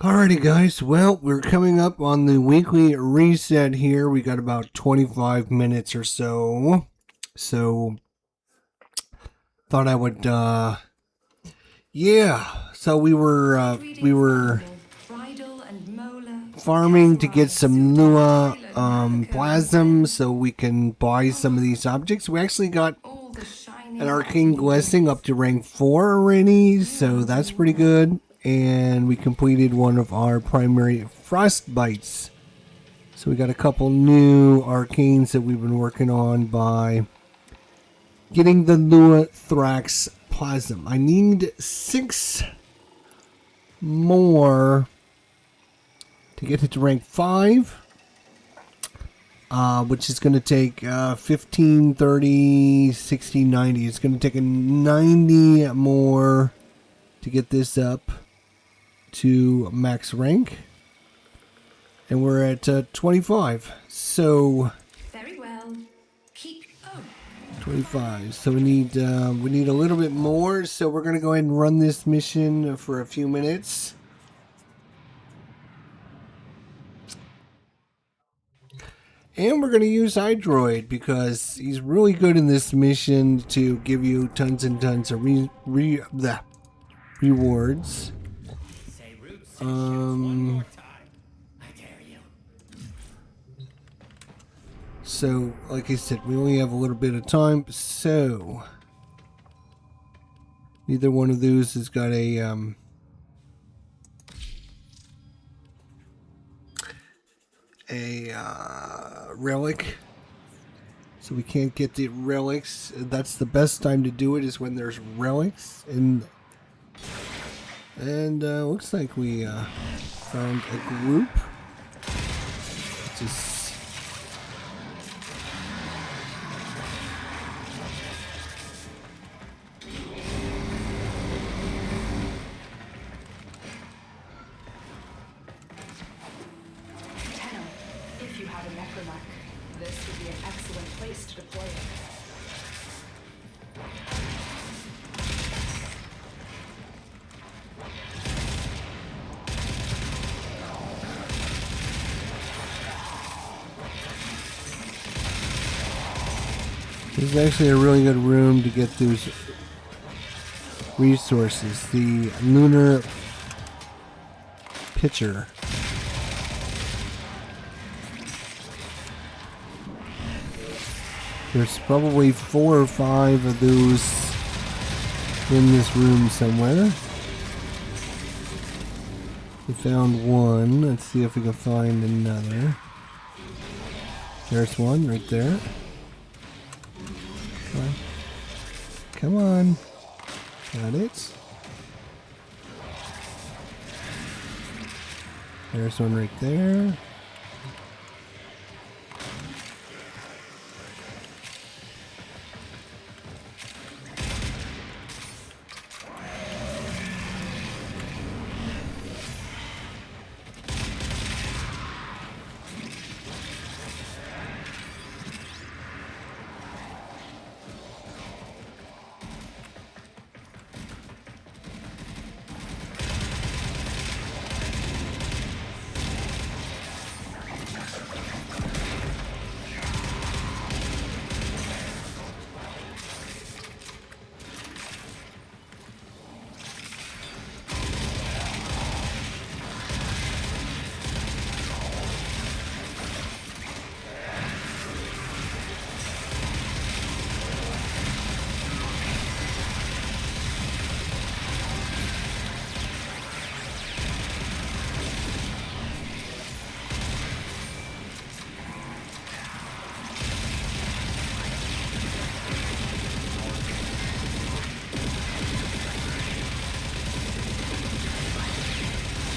Alrighty guys, well, we're coming up on the weekly reset here. We got about 25 minutes or so. So, thought I would, so we were farming to get some Lua, plasm so we can buy some of these objects. We actually got an arcane blessing up to rank 4 already, so that's pretty good. And we completed one of our primary frostbites. So we got a couple new arcanes that we've been working on by getting the Lua Thrax Plasm. I need 6 more to get it to rank 5. Which is going to take 15, 30, 60, 90. It's going to take a 90 more to get this up to max rank, and we're at 25. So very well. Keep 25. So we need a little bit more. So we're gonna go ahead and run this mission for a few minutes. And we're going to use iDroid because he's really good in this mission to give you tons and tons of rewards. So, like I said, we only have a little bit of time, so neither one of those has got a relic, so we can't get the relics. That's the best time to do it, is when there's relics. And looks like we found a group. Just if you had a necromech, this would be an excellent place to deploy it. This is actually a really good room to get those resources. The lunar pitcher. There's probably 4 or 5 of those in this room somewhere. We found one. Let's see if we can find another. There's one right there. Come on. Got it. There's one right there.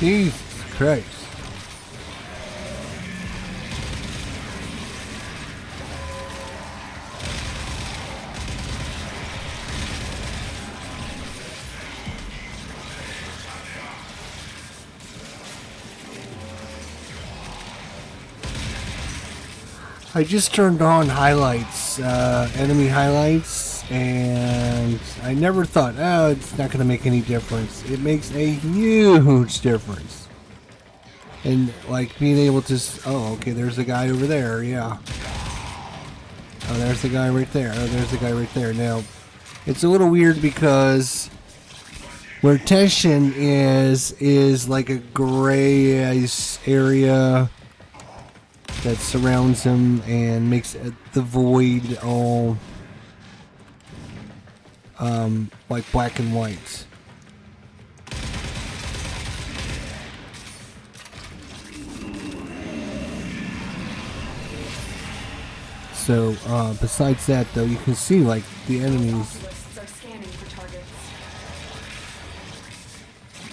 Jesus Christ. I just turned on highlights, enemy highlights, and I never thought, oh, it's not going to make any difference. It makes a huge difference. And like being able to, oh, okay, there's a guy over there, yeah. Oh, there's the guy right there. Oh, there's the guy right there. Now, it's a little weird because where Teshin is like a gray area that surrounds him and makes the void all like black and white. So besides that, though, you can see like the enemies. Are scanning for targets.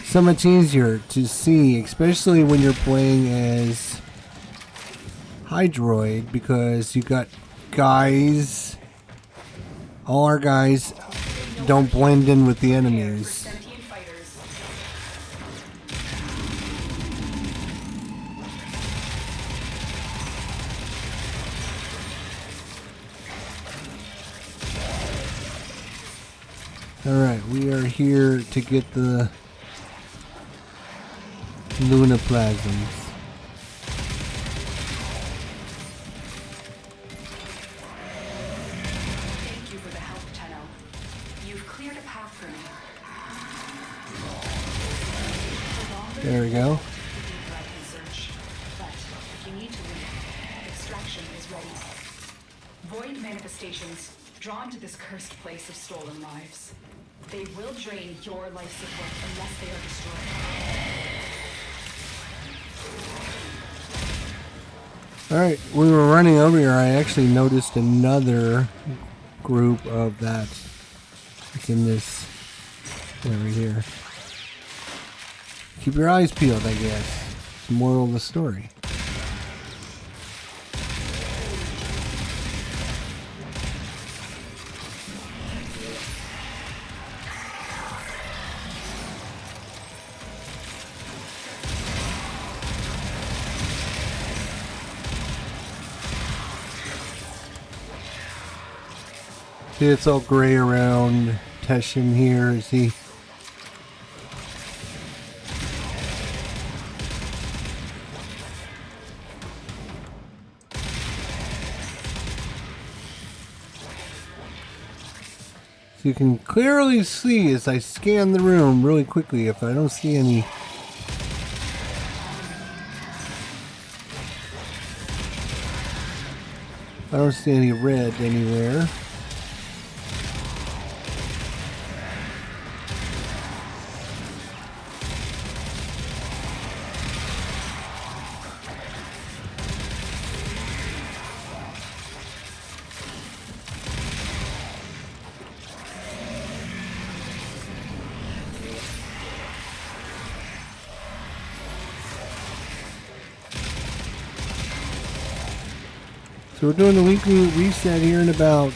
So much easier to see, especially when you're playing as Hydroid, because you got guys. All our guys don't blend in with the enemies. Sentient fighters. Alright, we are here to get the Lunaplasms. Thank you for the help, Tenno. You've cleared a path for me. There we go. I can search, but if you need to leave, extraction is ready. Void manifestations drawn to this cursed place of stolen lives. They will drain your life support unless they are destroyed. Alright, we were running over here. I actually noticed another group of that. It's in this over here. Keep your eyes peeled, I guess. It's the moral of the story. See, it's all gray around Teshin here. Is he? So you can clearly see as I scan the room really quickly if I don't see any. I don't see any red anywhere. So we're doing the weekly reset here in about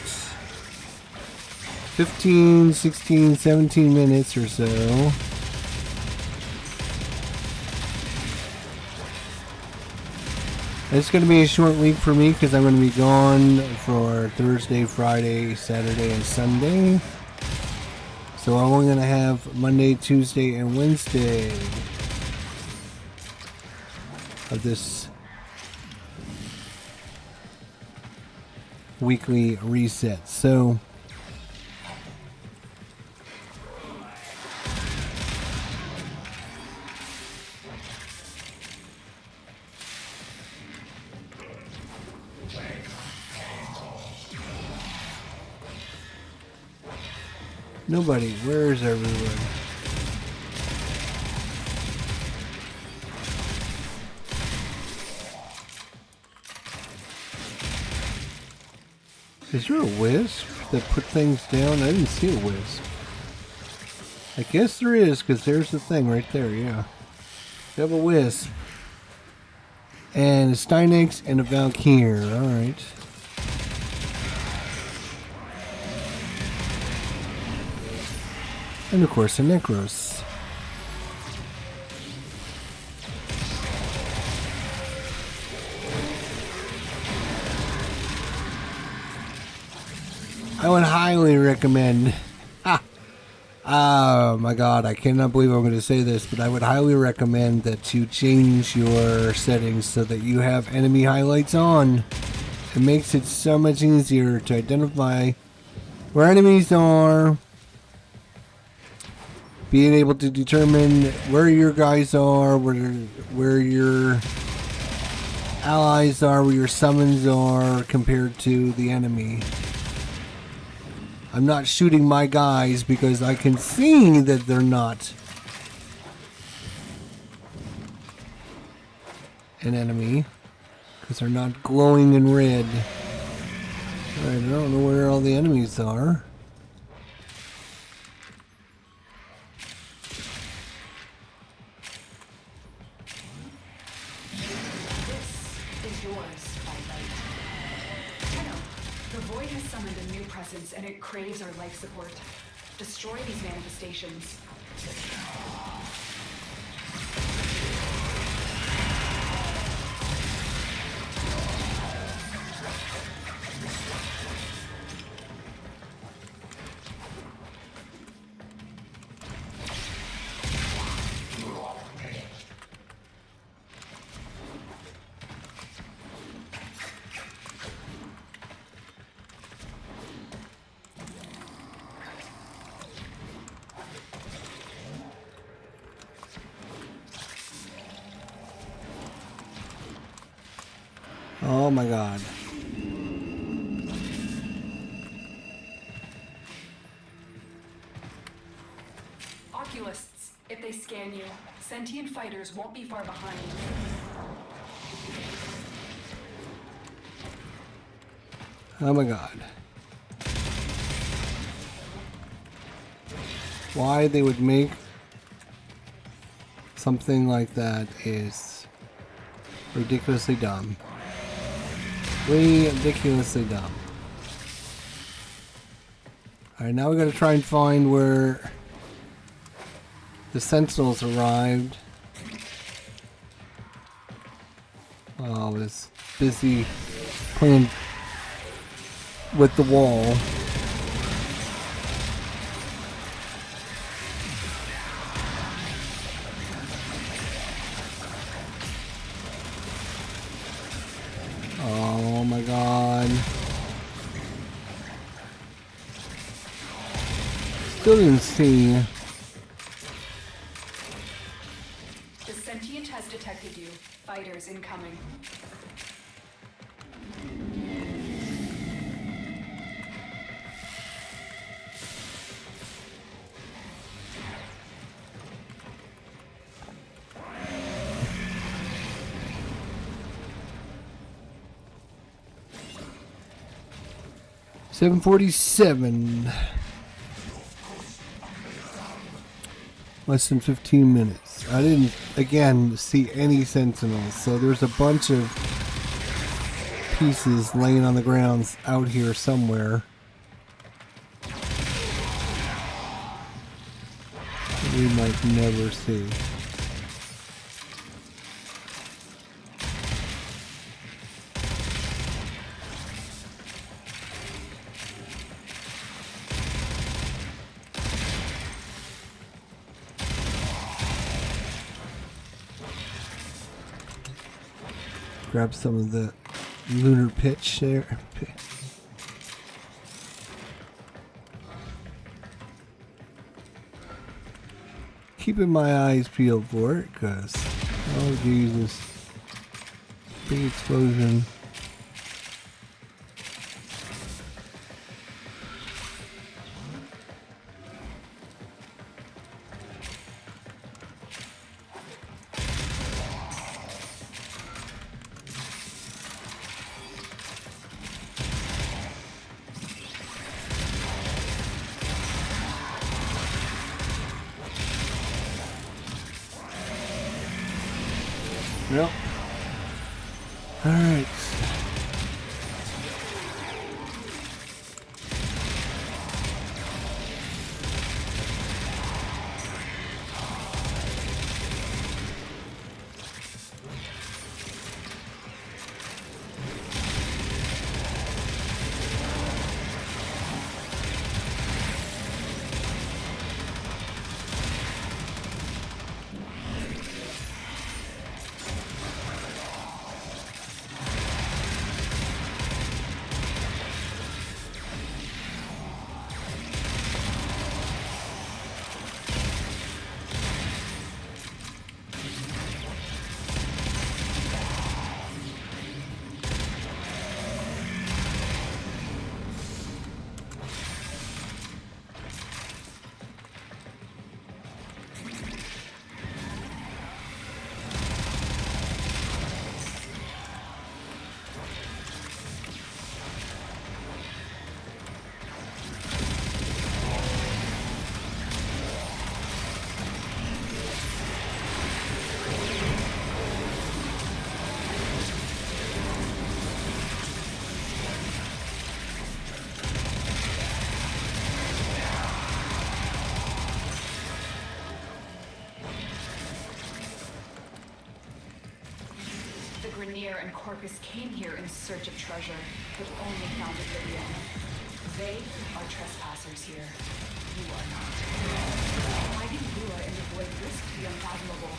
15, 16, 17 minutes or so. It's going to be a short week for me because I'm going to be gone for Thursday, Friday, Saturday, and Sunday. So I'm only going to have Monday, Tuesday, and Wednesday of this weekly reset. So nobody, where's everyone? Is there a wisp that put things down? I didn't see a wisp. I guess there is, because there's the thing right there, yeah. We have a wisp. And a Stynex and a Valkyr, alright. And of course a Necros. I would highly recommend Oh my god, I cannot believe I'm going to say this, but I would highly recommend that you change your settings so that you have enemy highlights on. It makes it so much easier to identify where enemies are, being able to determine where your guys are, where your allies are, where your summons are compared to the enemy. I'm not shooting my guys because I can see that they're not an enemy because they're not glowing in red. Alright, I don't know where all the enemies are. And it craves our life support. Destroy these manifestations. Oh my god. Oculists, if they scan you, sentient fighters won't be far behind. Oh my god. Why they would make something like that is ridiculously dumb. Ridiculously dumb. Alright, now we gotta try and find where the Sentinels arrived. Oh, I was busy playing with the wall. Oh my god. Still didn't see. The sentient has detected you. Fighters incoming. $7:47. Less than 15 minutes. I didn't, again, see any sentinels, so there's a bunch of pieces laying on the ground out here somewhere. We might never see. Grab some of the lunar pitch there. Keeping my eyes peeled for it, cause oh Jesus, big explosion. Yep. All right. Grenier and Corpus came here in search of treasure, but only found oblivion. They are trespassers here. You are not. Hiding Lua in the void risks the unfathomable.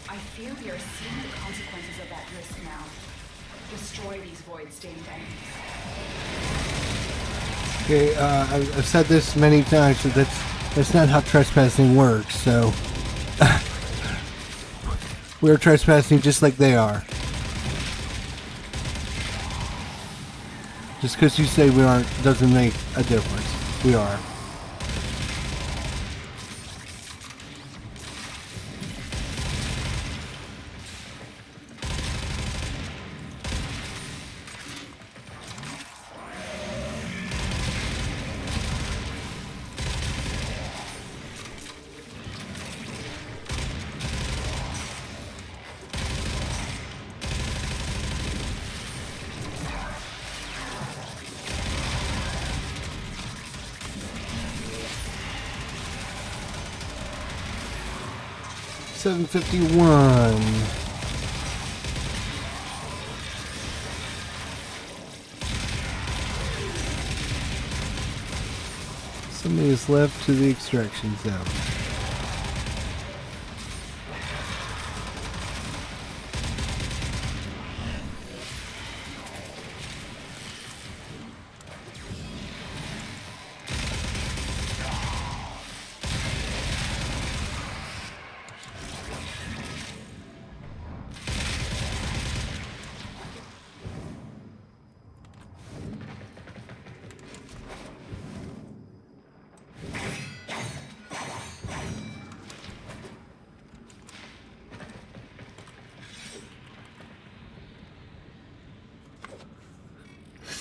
I fear we are seeing the consequences of that risk now. Destroy these void-stained enemies. Okay, I've said this many times, so that's not how trespassing works, so... We're trespassing just like they are. Just because you say we aren't doesn't make a difference. We are. $751. Somebody is left to the extraction zone.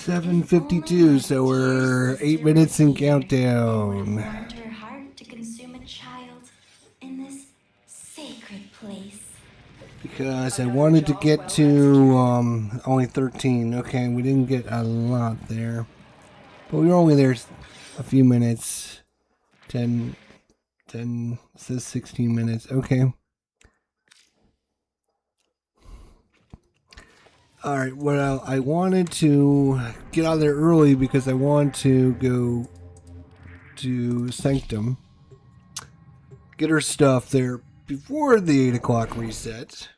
$752, so we're 8 minutes in countdown. Warmed her heart to consume a child in this sacred place. Because I wanted to get to only 13. Okay, we didn't get a lot there. But we were only there a few minutes. 10 it says 16 minutes. Okay. Alright, well, I wanted to get out of there early because I want to go to Sanctum. Get her stuff there before the 8 o'clock reset.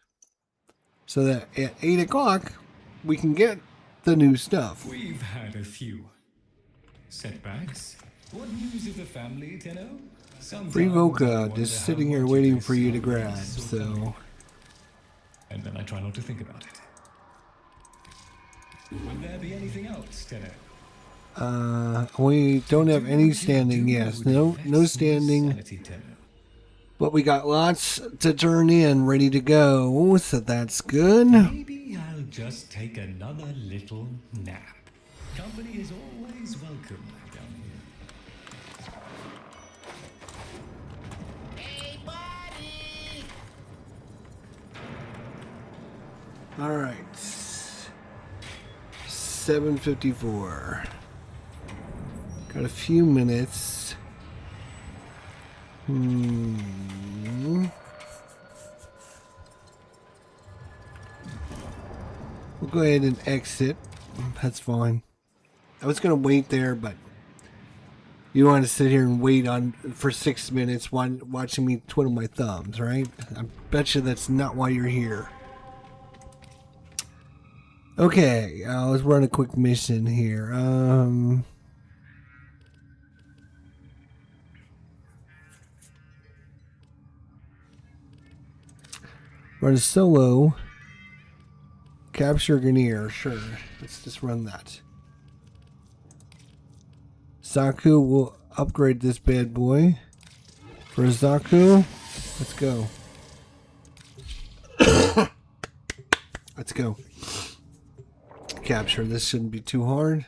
So that at 8 o'clock, we can get the new stuff. We've had a few setbacks. What news of the family, Tenno? Free Voca just sitting here waiting for you to grab, so... And then I try not to think about it. Would there be anything else, Tenno? We don't have any standing, yes. No standing. But we got lots to turn in, ready to go, so that's good. Maybe I'll just take another little nap. Company is always welcome down here. Hey, buddy! Alright. 7:54. Got a few minutes. We'll go ahead and exit. That's fine. I was gonna wait there, but you want to sit here and wait for 6 minutes watching me twiddle my thumbs, right? I bet you that's not why you're here. Okay, let's run a quick mission here. Run a solo. Capture Grenier, sure. Let's just run that. Zaku will upgrade this bad boy. For Zaku, let's go. Let's go. Capture, this shouldn't be too hard.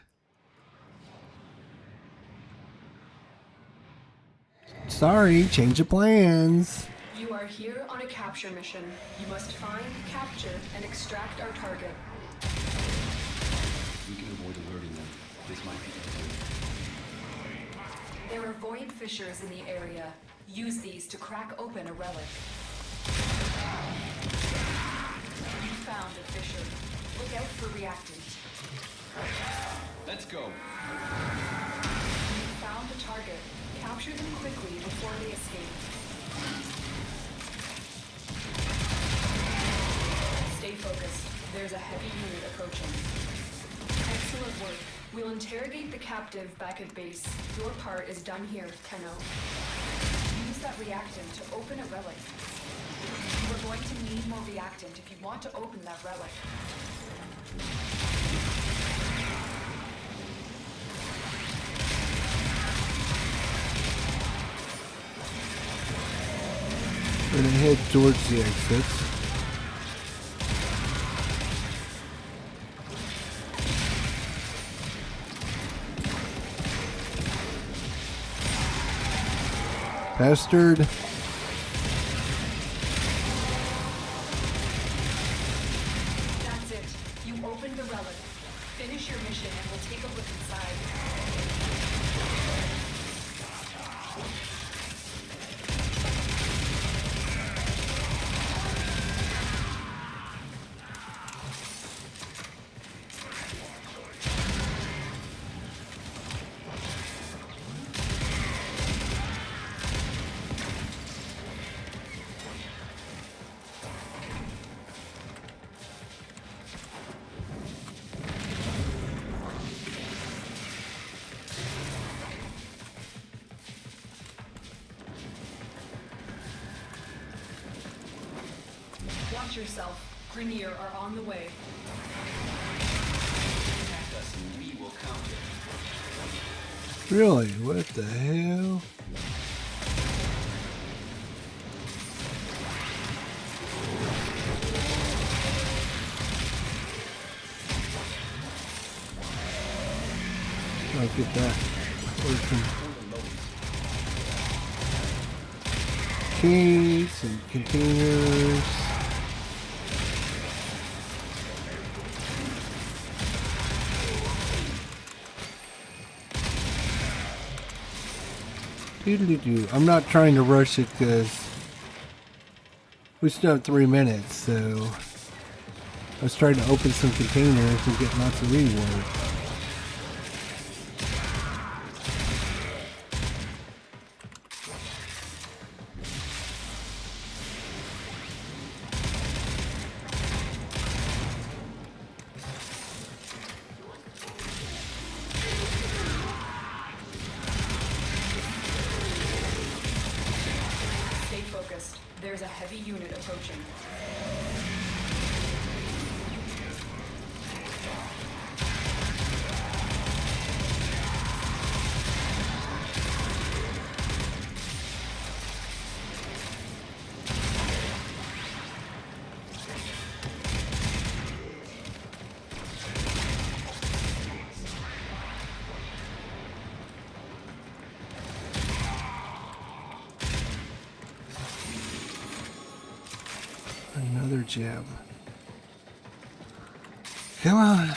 Sorry, change of plans. You are here on a capture mission. You must find, capture, and extract our target. We can avoid alerting them. This might be easier. There are void fissures in the area. Use these to crack open a relic. You found a fissure. for reactant. Let's go. Found the target. Capture them quickly before they escape. Stay focused. There's a heavy unit approaching. Excellent work. We'll interrogate the captive back at base. Your part is done here, Tenno. Use that reactant to open a relic. We're going to need more reactant if you want to open that relic. We're gonna head towards the exits. Bastard. That's it. You opened the relic. Finish your mission and we'll take a look inside. Watch yourself. Grineer are on the way. Attack us and we will counter. Really? What the hell? I'll get that working. Keys and containers. Doodly-doo. I'm not trying to rush it because we still have 3 minutes, so I was trying to open some containers and get lots of reward. Stay focused. There's a heavy unit approaching. Another jab. Come on.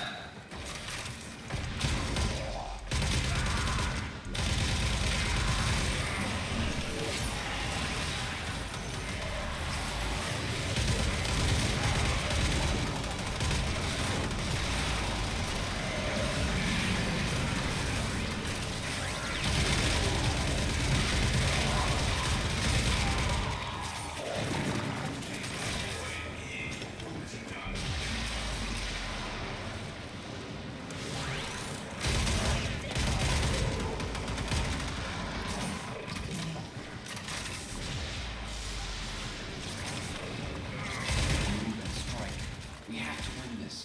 Move and strike. We have to win this.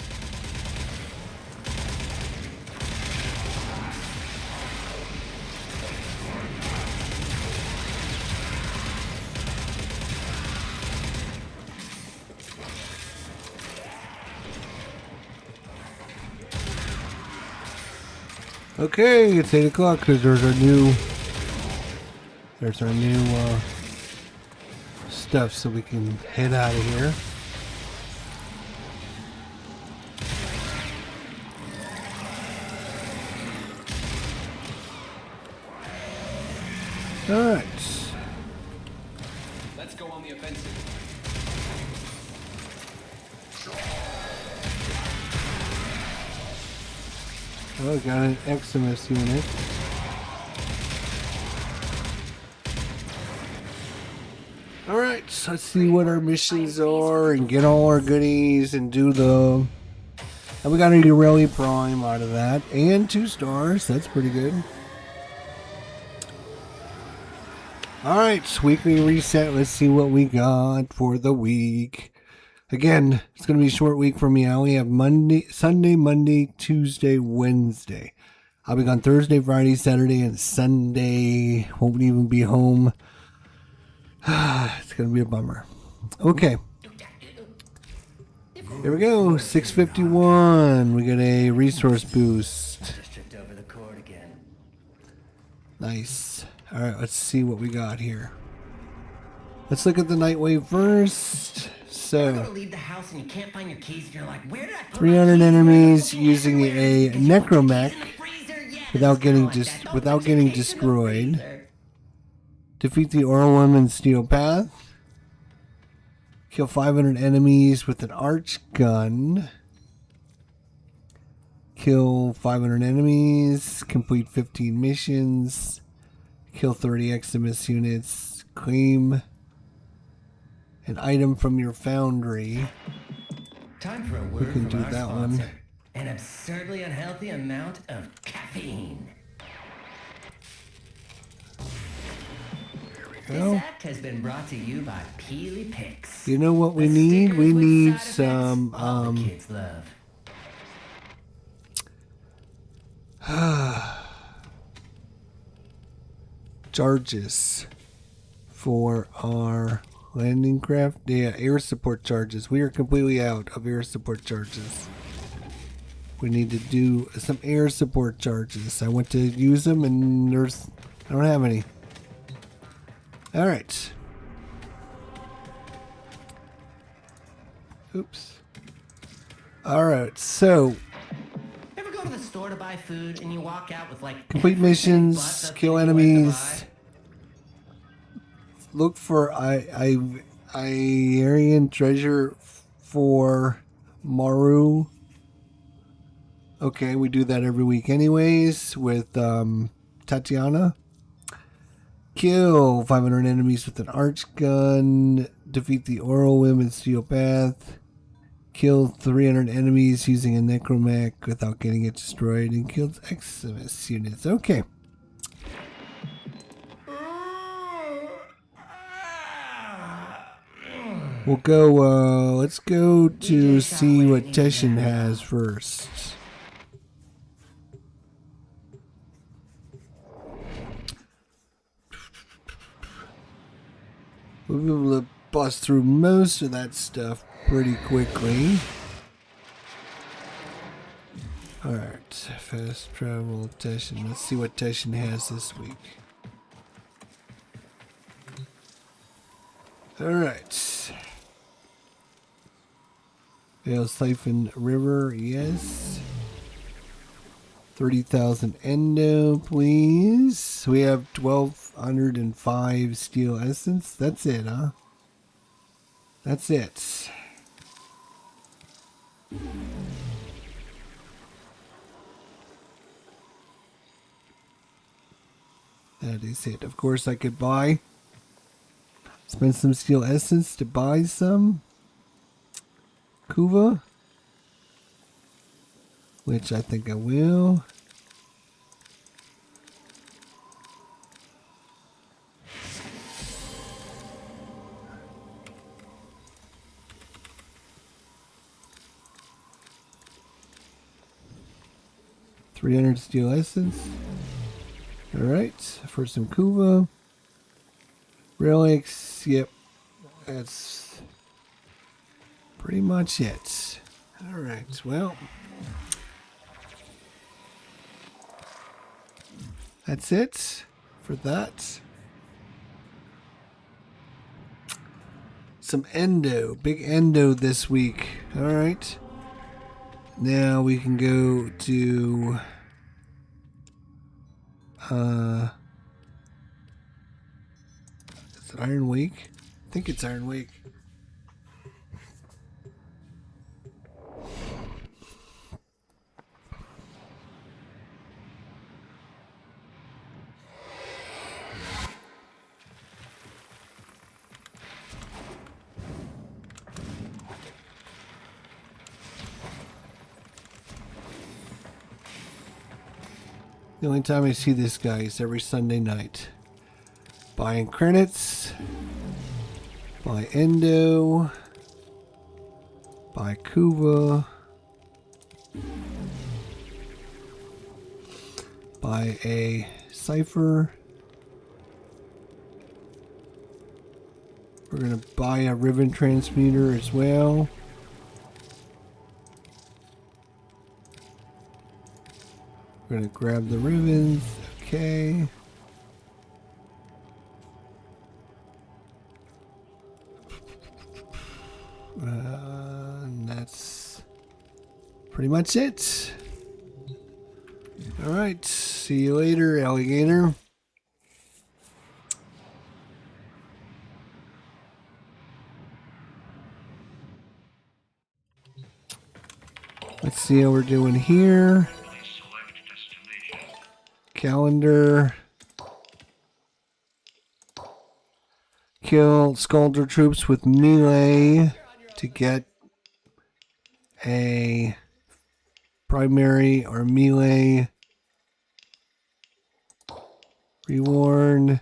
Okay, it's 8 o'clock because there's our new stuff, so we can head out of here. All right. Let's go on the offensive. Oh, got an Eximus unit. Alright, so let's see what our missions are and get all our goodies and do the... And we got a Ureli Prime out of that. And 2 stars. That's pretty good. Alright, weekly reset. Let's see what we got for the week. Again, it's going to be a short week for me. I only have Sunday, Monday, Tuesday, Wednesday. I'll be gone Thursday, Friday, Saturday, and Sunday. Won't even be home. It's going to be a bummer. Okay. Here we go. 651. We got a resource boost. Just tripped over the cord again. Nice. Alright, let's see what we got here. Let's look at the Nightwave first. So, Leave the house and you can't find your keys and you're like, where did I put 300 enemies using a necromech without getting destroyed. Defeat the Oral Woman Steel Path. Kill 500 enemies with an arch gun. Kill 500 enemies. Complete 15 missions. Kill 30 Eximus units. Claim an item from your foundry. Time for a word can from do our that sponsor. one. An absurdly unhealthy amount of caffeine. This Go. act has been brought to you by Peely Picks. You know what we The need? stickers We with need side some effects all the kids love. charges for our landing craft. Yeah, air support charges. We are completely out of air support charges. We need to do some air support charges. I went to use them and I don't have any. All right. Oops. All right. So Ever go to the store to buy food and you walk out with like complete everything but missions, the kill thing you went to enemies. Look for Iarian treasure for Maru. Okay, we do that every week anyways with Tatiana. Kill 500 enemies with an arch gun. Defeat the Oral Women Steel Path. Kill 300 enemies using a necromech without getting it destroyed. And kills Eximus units. Okay. We'll go, let's go to see what Teshin has first. We'll be able to bust through most of that stuff pretty quickly. Alright, fast travel Teshin. Let's see what Teshin has this week. Alright. Veil Siphon River, yes. 30,000 endo, please. We have 1,205 steel essence. That's it, huh? That's it. That is it. Of course, I could spend some steel essence to buy some Kuva, which I think I will. $300 steel essence. All right, for some Kuva. Relics, yep, that's pretty much it. All right, well, that's it for that. Some endo, big endo this week. All right, now we can go to is it Iron Wake? I think it's Iron Wake. The only time I see this guy is every Sunday night. Buying credits. Buy Endo. Buy Kuva. Buy a Cypher. We're going to buy a ribbon transmuter as well. We're going to grab the ribbons. Okay. And that's pretty much it. Alright. See you later, alligator. Let's see how we're doing here. Calendar. Kill Skulder troops with melee to get a primary or melee reward.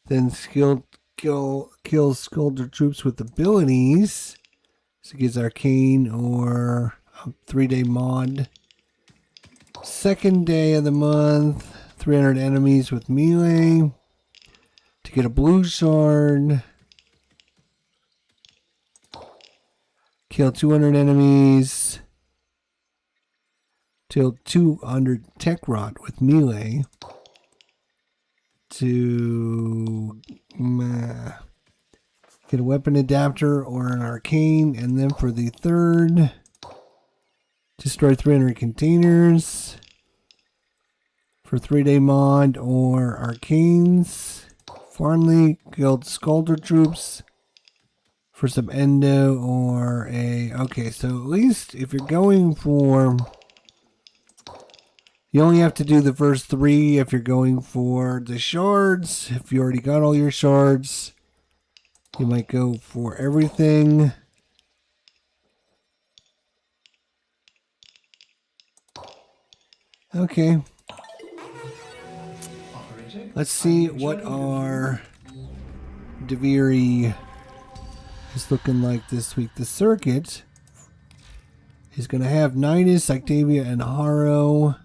Then kill Skulder troops with abilities. So it gives arcane or a 3-day mod. Second day of the month, 300 enemies with melee to get a blue shard. Kill 200 enemies. Till 200 tech rot with melee to get a weapon adapter or an arcane. And then for the third, destroy 300 containers for 3-day mod or arcanes. Finally, killed Skulder troops for some endo or a... Okay, so at least if you're going for... You only have to do the first 3 if you're going for the shards. If you already got all your shards, you might go for everything. Okay. Let's see what our Deviri is looking like this week. The circuit is going to have Nidus, Octavia, and Haro.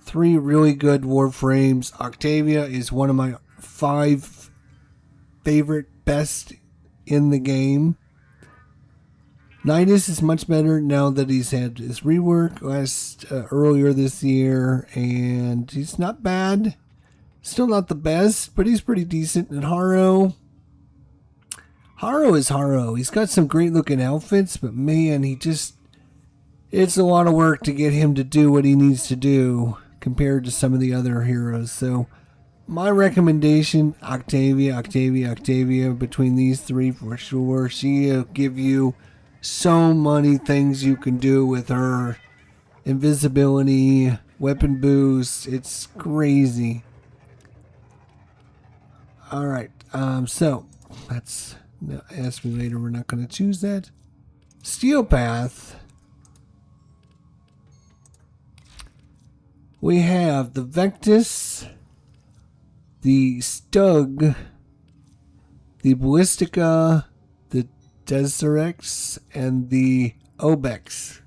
3 really good Warframes. Octavia is one of my 5 favorite best in the game. Nidus is much better now that he's had his rework earlier this year, and he's not bad. Still not the best, but he's pretty decent. And Haro is Haro. He's got some great looking outfits, but man, it's a lot of work to get him to do what he needs to do compared to some of the other heroes. So my recommendation, Octavia, between these 3 for sure. She'll give you so many things you can do with her. Invisibility, weapon boost, it's crazy. Alright, so that's, no, ask me later, we're not going to choose that. Steel Path. We have the Vectis, the Stug, the Ballistica, the Deserex, and the Obex.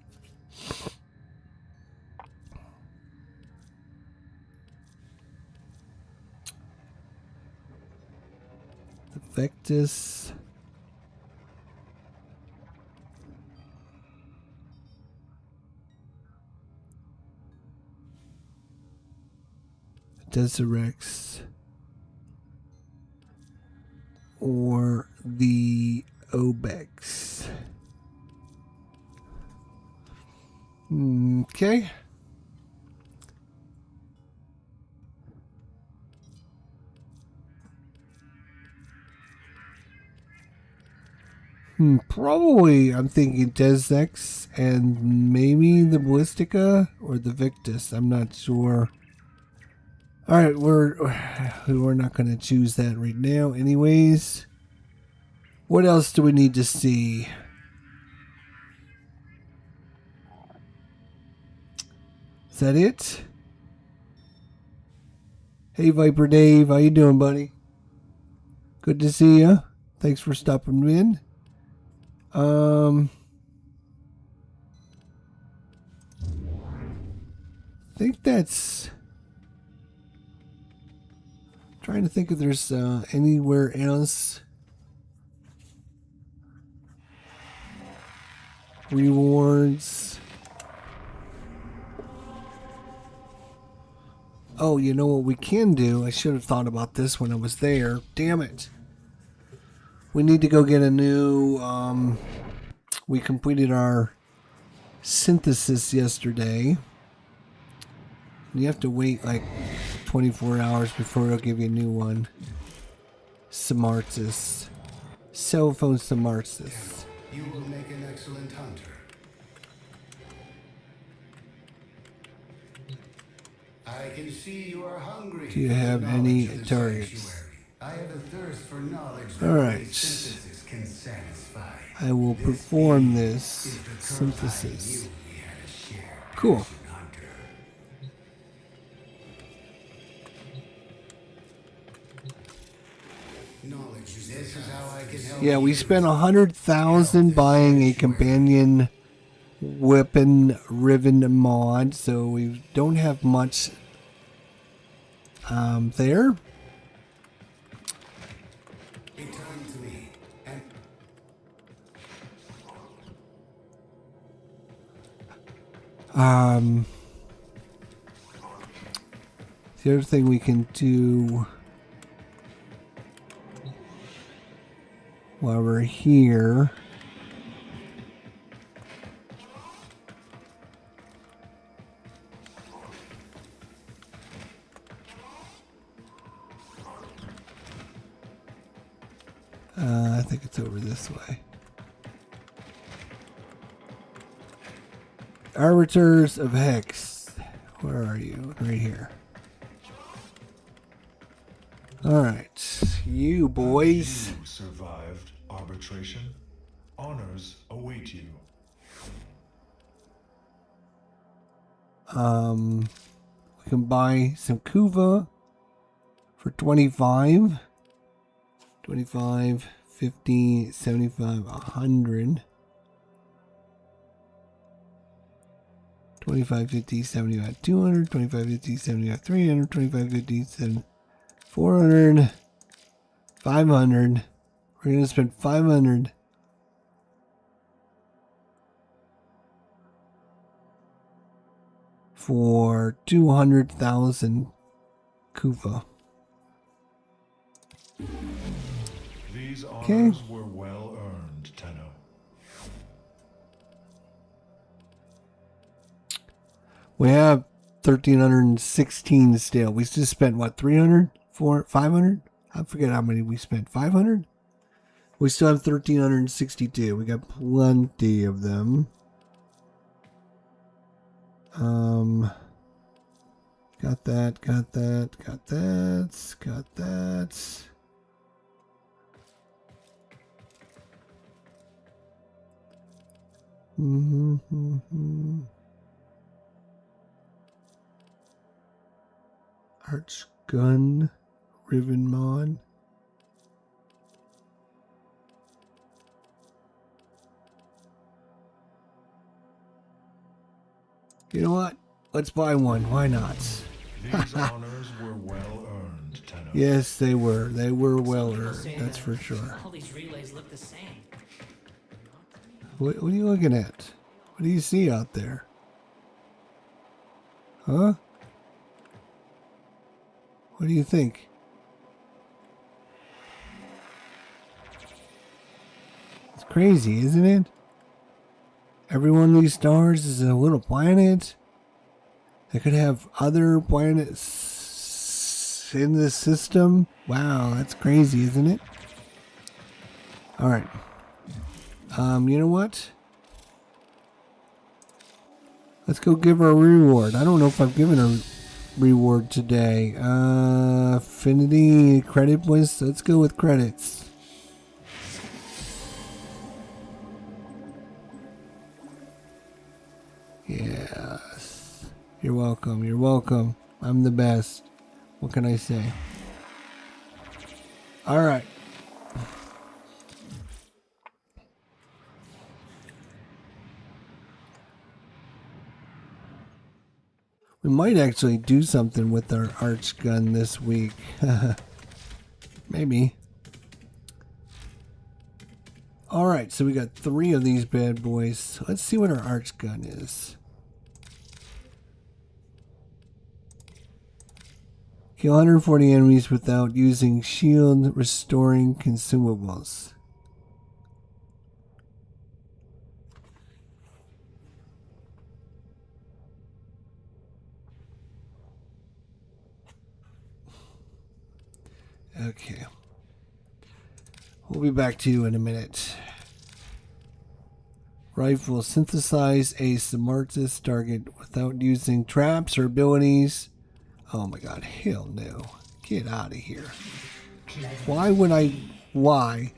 The Vectis. Deserex. Or the Obex. Okay. Probably, I'm thinking Deserex and maybe the Ballistica or the Victus. I'm not sure. Alright, we're not going to choose that right now anyways. What else do we need to see? that it? Hey, Viper Dave, how you doing, buddy? Good to see you. Thanks for stopping in. I think that's... Trying to think if there's anywhere else. Rewards. Oh, you know what we can do? I should have thought about this when I was there. Damn it. We need to go get a new... we completed our synthesis yesterday. You have to wait like 24 hours before they'll give you a new one. Samartis. Cell phone Samartis. You will make an excellent hunter. I can see you are hungry. Do you have any Knowledge of the targets? sanctuary. I have a thirst for knowledge that All only right. synthesis can satisfy. I will This perform being this is the curse I synthesis. knew we had a shared Cool. passion, hunter. Knowledge is this is how I can help Yeah, we you. spent 100,000 buying a companion weapon riven mod, so we don't have much there. Return to me. And The other thing we can do while we're here, I think it's over this way. Arbiters of Hex. Where are you? Right here. Alright. You boys. You survived arbitration. Honors await you. We can buy some Kuva for 25. 25, 50, 75, 100. 25, 50, 75, 200, 25, 50, 75, 300, 25, 50, 7, 400, 500. We're going to spend 500. For 200,000 Kuva. These Okay. honors were well earned, Tenno. We have 1,316 still. We just spent what, 300? 500? I forget how many we spent. 500? We still have 1,362. We got plenty of them. Got that, got that, got that, got that. Arch gun, riven mod. You know what? Let's buy one. Why not? These honors were well earned, Tenno. Yes, they were. They were well People earned. say That's that for sure. All these relays look the same. What are you looking at? What do you see out there? Huh? What do you think? It's crazy, isn't it? Every one of these stars is a little planet. They could have other planets in this system. Wow, that's crazy, isn't it? Alright. You know what? Let's go give her a reward. I don't know if I've given her a reward today. Affinity credit was. Let's go with credits. Yes. You're welcome. You're welcome. I'm the best. What can I say? All right. We might actually do something with our arch gun this week. Maybe. Alright, so we got 3 of these bad boys. Let's see what our arch gun is. Kill 140 enemies without using shield restoring consumables. Okay. We'll be back to you in a minute. Rifle. Synthesize a smartest target without using traps or abilities. Oh my god, hell no. Get out of here. Why would I... Why?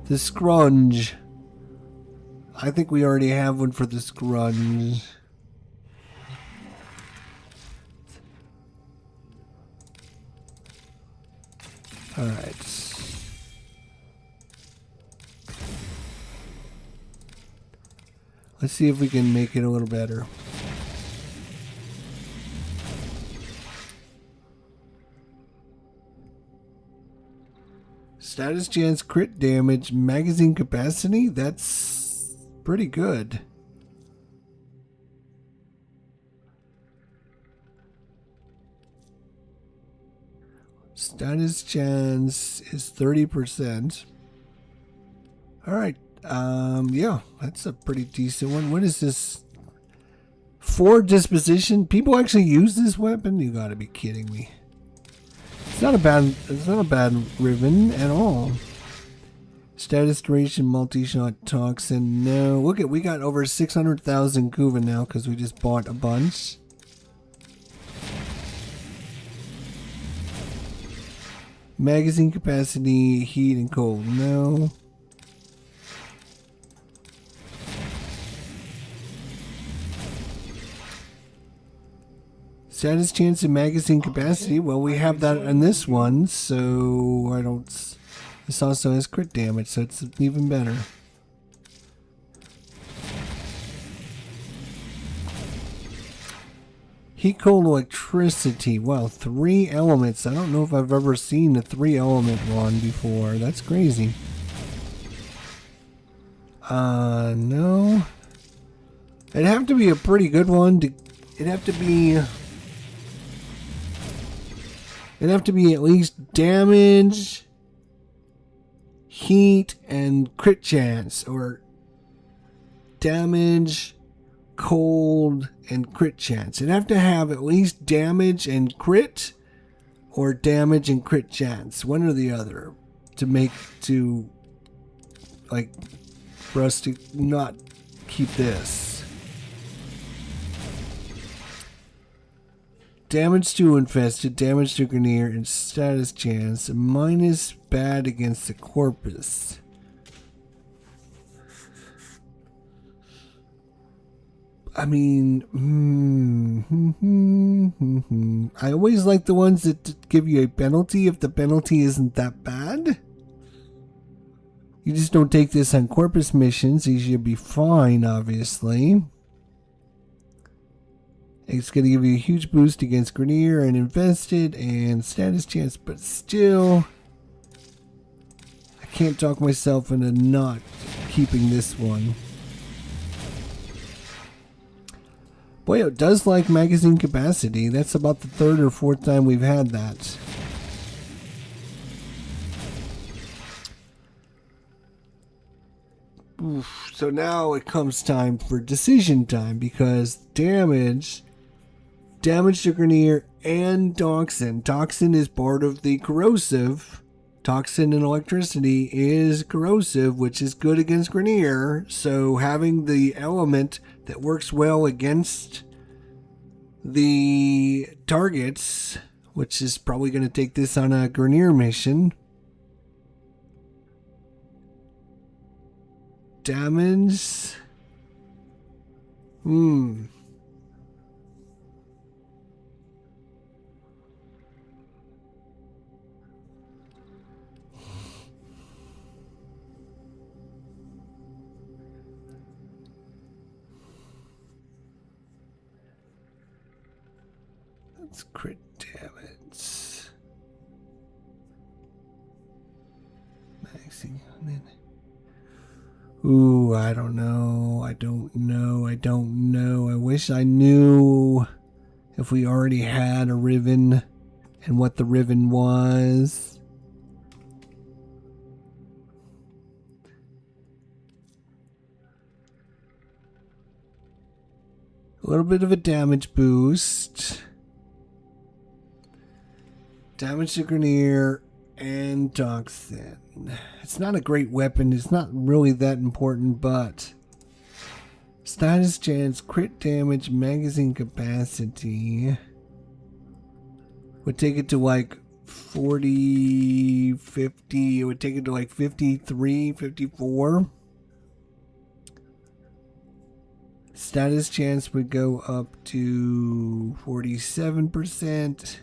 The scrunge. I think we already have one for the scrunge. Alright. Let's see if we can make it a little better. Status chance, crit damage, magazine capacity. That's pretty good. Status chance is 30%. Alright, yeah, that's a pretty decent one. What is this? 4 disposition? People actually use this weapon? You gotta be kidding me. It's not a bad ribbon at all. Status duration, multi-shot toxin. No, look at, we got over 600,000 Kuva now because we just bought a bunch. Magazine capacity, heat and cold. No. Status chance and magazine capacity. Well, we have that on this one, so I don't... This also has crit damage, so it's even better. Heat, cold, electricity. Wow, 3 elements. I don't know if I've ever seen a 3 element one before. That's crazy. No. It'd have to be a pretty good one. It'd have to be at least damage, heat, and crit chance, or damage, cold, and crit chance. It'd have to have at least damage and crit, or damage and crit chance, one or the other, for us to not keep this. Damage to infested, damage to Grenier, and status chance, minus bad against the corpus. I mean, I always like the ones that give you a penalty if the penalty isn't that bad. You just don't take this on corpus missions, you should be fine, obviously. It's going to give you a huge boost against Grenier and Infested and status chance, but still, I can't talk myself into not keeping this one. Boy, it does like magazine capacity. That's about the 3rd or 4th time we've had that. Oof. So now it comes time for decision time, because damage to Grenier and Toxin. Toxin is part of the corrosive. Toxin and electricity is corrosive, which is good against Grenier. So having the element that works well against the targets, which is probably going to take this on a Grenier mission. Damage. Let's crit damage. Maxing on it. Ooh, I don't know. I don't know. I don't know. I wish I knew if we already had a Riven and what the Riven was. A little bit of a damage boost. Damage to Grenier and Toxin. It's not a great weapon. It's not really that important, but status chance, crit damage, magazine capacity would take it to like 40, 50. It would take it to like 53, 54. Status chance would go up to 47%.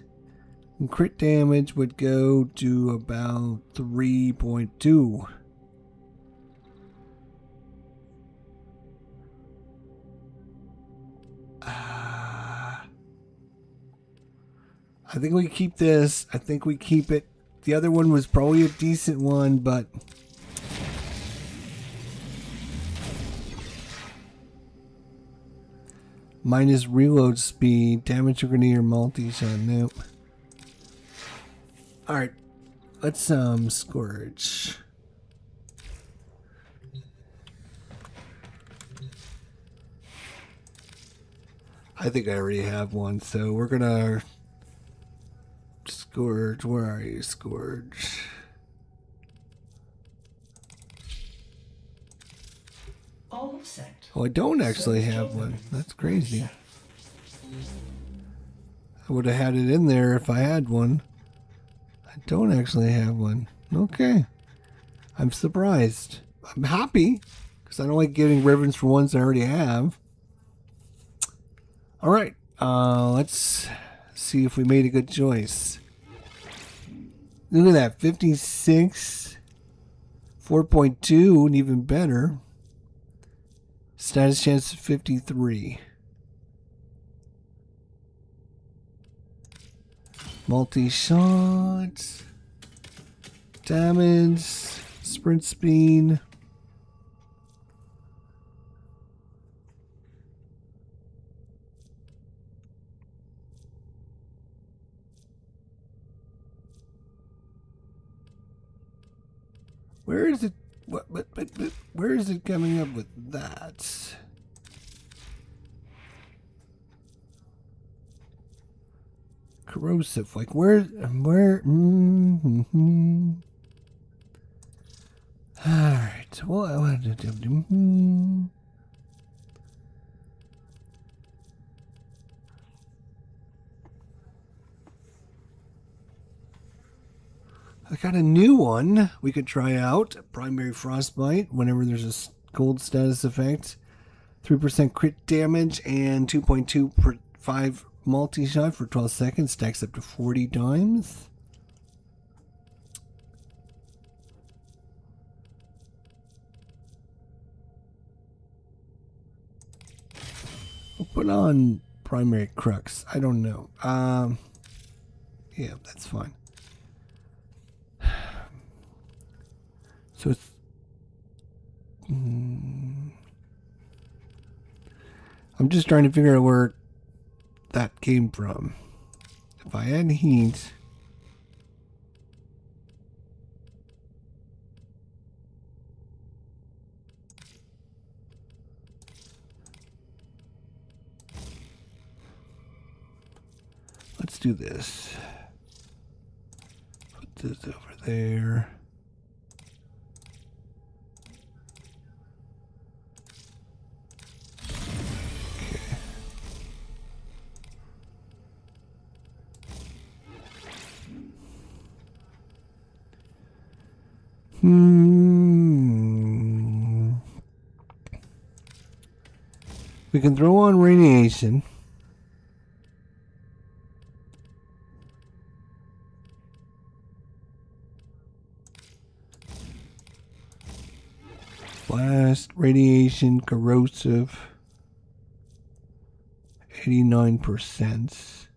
And crit damage would go to about 3.2. I think we keep this. I think we keep it. The other one was probably a decent one, but minus reload speed, damage to Grenier, multi-shot. Nope. Alright, let's Scourge. I think I already have one, so we're gonna Scourge. Where are you, Scourge? All set. Oh, I don't actually have one. That's crazy. I would have had it in there if I had one. I don't actually have one. Okay. I'm surprised. I'm happy because I don't like getting ribbons for ones I already have. All right. Let's see if we made a good choice. Look at that. 56. 4.2 and even better. Status chance 53. Multi-shot, damage, sprint speed. Where is it? What? Where is it coming up with that? Corrosive, like where? All right. Well, I want to do. I got a new one we could try out. Primary Frostbite. Whenever there's a cold status effect, 3% crit damage and 2.25 multi-shot for 12 seconds. Stacks up to 40 times. We'll put on Primary Crux. I don't know. Yeah, that's fine. So it's I'm just trying to figure out where that came from. If I had heat, let's do this. Put this over there. We can throw on radiation. Blast, radiation, corrosive. 89%.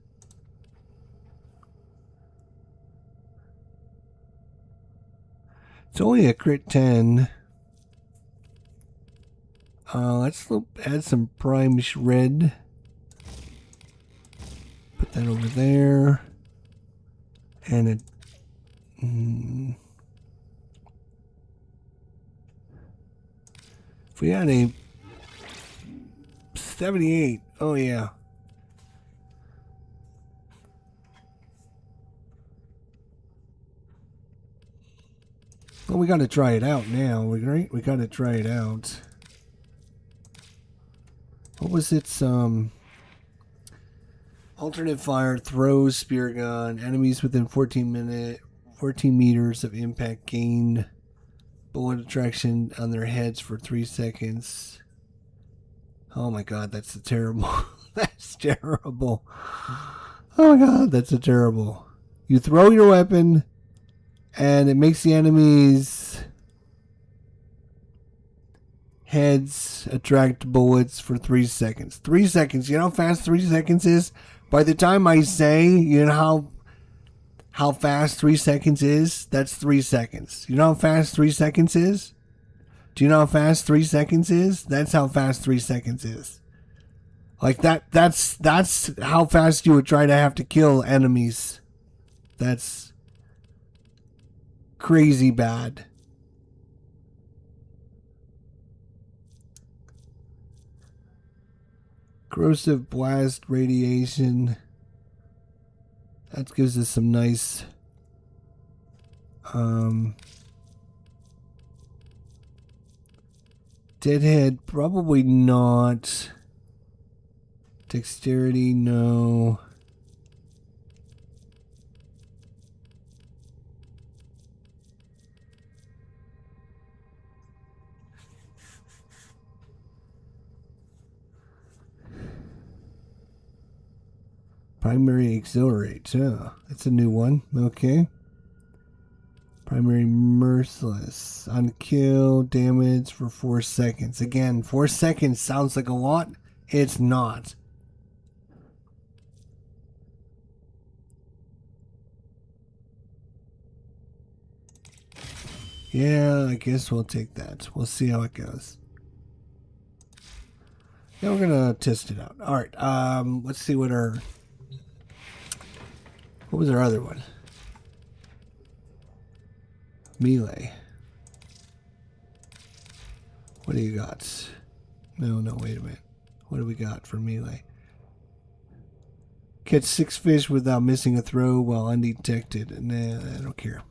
It's only a crit 10. Let's add some prime shred. Put that over there. And it... if we had a 78, oh yeah. Well, we got to try it out now, right? We got to try it out. What was its alternate fire, throws, spear gun, enemies within 14 meters of impact gain bullet attraction on their heads for 3 seconds. Oh my god, that's a terrible. That's terrible. Oh my god, that's a terrible. You throw your weapon and it makes the enemies' heads attract bullets for 3 seconds. 3 seconds. You know how fast 3 seconds is? By the time I say, you know how fast 3 seconds is? That's 3 seconds. You know how fast 3 seconds is? Do you know how fast 3 seconds is? That's how fast 3 seconds is. Like that's how fast you would try to have to kill enemies. That's crazy bad. Corrosive blast radiation. That gives us some nice deadhead, probably not. Dexterity, no. Primary accelerate, yeah. That's a new one. Okay. Primary merciless. On kill, damage for 4 seconds. Again, 4 seconds sounds like a lot. It's not. Yeah, I guess we'll take that. We'll see how it goes. Now we're gonna test it out. Alright, let's see what our... what was our other one? Melee. What do you got? No, wait a minute. What do we got for melee? Catch 6 fish without missing a throw while undetected. Nah, I don't care.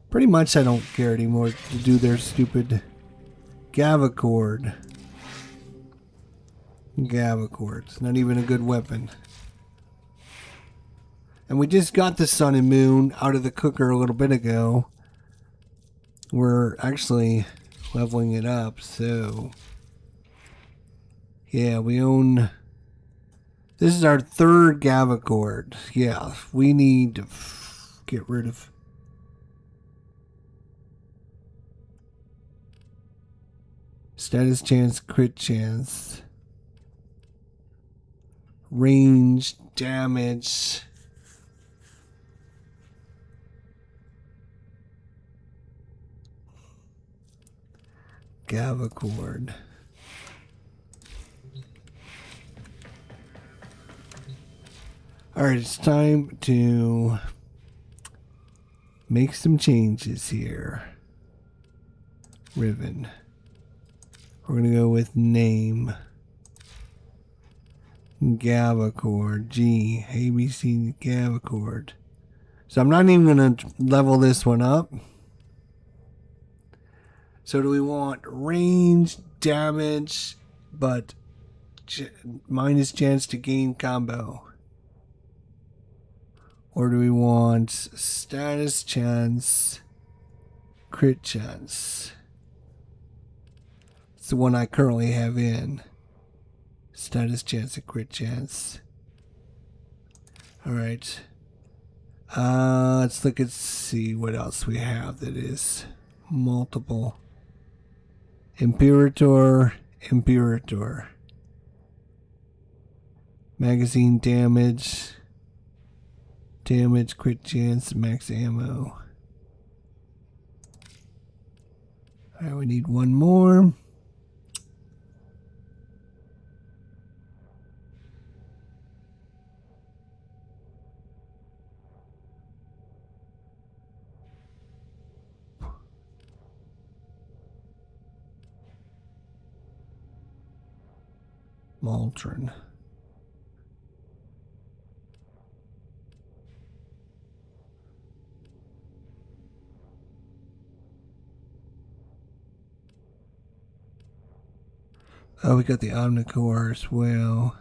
Pretty much I don't care anymore to do their stupid Gavacord. It's not even a good weapon. And we just got the Sun and Moon out of the cooker a little bit ago. We're actually leveling it up, so... yeah, we own... this is our 3rd Gavacord. Yeah, we need to get rid of... status chance, crit chance. Range, damage... Gavacord. Alright, it's time to make some changes here. Ribbon. We're going to go with name. Gavacord. G. ABC Gavacord. So I'm not even going to level this one up. So do we want range, damage, but minus chance to gain combo? Or do we want status chance, crit chance? It's the one I currently have in. Status chance and crit chance. Alright. Let's look and see what else we have that is multiple. Imperator. Magazine damage. Damage, crit chance, max ammo. All right, we need one more. Maltron. Oh, we got the Omnicore as well.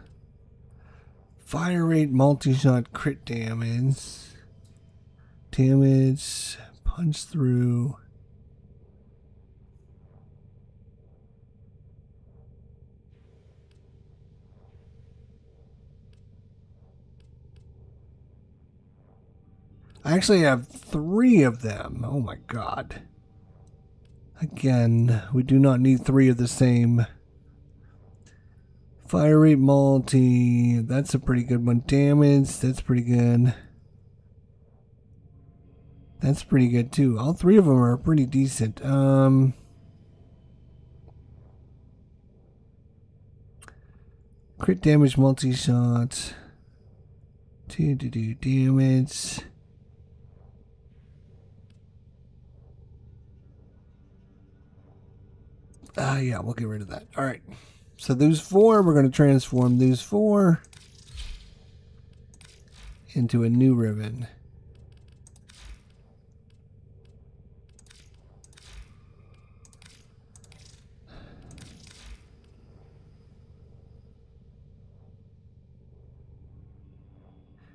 Fire rate, multi-shot, crit damage. Damage, punch through. I actually have 3 of them. Oh my god. Again, we do not need 3 of the same. Fire rate multi. That's a pretty good one. Damage. That's pretty good. That's pretty good too. All 3 of them are pretty decent. Crit damage multi-shot. 2 to do damage. Yeah, we'll get rid of that. Alright. So those 4, we're going to transform those 4 into a new ribbon.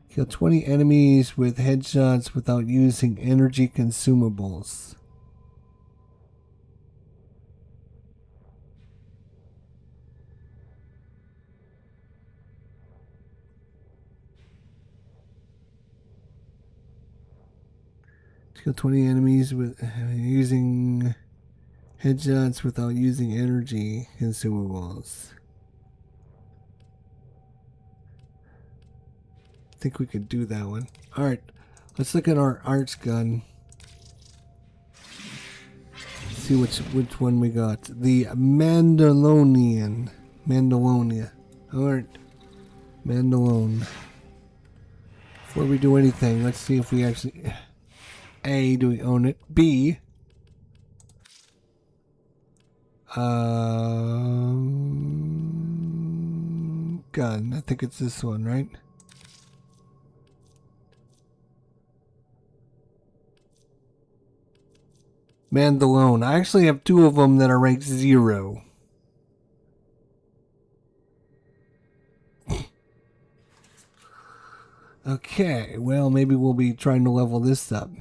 Kill 20 enemies with headshots without using energy consumables. Kill 20 enemies with using headshots without using energy consumables. I think we could do that one. Alright, let's look at our arch gun. See which one we got. The Mandalorian. Mandalonia. Alright. Mandalone. Before we do anything, let's see if we actually... A, do we own it? B, gun. I think it's this one, right? Mandalone. I actually have 2 of them that are ranked 0. Okay, well, maybe we'll be trying to level this up.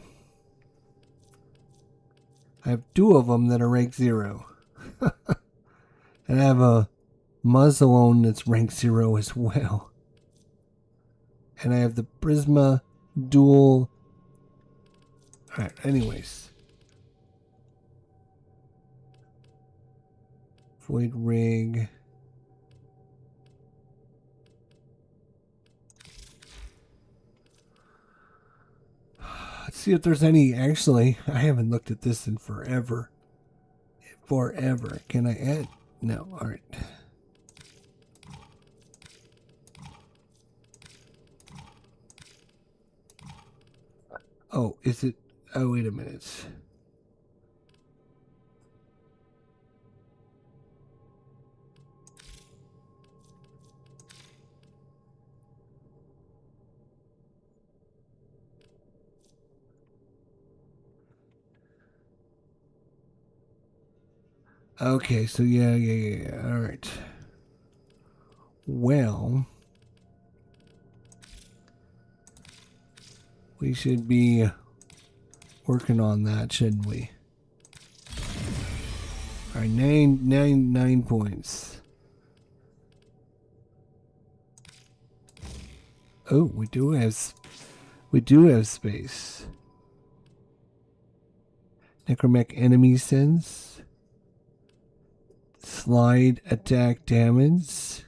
I have 2 of them that are ranked 0. And I have a Muzzalone that's ranked 0 as well. And I have the Prisma Dual. Alright, anyways. Void Rig. Let's see if there's any. Actually, I haven't looked at this in forever. Forever. Can I add? No. Alright. Oh, is it? Oh, wait a minute. Okay, so yeah. All right. Well, we should be working on that, shouldn't we? All right, nine points. Oh, we do have space. Necromech enemy sense. Slide attack damage.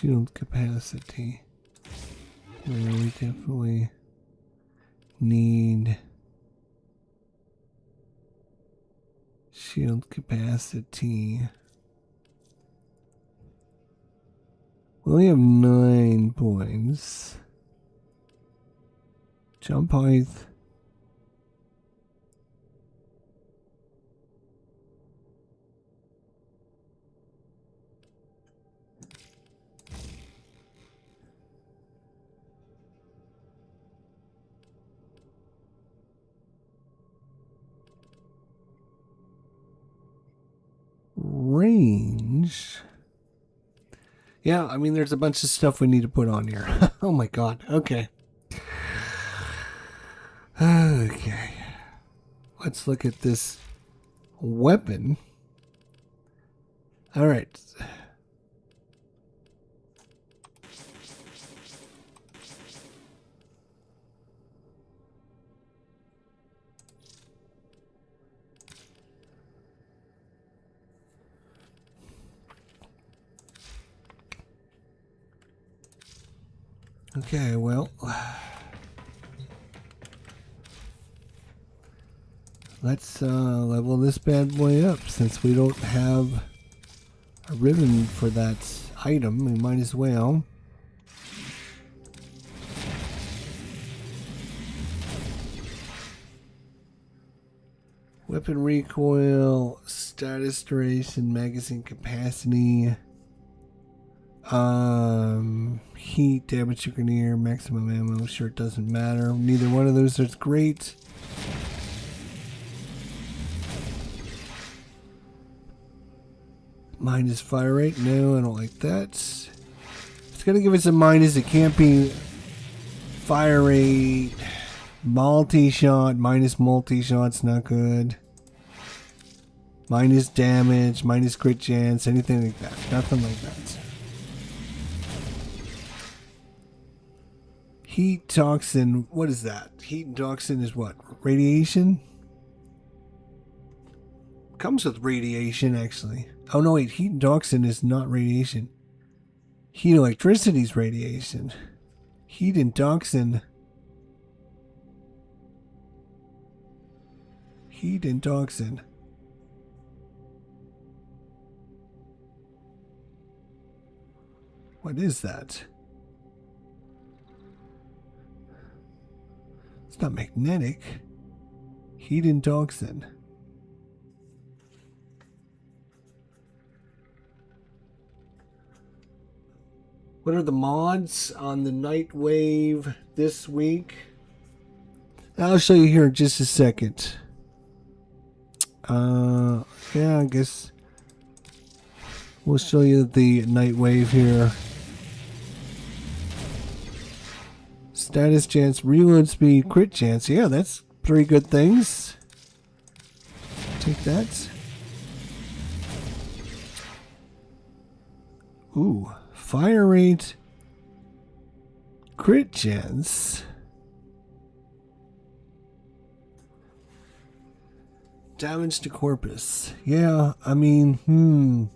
Shield capacity. Yeah, we definitely need shield capacity. We only have 9 points. Jump height. Range. Yeah, I mean, there's a bunch of stuff we need to put on here. Oh my god. Okay. Okay. Let's look at this weapon. All right. Okay, well, let's level this bad boy up. Since we don't have a ribbon for that item, we might as well. Weapon recoil, status duration, magazine capacity, heat, damage to grenadier, maximum ammo. Sure, it doesn't matter. Neither one of those is great. Minus fire rate. No, I don't like that. It's gonna give us a minus. It can't be fire rate. Multi-shot. Minus multi-shot's not good. Minus damage. Minus crit chance. Anything like that. Nothing like that. Heat toxin. What is that? Heat toxin is what? Radiation? Comes with radiation, actually. Oh no, wait. Heat toxin is not radiation. Heat electricity is radiation. Heat and toxin. Heat and toxin. What is that? It's not magnetic. Heat and toxin. What are the mods on the Night Wave this week? I'll show you here in just a second. Yeah, I guess we'll show you the Night Wave here. Status chance, reload speed, crit chance. Yeah, that's 3 good things. Take that. Ooh, fire rate, crit chance. Damage to corpus. Yeah, I mean,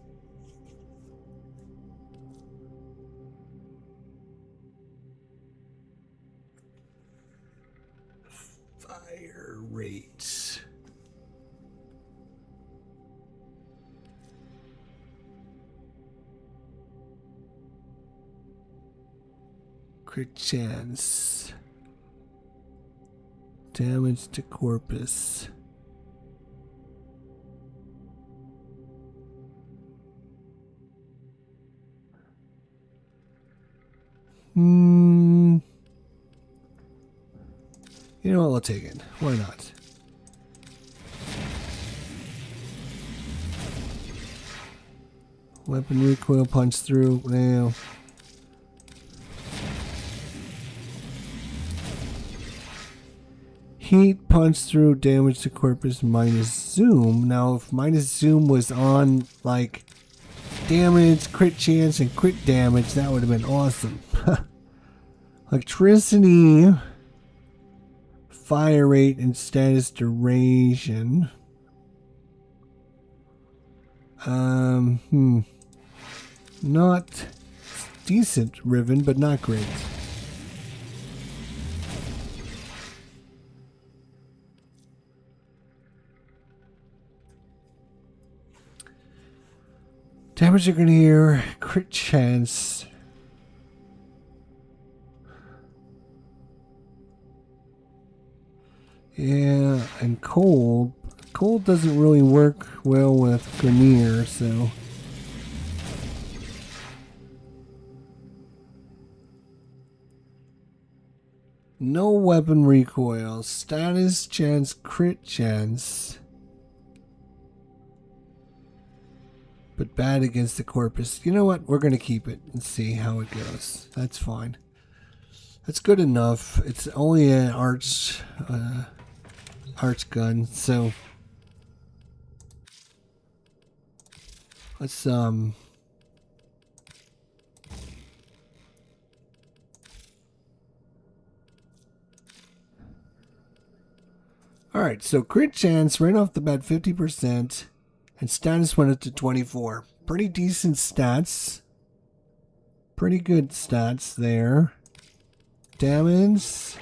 Fire rate. Crit chance. Damage to corpus. You know what, we'll take it. Why not? Weapon recoil, punch through. Now. Heat, punch through, damage to corpus, minus zoom. Now, if minus zoom was on, like, damage, crit chance, and crit damage, that would have been awesome. Electricity, fire rate, and status duration. Not decent Riven, but not great. Damage you're gonna hear, crit chance. Yeah, and cold. Cold doesn't really work well with Grenier, so. No weapon recoil. Status chance, crit chance. But bad against the corpus. You know what? We're going to keep it and see how it goes. That's fine. That's good enough. It's only an arch gun, so let's Alright, so crit chance right off the bat 50%, and status went up to 24. Pretty decent stats. Pretty good stats there. Damage.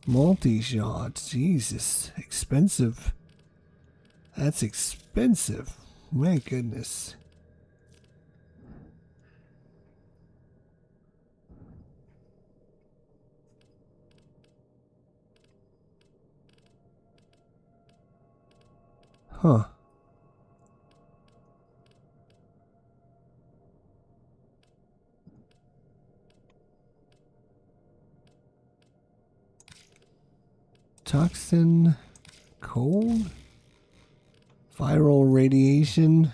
Multi-shot. Jesus. Expensive. That's expensive. My goodness. Huh. Toxin. Cold. Viral radiation.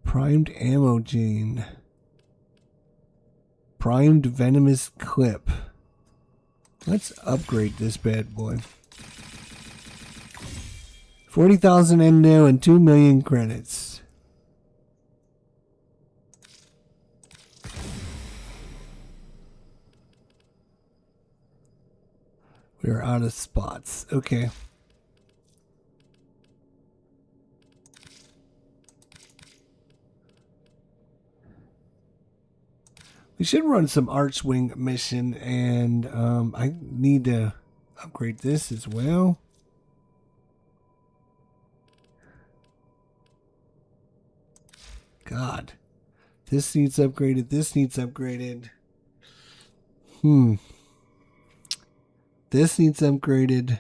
Primed ammo gene. Primed venomous clip. Let's upgrade this bad boy. 40,000 endo and 2 million credits. We are out of spots. Okay. We should run some Archwing mission, and I need to upgrade this as well. God. This needs upgraded. This needs upgraded. This needs upgraded.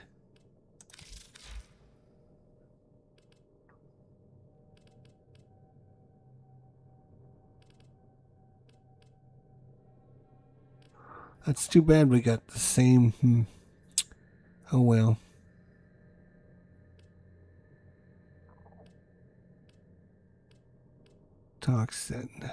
That's too bad we got the same. Oh well. Toxin.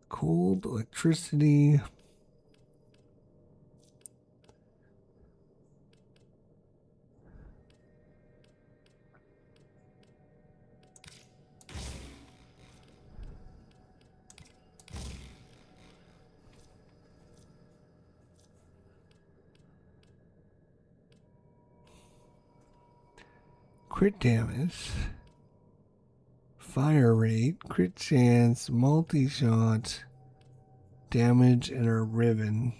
Cold electricity. Crit damage, fire rate, crit chance, multi-shot, damage, and a ribbon.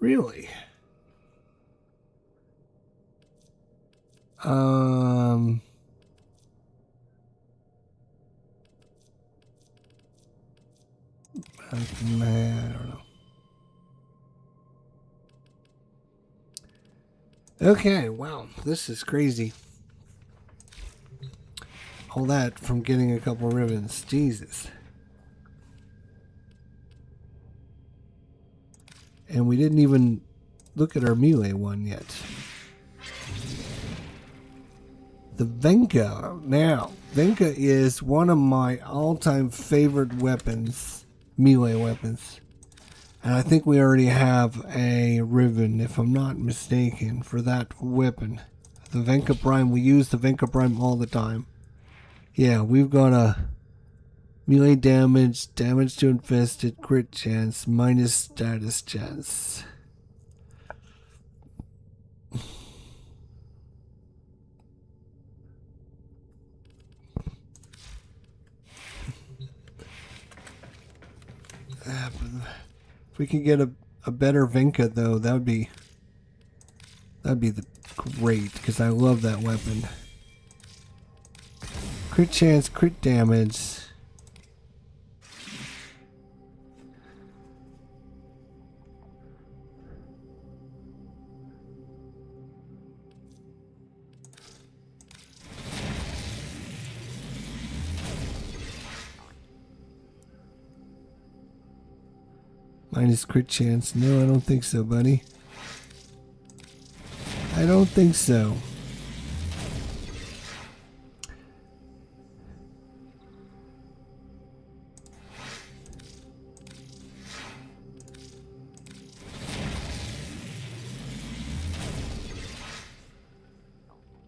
Really? I don't know. Okay, wow, this is crazy. All that from getting a couple ribbons. Jesus. And we didn't even look at our melee one yet. The Venka. Now, Venka is one of my all-time favorite weapons, melee weapons. And I think we already have a ribbon, if I'm not mistaken, for that weapon. The Venka Prime, we use the Venka Prime all the time. Yeah, we've got a melee damage, damage to infested, crit chance, minus status chance. If we could get a better Venka though, that'd be great, because I love that weapon. Crit chance, crit damage. Minus crit chance. No, I don't think so, buddy. I don't think so.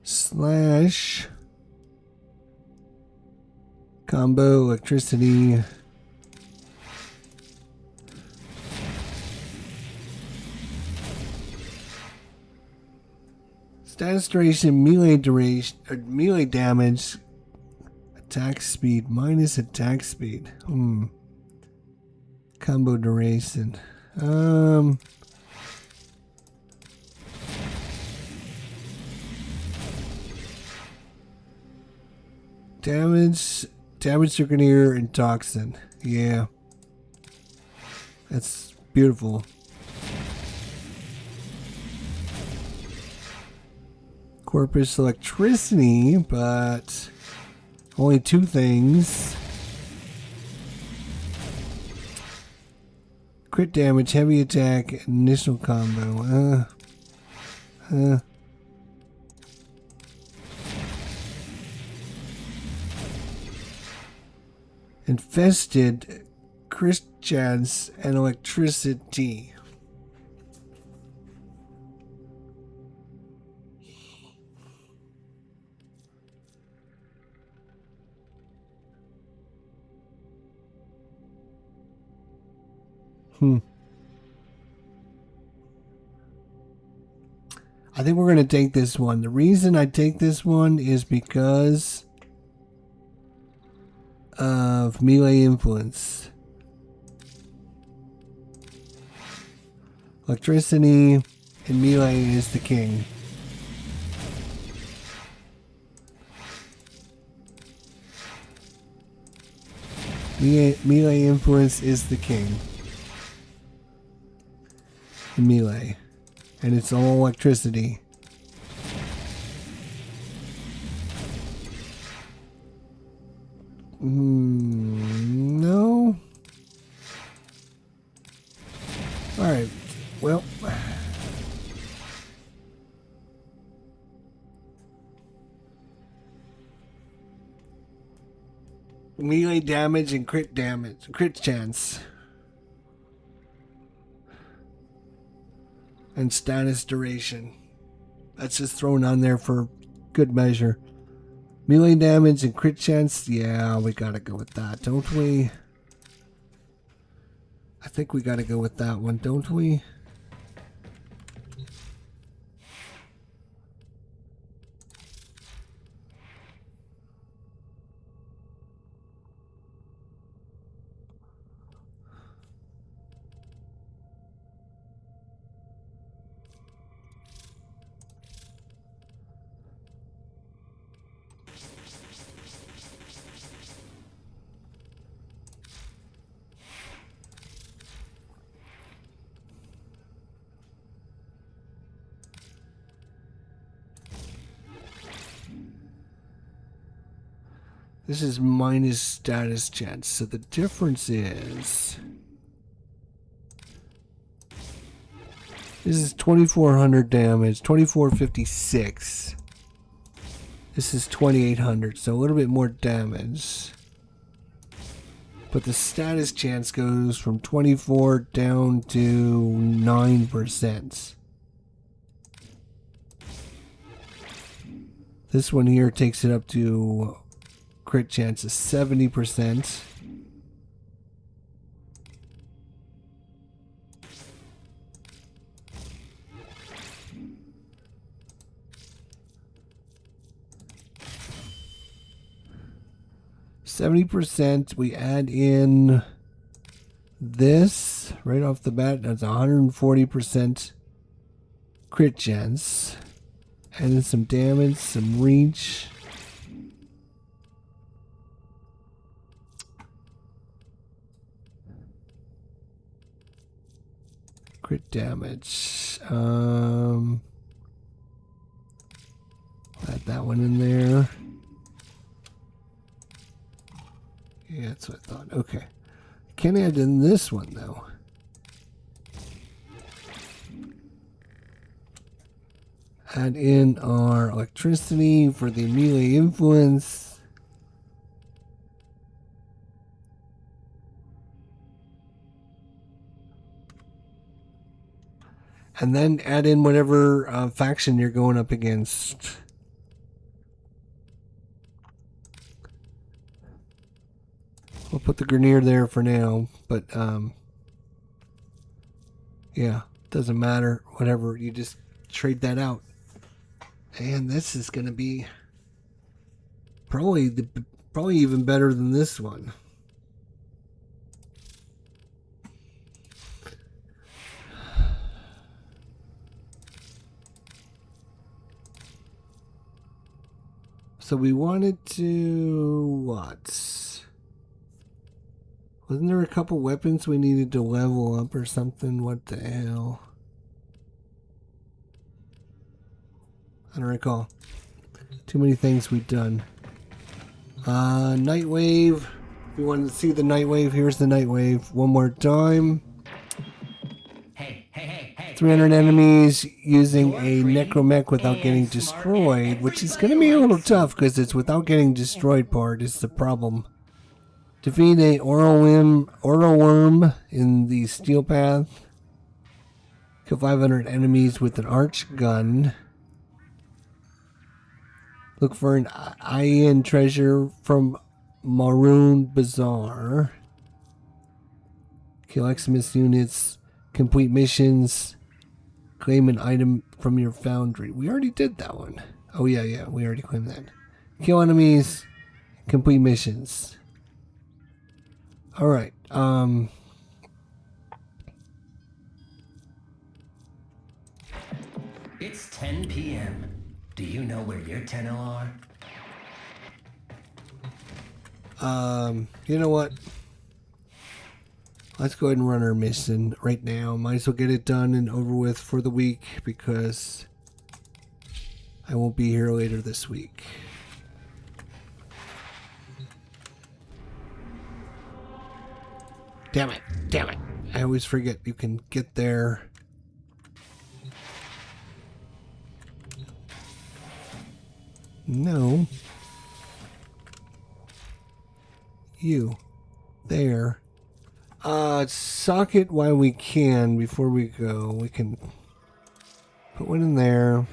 Slash. Combo, electricity. Status duration, melee damage, attack speed, minus attack speed. Combo duration. Damage to Grenadier and Toxin. Yeah. That's beautiful. Corpus electricity, but only two things. Crit damage, heavy attack, initial combo. Infested, crit chance, and electricity. I think we're going to take this one. The reason I take this one is because of melee influence. Electricity and melee is the king. Melee influence is the king. Melee, and it's all electricity. No. All right. Well, melee damage and crit chance. And status duration. That's just thrown on there for good measure. Melee damage and crit chance. Yeah, we gotta go with that, don't we? I think we gotta go with that one, don't we? This is minus status chance, so the difference is this is 2400 damage, 2456. This is 2800, so a little bit more damage. But the status chance goes from 24 down to 9%. This one here takes it up to crit chance of 70%. We add in this right off the bat. That's 140% crit chance. And then some damage, some reach. Crit damage. Add that one in there. Yeah, that's what I thought. Okay. Can't add in this one, though. Add in our electricity for the melee influence. And then add in whatever faction you're going up against. We'll put the Grenier there for now, but yeah, doesn't matter. Whatever, you just trade that out. And this is going to be probably even better than this one. So we wanted to what? Wasn't there a couple weapons we needed to level up or something? What the hell? I don't recall. Too many things we've done. Nightwave. If you wanted to see the Nightwave, here's the Nightwave. One more time. Hey. 300 enemies using a necromech without getting destroyed, which is going to be a little tough because it's without getting destroyed part is the problem. Defeat a oral worm in the steel path. Kill 500 enemies with an arch gun. Look for an Ian treasure from Maroon Bazaar. Kill Xmas units. Complete missions. Claim an item from your foundry. We already did that one. Oh yeah, we already claimed that. Kill enemies. Complete missions. Alright, It's 10 p.m. Do you know where your 10 are? you know what? Let's go ahead and run our mission right now. Might as well get it done and over with for the week because I won't be here later this week. Damn it. I always forget you can get there. No. You. There. Socket while we can before we go. We can put one in there.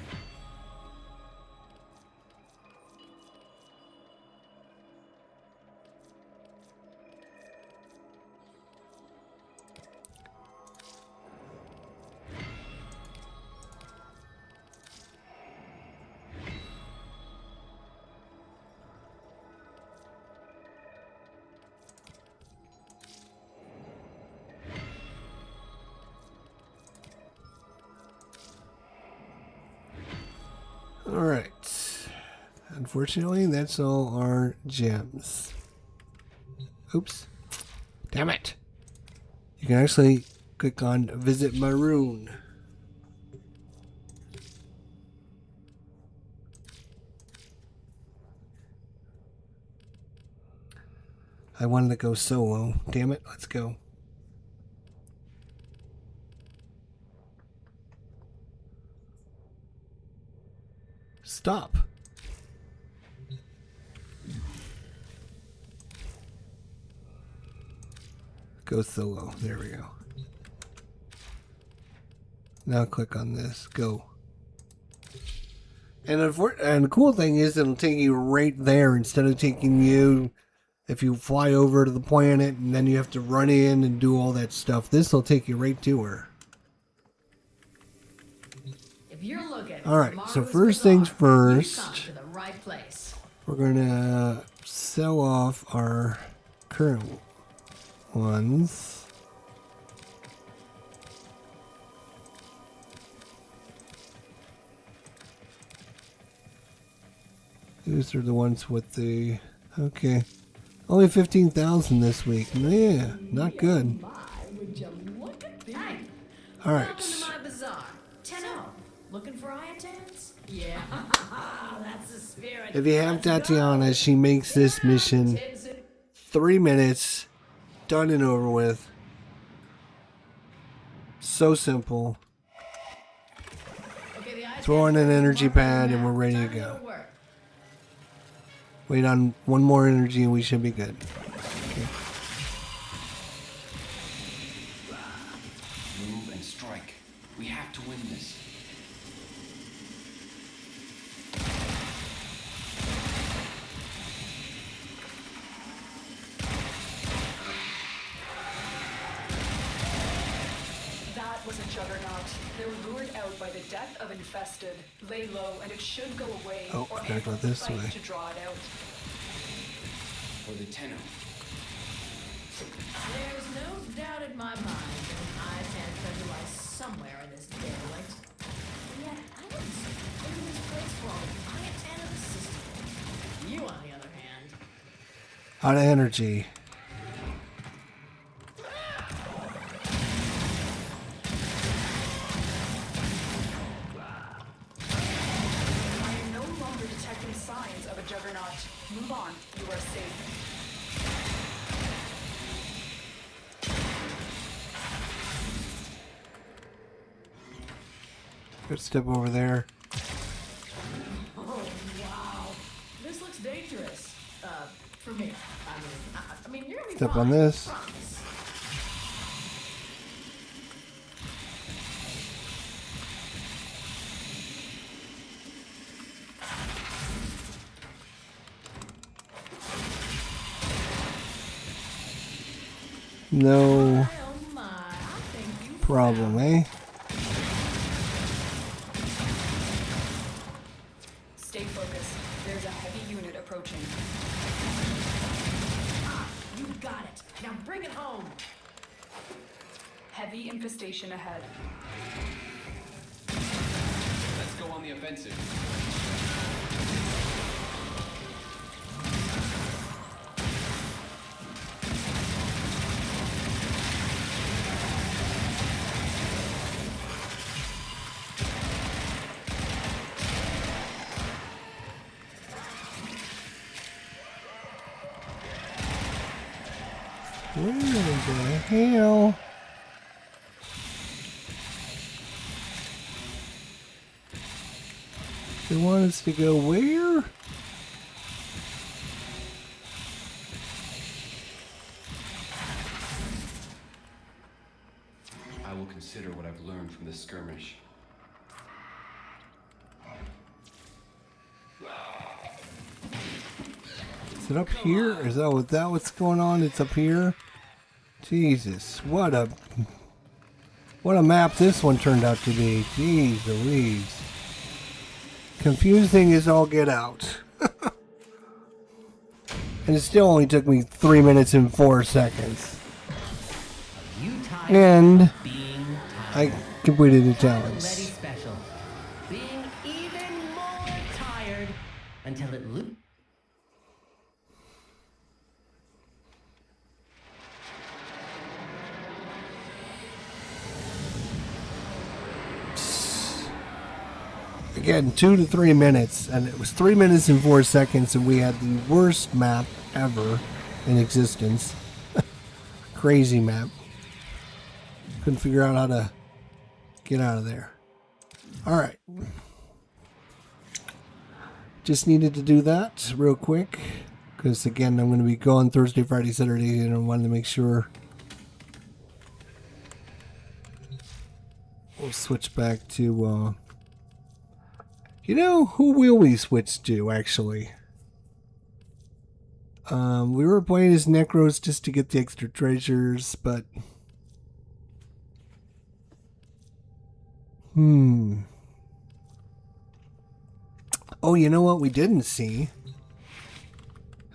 Alright. Unfortunately, that's all our gems. Oops. Damn it. You can actually click on Visit Maroon. I wanted to go solo. Damn it. Let's go. Stop. Go solo. There we go. Now click on this. Go. And the cool thing is it'll take you right there instead of taking you if you fly over to the planet and then you have to run in and do all that stuff. This will take you right to her. If you're looking, all right. So first things first, to the right place. we're gonna sell off our current ones. These are the ones with the... Okay. Only 15,000 this week. Yeah, not good. Hey, Alright. welcome to my bazaar. 10-0. Looking for Iotans? Yeah. That's the spirit. If you have Tatiana, she makes this mission 3 minutes. Done and over with. So simple. Okay, the Iotans Throw in an are energy pad and we're now. ready to Time go. to work. Wait on one more energy and we should be good. Okay. Move and strike. We have to win this. That was a juggernaut. They were lured out by the death of infested. Lay low, and it should go away. Oh, or gotta go ample this fight way. to draw it out. For the Tenno. There's no doubt in my mind that an Iotan treasure lies somewhere in this derelict. And yet, I wouldn't consider this place for all the Iotan of the system. You, on the other hand, Out of energy. I am no longer detecting signs of a juggernaut. Move on. You are safe. Good step over there. oh wow, this looks dangerous. For me. I mean, you're gonna be Step fine, on this. I promise. No Oh my, I think you problem, eh? Stay focused. There's a heavy unit approaching. You got it. Now bring it home. Heavy infestation ahead. Let's go on the offensive. Where the hell? They want us to go where? I will consider what I've learned from this skirmish. Is it up here? Is that what's going on? It's up here? Jesus, what a map this one turned out to be. Jeez Louise. Confusing as all get out. And it still only took me 3 minutes and 4 seconds. You tired And of being tired. I completed the Already challenge. special. Being even more tired until it loops. Again, 2 to 3 minutes, and it was 3 minutes and 4 seconds, and we had the worst map ever in existence. Crazy map. Couldn't figure out how to get out of there. Alright. Just needed to do that real quick, because again, I'm going to be going Thursday, Friday, Saturday, and I wanted to make sure we'll switch back to, you know, who will we switch to, actually? We were playing as Necros just to get the extra treasures, but... Oh, you know what we didn't see?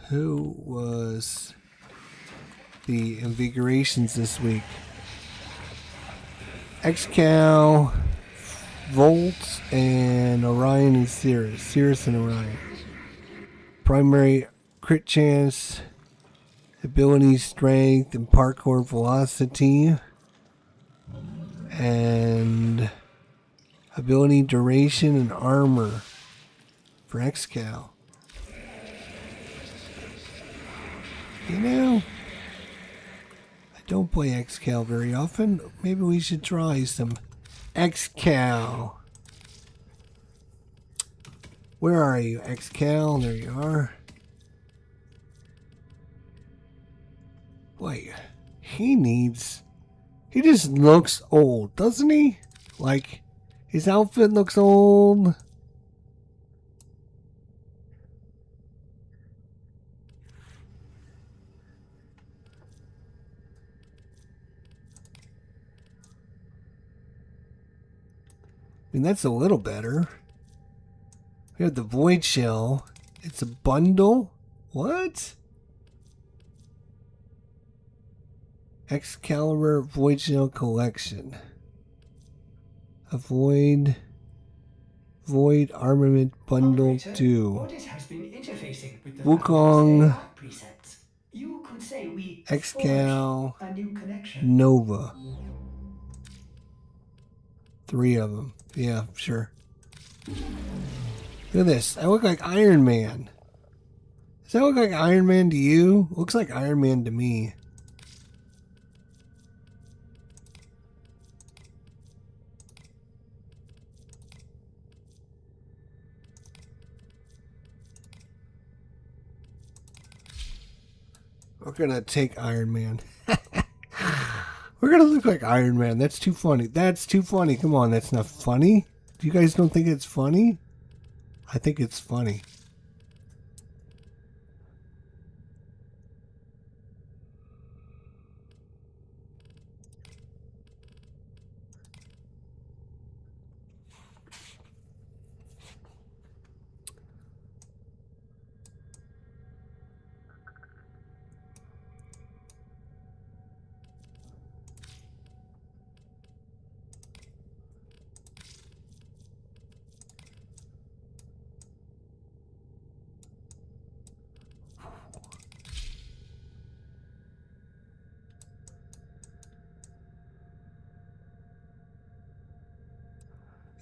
Who was the invigorations this week? Excal, Volt, and Orion and Cirrus. Cirrus and Orion. Primary crit chance, ability strength, and parkour velocity. And ability duration and armor for Excal. You know, I don't play Excal very often. Maybe we should try some Excal. Where are you, Excal? There you are. Wait, he just looks old, doesn't he? Like, his outfit looks old. I mean, that's a little better. We have the Void Shell. It's a bundle? What? Excalibur Void Shell Collection. A Void Armament Bundle 2. Otis has been interfacing with the Wukong. AI precepts. You could say we Excal. forged a new connection. Nova. 3 of them. Yeah, sure. Look at this. I look like Iron Man. Does that look like Iron Man to you? Looks like Iron Man to me. We're gonna take Iron Man. We're gonna look like Iron Man. That's too funny. That's too funny. Come on, that's not funny. You guys don't think it's funny? I think it's funny.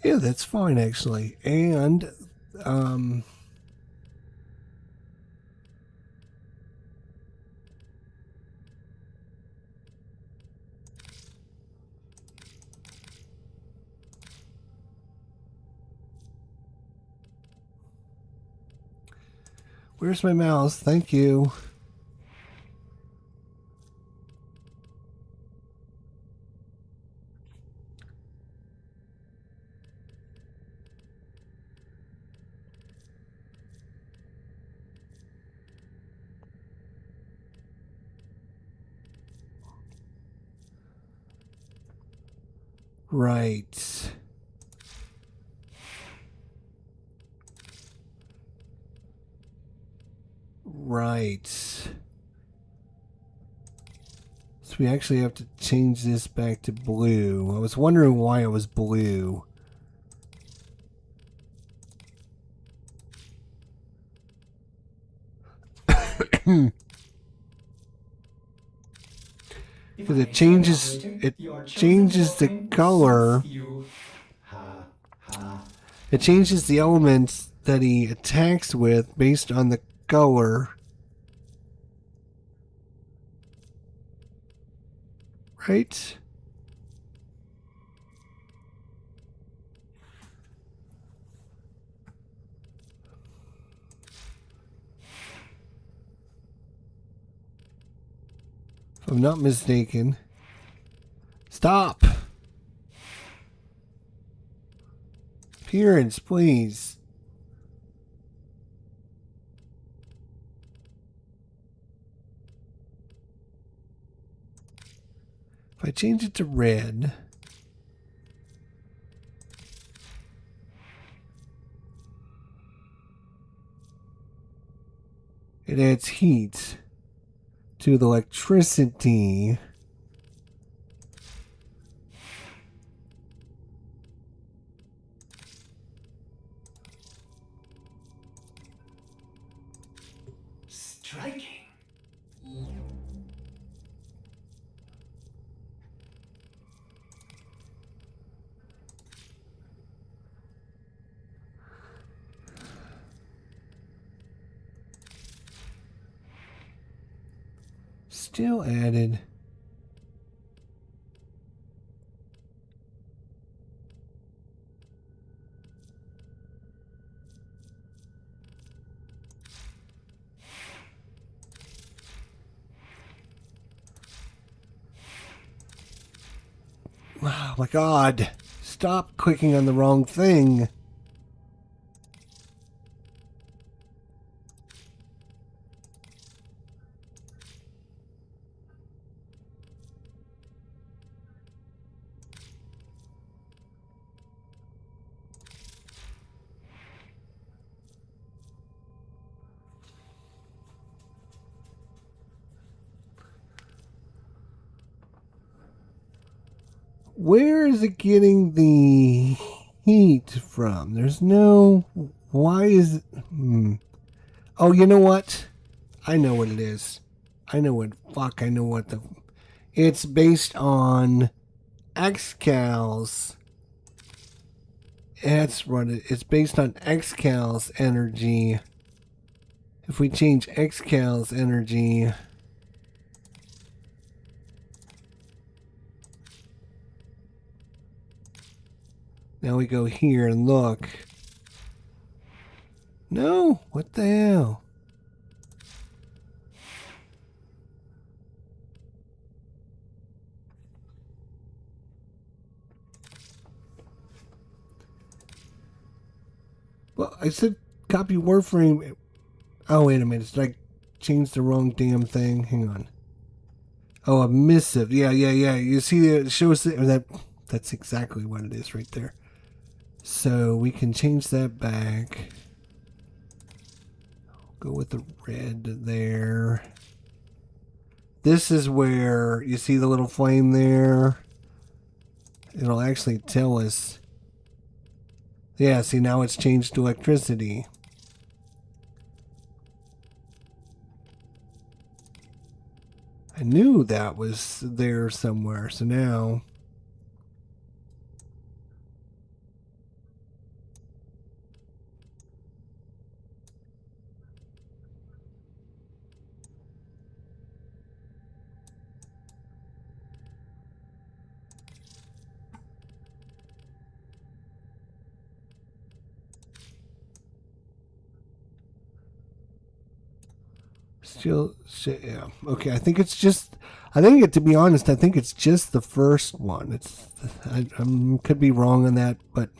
Yeah, that's fine actually. And where's my mouse? Thank you. Right. Right. So we actually have to change this back to blue. I was wondering why it was blue. Because it changes the color. It changes the elements that he attacks with based on the color. Right? If I'm not mistaken. Stop! Appearance, please. If I change it to red, it adds heat to the electricity. Striking. Still added. Oh my god. Stop clicking on the wrong thing. Where is it getting the heat from? There's no... Why is it... Oh, you know what? I know what it is. I know what... Fuck, I know what the... It's based on excals. That's what it's based on excals energy. If we change excals energy... Now we go here and look. No, what the hell? Well, I said copy Warframe. Oh, wait a minute. Did I change the wrong damn thing? Hang on. Oh, a missive. Yeah. You see, it shows that. That's exactly what it is right there. So we can change that back. Go with the red there. This is where you see the little flame there. It'll actually tell us. Yeah, see, now it's changed to electricity. I knew that was there somewhere, so now... Still, yeah. Okay, I think it's just. To be honest, I think it's just the first one. I could be wrong on that, but.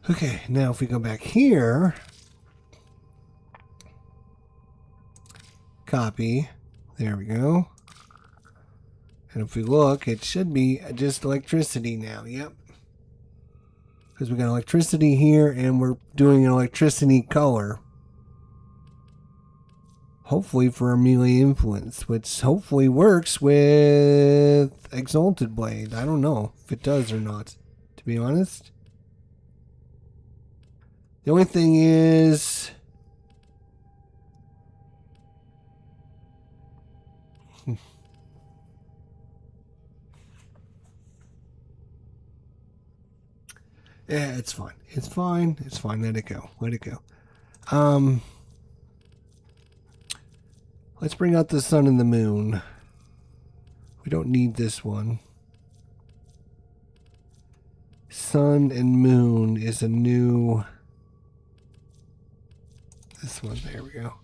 Okay, now if we go back here, copy, there we go. And if we look, it should be just electricity now, yep. Because we got electricity here and we're doing an electricity color. Hopefully for our melee influence, which hopefully works with Exalted Blade. I don't know if it does or not, to be honest. The only thing is... yeah, it's fine. It's fine. It's fine. Let it go. Let it go. Let's bring out the sun and the moon. We don't need this one. Sun and Moon is a new... This one, there we go.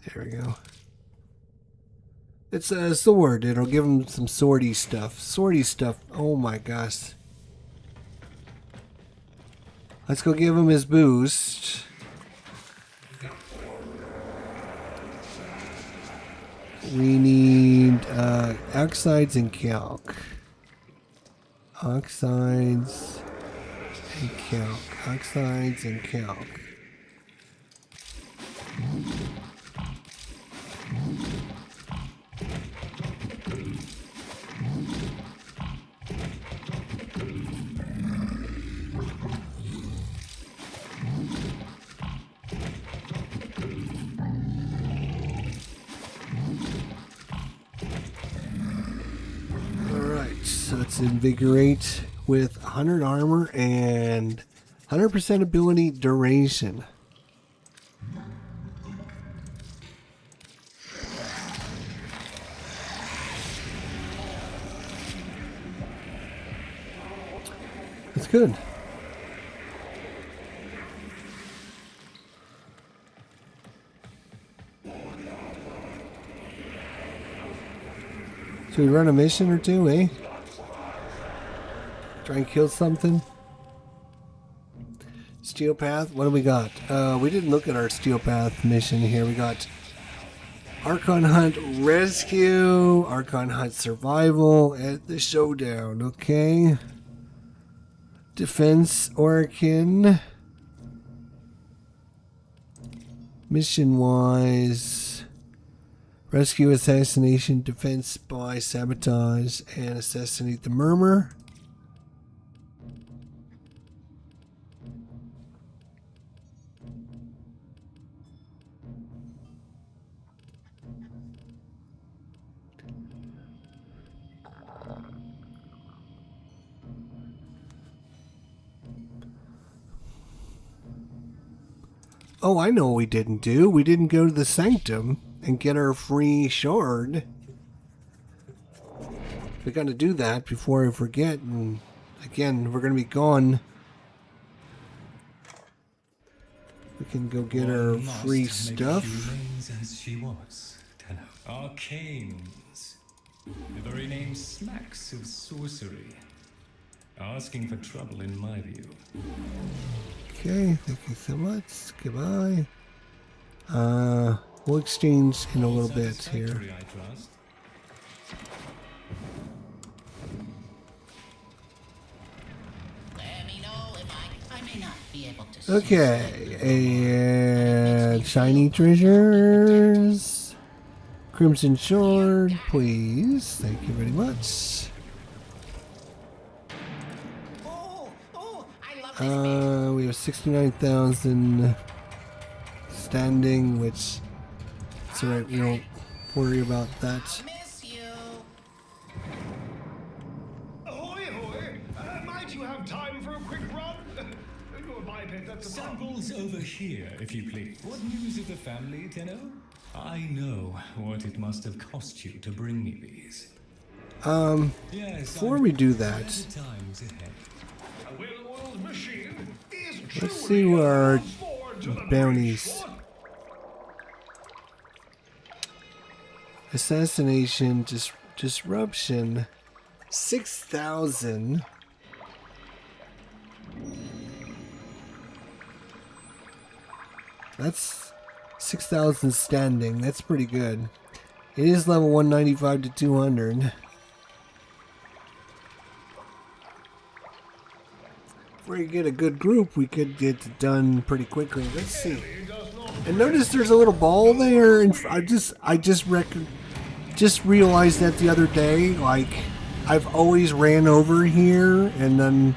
There we go. It's a sword. It'll give him some swordy stuff. Swordy stuff. Oh my gosh. Let's go give him his boost. We need oxides and calc. Oxides and calc. Oxides and calc. So let's invigorate with 100 armor and 100% ability duration. That's good. Should we run a mission or two, eh? Try and kill something. Steel Path. What do we got? We didn't look at our Steel Path mission here. We got Archon Hunt Rescue, Archon Hunt Survival at the Showdown. Okay. Defense Orkin. Mission wise. Rescue, Assassination, Defense, Spy, Sabotage, and Assassinate the Murmur. Oh, I know what we didn't do. We didn't go to the Sanctum and get our free shard. We got to do that before I forget. And again, we're going to be gone. We can go get our free stuff. She remains as she was. Arcanes. The very name smacks of sorcery. Asking for trouble in my view. Okay, thank you so much. Goodbye. We'll exchange in a little bit here. I trust. Let me know if I may not be able to. Okay, and shiny treasures. Crimson Shard, please. Thank you very much. We have 69,000 standing, which it's alright, we don't worry about that. Miss you. Ahoy, ahoy! Might you have time for a quick run? You're a biped, that's a problem. Samples over here, if you please. What news of the family, Tenno? I know what it must have cost you to bring me these. Yes, Before we do that, times ahead. A well-oiled machine is let's truly see where our a sword to the bounties. British foot. Assassination, disruption, 6,000. That's 6,000 standing. That's pretty good. It is level 195 to 200. If we get a good group, we could get it done pretty quickly. Let's see. And notice there's a little ball there, and I just realized that the other day. Like, I've always ran over here, and then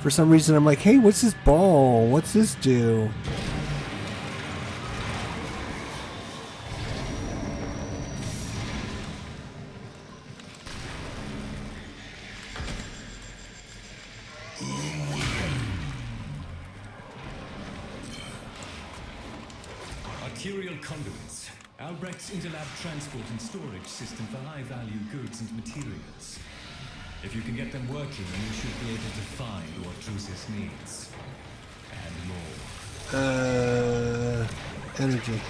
for some reason I'm like, hey, what's this ball? What's this do? Arterial conduits. Albrecht's interlab transport and storage system for high-value goods and materials. If you can get them working, you should be able to find what Drusus needs. And more. Energy.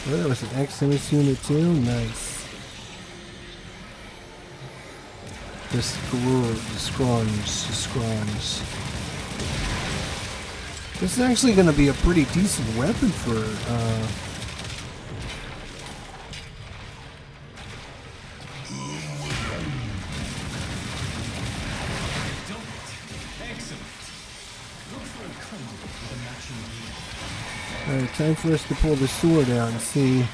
Oh, that was an XMS unit too. Nice. The scrunch. This is actually going to be a pretty decent weapon for. Alright, time for us to pull the sword out and see.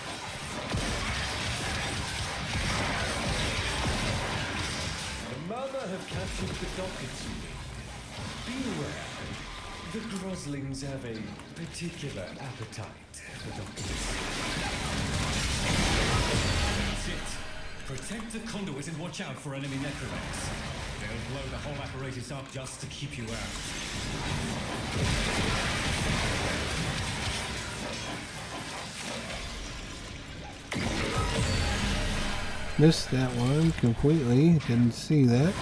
The mother have captured the dockets you need. Beware. The Groslings have a particular appetite for dockets. That's it. Protect the conduit and watch out for enemy necromancs. They'll blow the whole apparatus up just to keep you out. Missed that one completely. Didn't see that.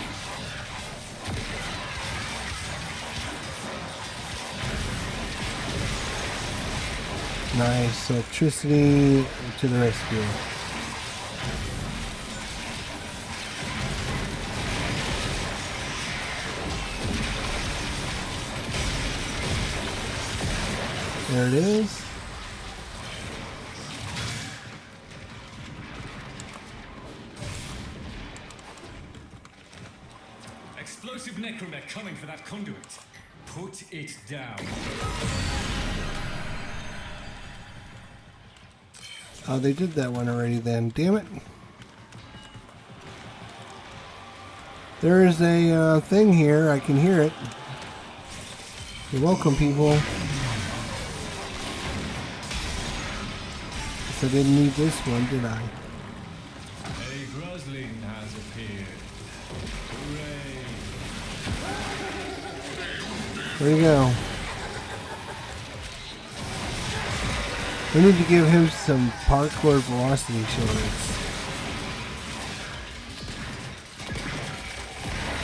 Nice. Electricity to the rescue. There it is. Explosive necromech coming for that conduit. Put it down. Oh, they did that one already then. Damn it. There is a thing here. I can hear it. You're welcome, people. Guess I didn't need this one, did I? A Grosling has appeared. Hooray! Where'd he go? We need to give him some parkour velocity shorts.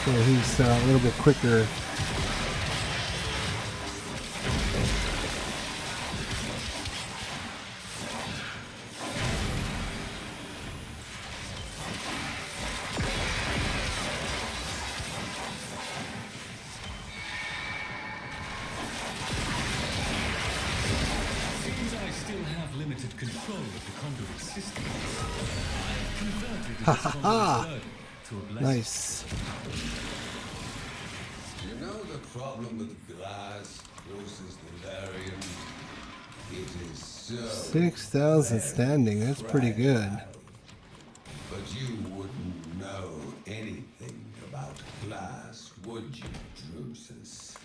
So he's a little bit quicker. Limited control of the conduit system. I've converted Ha this ha ha! conduit to a blessing. Nice. You know the problem with glass versus Valerian? It is so 6,000 standing. That's pretty good. But you wouldn't know anything about glass, would you, Drusus?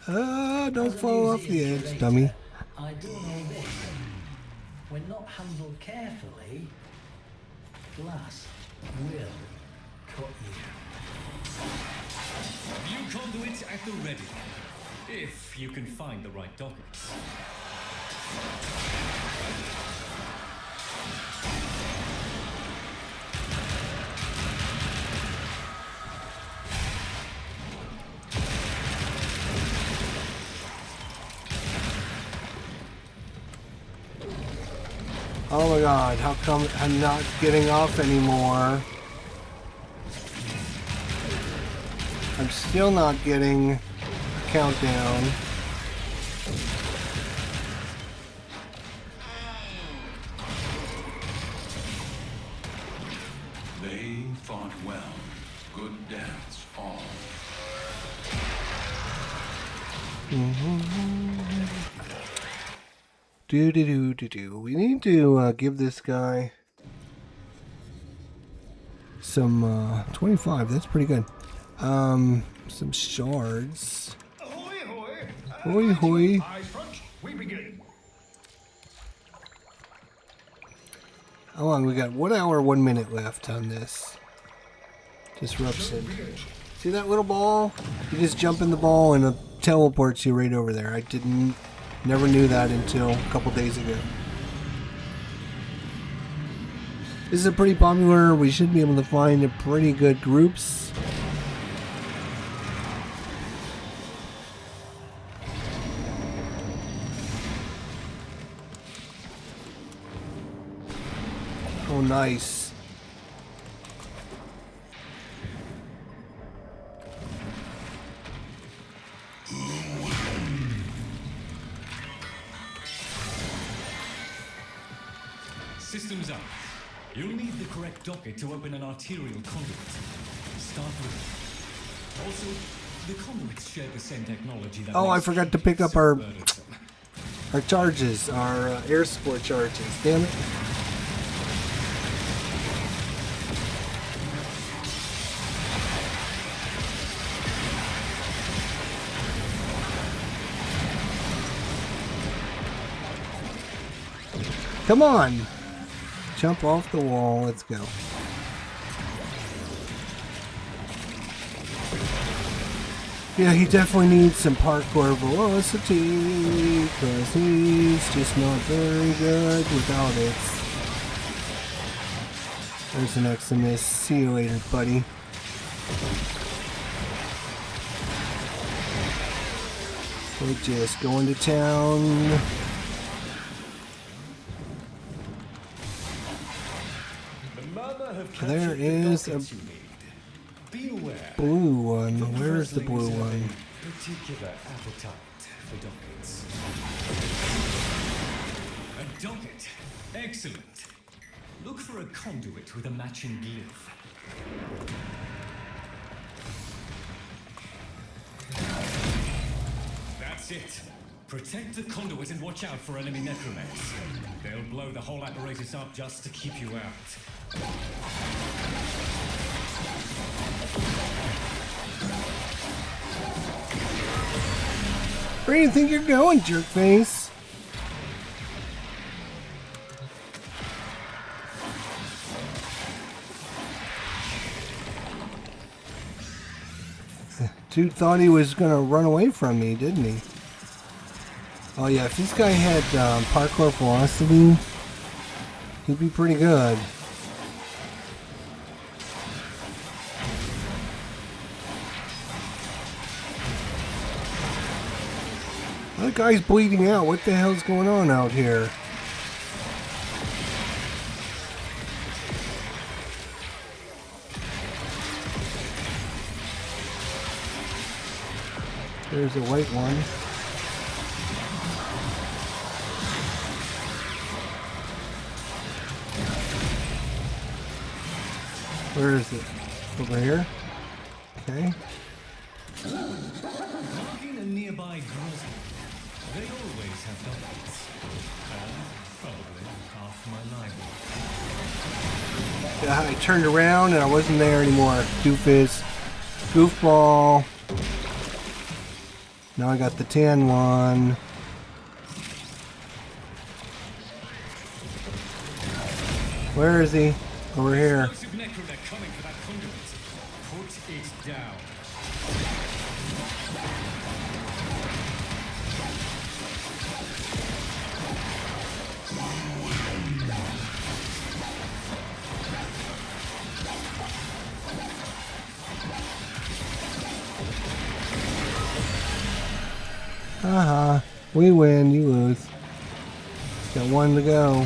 Don't fall off the edge, dummy. I do know this. When not handled carefully, glass will cut you. New conduit at the ready. If you can find the right dockets. Oh my god, how come I'm not getting off anymore? I'm still not getting a countdown. They fought well. Good deaths all. Do. We need to give this guy some 25. That's pretty good. Some shards. Ahoy, ahoy! Hoy hoy. Eyes front, we begin. How long we got? 1 hour, 1 minute left on this disruption. See that little ball? You just jump in the ball and it teleports you right over there. I never knew that until a couple days ago. This is a pretty popular, we should be able to find a pretty good groups. Oh, nice. Systems up. You'll need the correct docket to open an arterial conduit. Start with it. Also, the conduits share the same technology that Oh, I makes forgot to keeping pick up so our burdensome. charges, our air support charges. Damn it. Come on. Jump off the wall. Let's go. Yeah, he definitely needs some parkour velocity because he's just not very good without it. There's an Eximus. See you later, buddy. We're just going to town. There is a blue one. Where's the blue one? Particular appetite for dockets. A docket. Excellent. Look for a conduit with a matching glyph. That's it. Protect the conduit and watch out for enemy necromechs. They'll blow the whole apparatus up just to keep you out. Where do you think you're going, jerkface? Dude thought he was gonna run away from me, didn't he? Oh yeah, if this guy had parkour velocity, he'd be pretty good. That guy's bleeding out. What the hell's going on out here? There's a white one. Where is it? Over here? Okay. Marking a nearby grotto. They always have dockets. Probably half my library. Yeah, I turned around and I wasn't there anymore. Doofus. Goofball. Now I got the tan one. Where is he? Over here. Explosive necromech coming for that conduit. Put it down. Haha. We win, you lose. Got one to go.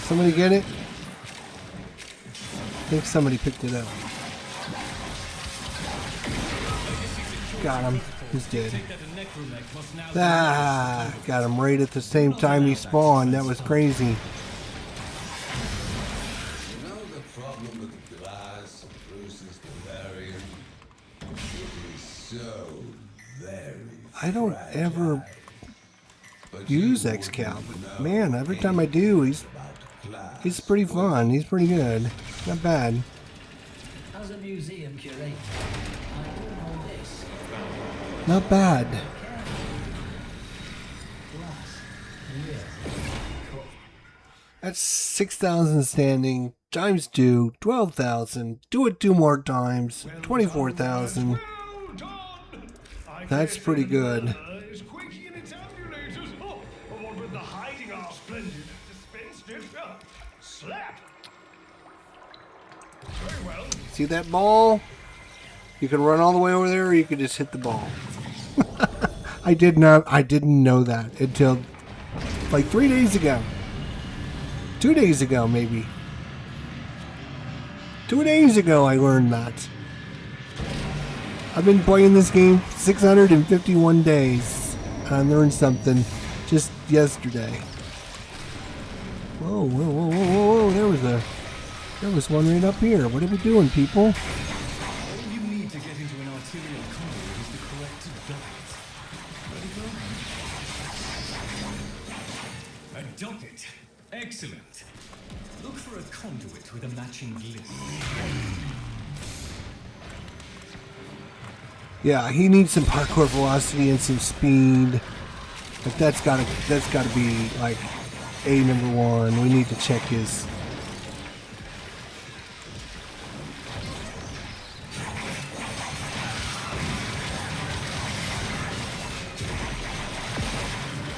Somebody get it? I think somebody picked it up. Got him. He's dead. Ah, got him right at the same time he spawned. That was crazy. You know the problem with the glass versus the variant? It is so very I don't fragile. ever But use you Excal, wouldn't but know man, every time I do, he's about class, pretty would fun. you? He's pretty good. Not bad. As a museum curator, I do know this. Not bad. Glass, really cut. That's 6,000 standing times 2, 12,000. Do it 2 more times, 24,000. Well done. I That's guess pretty the good. murder is quickie in its amulators. Oh, what with the hiding our splendid dispense did. Slap. Very well. See that ball? You can run all the way over there, or you can just hit the ball. I didn't know that until like 3 days ago. 2 days ago, maybe. 2 days ago, I learned that. I've been playing this game 651 days. I learned something just yesterday. Whoa, whoa, whoa, whoa, whoa! There was one right up here. What are we doing, people? All you need to get into an arterial conduit is the correct docket. Ready for a docket? Excellent. Look for a conduit with a matching glyph. Yeah, he needs some parkour velocity and some speed. Like that's gotta be like number 1. We need to check his.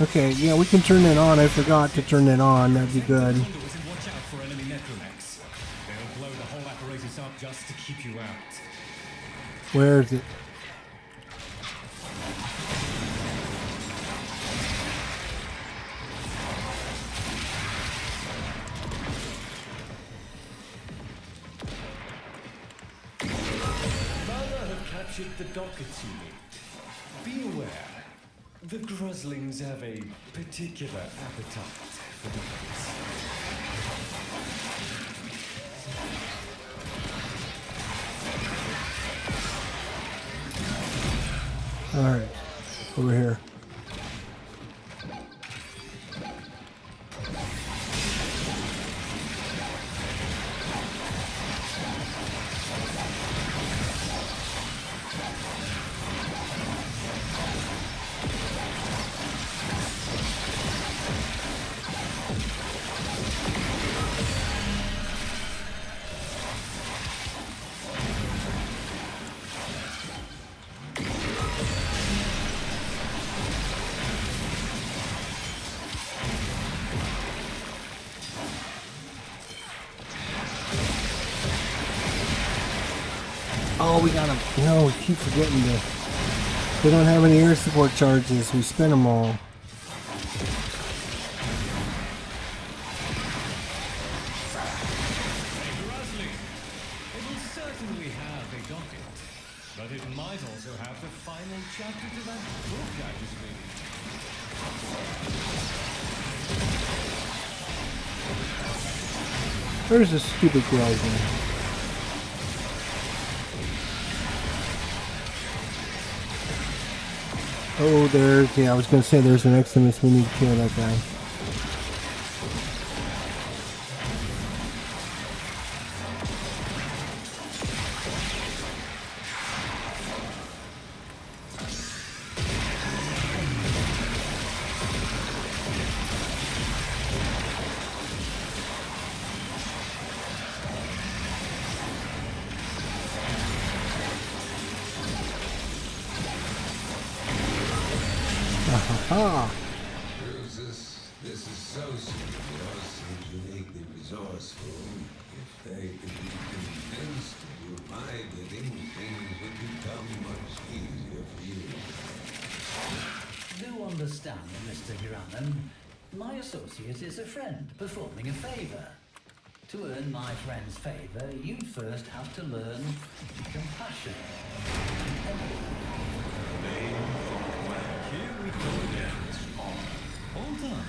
Okay, yeah, we can turn that on. I forgot to turn that on. That'd be good. Conduits and watch out for enemy necromax. They'll blow the whole apparatus up just to keep you out. Where is it? Mother have captured the dockets you need. Be aware, the Gruslings have a particular appetite for dockets. Alright. Over here. Oh, we got them. No, we keep forgetting to. They don't have any air support charges. We spent them all. Grusling, it will certainly have a docket, but it might also have the final chapter to that book I just read. Where's the stupid Groslin? Oh, there's. Yeah, I was gonna say there's an Eximus. We need to kill that guy. Ah. This is so serious and uniquely resourceful. If they could be convinced to do my bidding, things would become much easier for you. Do understand, Mr. Grannon. My associate is a friend performing a favor. To earn my friend's favor, you first have to learn compassion. Here we go again. Hold on.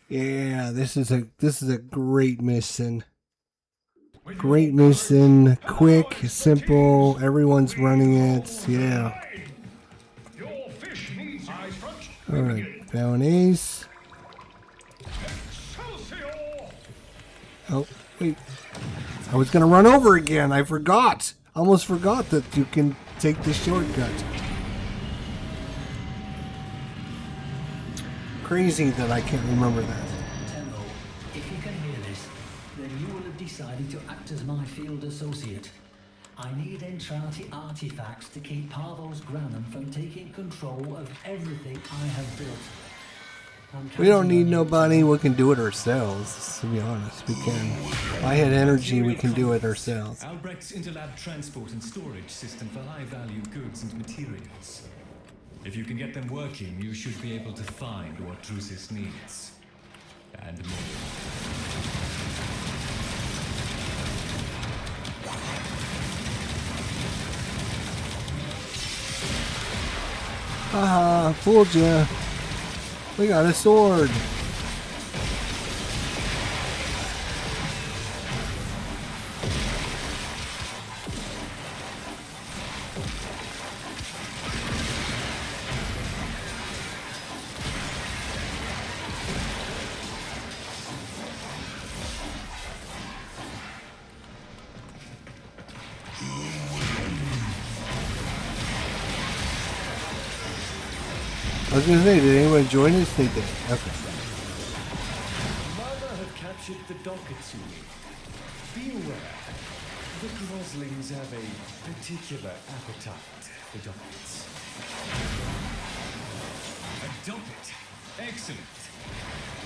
Yeah, this is a great mission. Great mission, quick, simple, everyone's running it, yeah. Your fish needs eyes front. Alright, found Ace. Excelsior! Oh, wait. I was gonna run over again, I forgot. Almost forgot that you can take the shortcut. Crazy that I can't remember that. Tenno, if you can hear this, then you will have decided to act as my field associate. I need Entrati artifacts to keep Parvos Granum from taking control of everything I have built. We don't need nobody, we can do it ourselves, to be honest. We can. If I had energy, we can do it ourselves. Albrecht's interlab transport and storage system for high-value goods and materials. If you can get them working, you should be able to find what Drusis needs. And more. Haha, fooled ya. We got a sword. I was gonna say, did anyone join us? They did. Okay. Mother have captured the Dokatsumi. Be aware, the Groslings have a particular appetite for dockets. A docket? Excellent.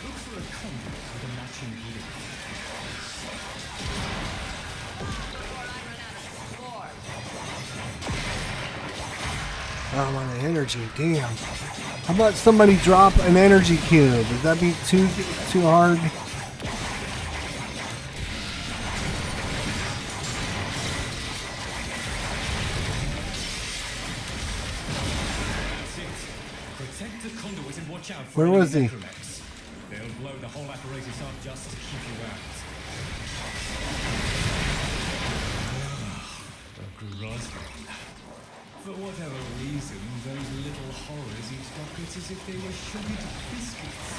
Look for a conduit with a matching Oh, I'm on energy. Damn. How about somebody drop an energy cube? Would that be too hard? Protect the conduit and watch out for Where was he? necromex. They'll blow the whole apparatus up just to keep you out. The Groslings. For whatever reason, those little horrors eat dockets as if they were sugared biscuits.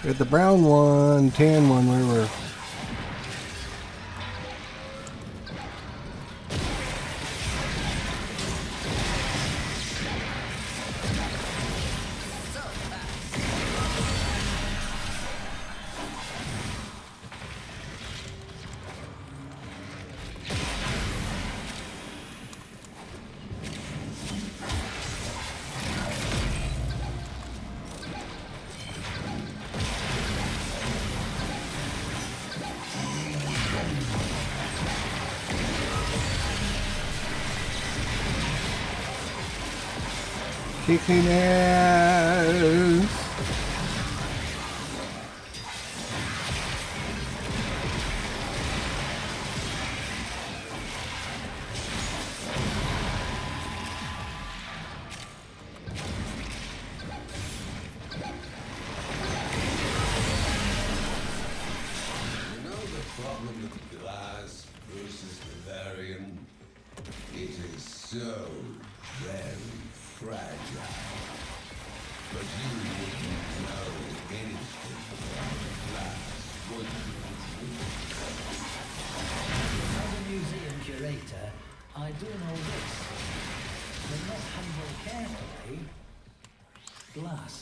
Got the brown one, tan one, where were? Kicking ass. You know the problem with glass versus Bavarian? It is so very fragile. But you wouldn't know anything about glass, would you? As a museum curator, I do know this. When not handled carefully, glass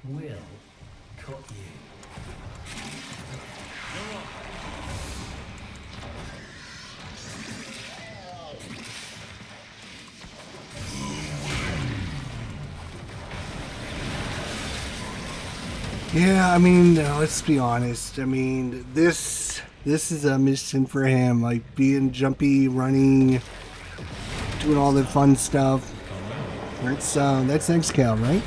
will cut you. Yeah, I mean, let's be honest. I mean, this is a mission for him, like being jumpy, running, doing all the fun stuff. That's XCal, right?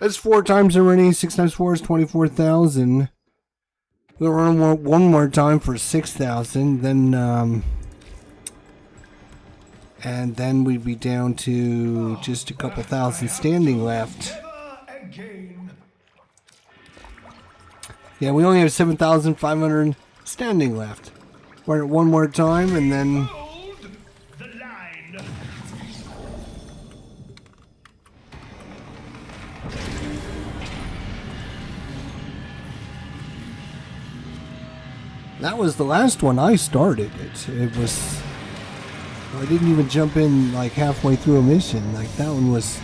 That's 4 times already. 6 times 4 is 24,000. We'll run one more time for 6,000. Then, and then we'd be down to just a couple thousand standing left. Yeah, we only have 7,500 standing left. Run it one more time and then... That was the last one I started. It was... I didn't even jump in like halfway through a mission. Like that one was...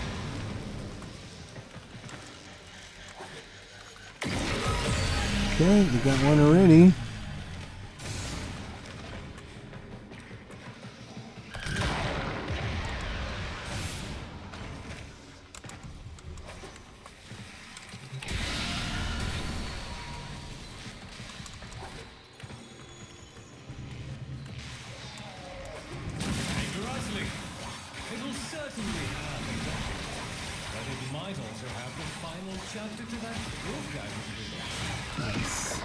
Okay, we got one already. Nice.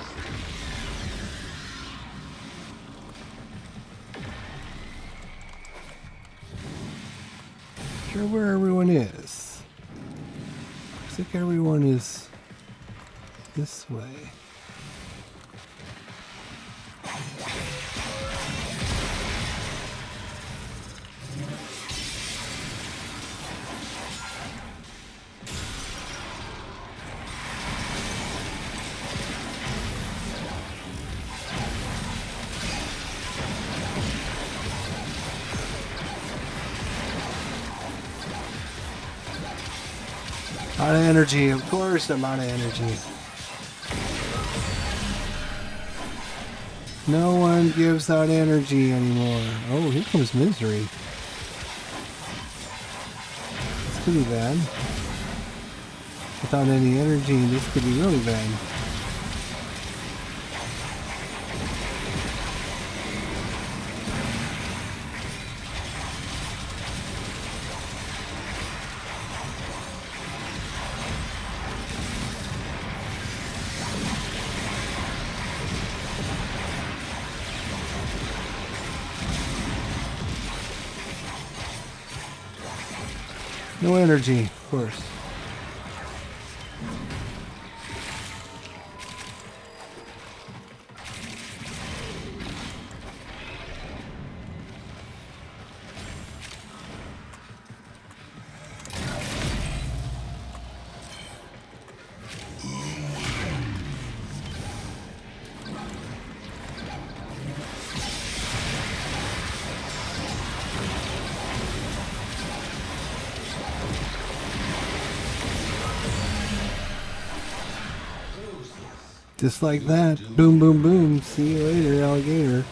Sure where everyone is. Looks like everyone is this way. Out of energy, of course I'm out of energy. No one gives out energy anymore. Oh, here comes misery. This could be bad. Without any energy, this could be really bad. No energy, of course. Just like that. Boom, boom, boom. See you later, alligator.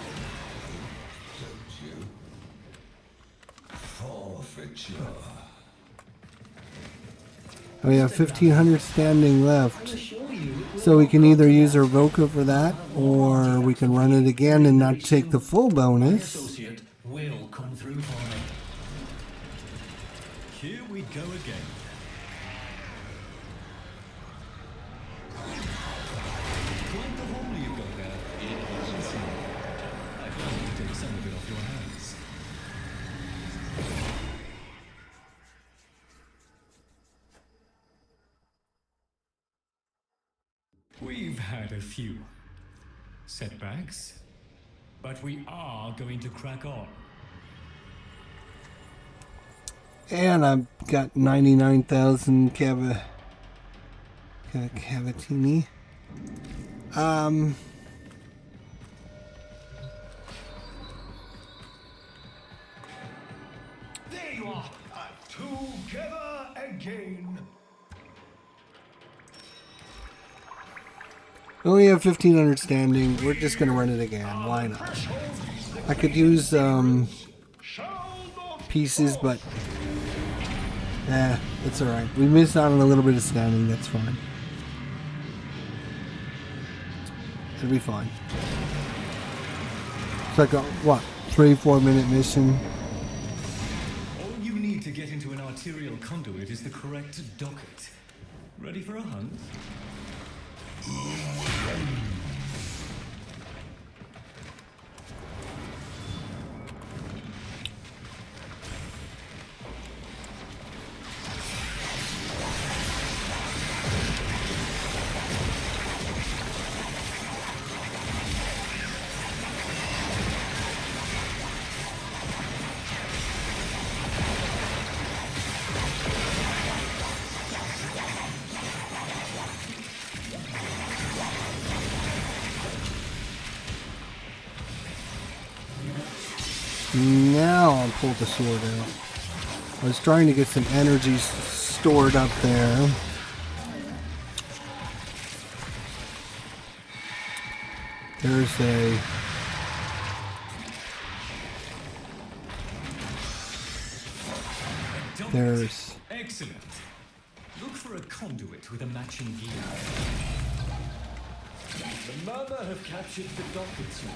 We have 1,500 standing left. So we can either use our Voca for that, or we can run it again and not take the full bonus. Associate will come through for me. Here we go again. Quite the hole you got there. I'd like to take some of it off your hands. We've had a few setbacks, but we are going to crack on. And I've got 99,000 Cavatini. There you are, together again. We only have 1,500 standing. We're just gonna run it again. Why not? I could use pieces, but it's alright. We missed out on a little bit of standing. That's fine. It'll be fine. It's like a, what, 3-4 minute mission. All you need to get into an arterial conduit is the correct docket. Ready for a hunt? Now I'll pull the sword out. I was trying to get some energy stored up there. There's a... There's... Excellent. Look for a conduit with a matching gear. The Murmur have captured the docket suite.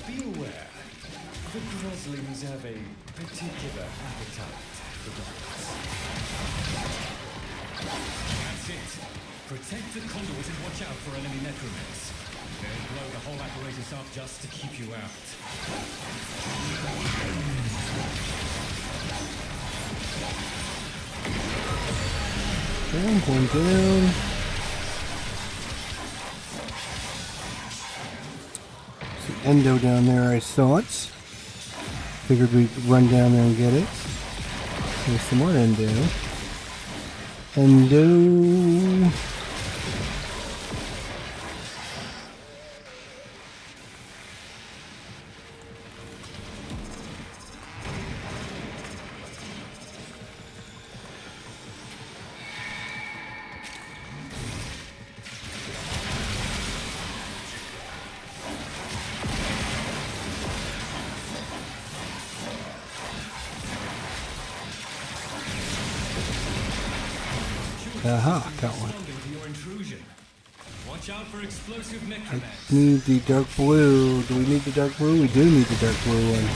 Be aware, the Groslings have a particular appetite for dockets. That's it. Protect the conduit and watch out for enemy necromets. They'll blow the whole apparatus up just to keep you out. Okay, one down. Some endo down there, I saw it. Figured we'd run down there and get it. There's some more endo. Endo. Aha, got one. Watch out for explosive I necromets. need the dark blue. Do we need the dark blue? We do need the dark blue one.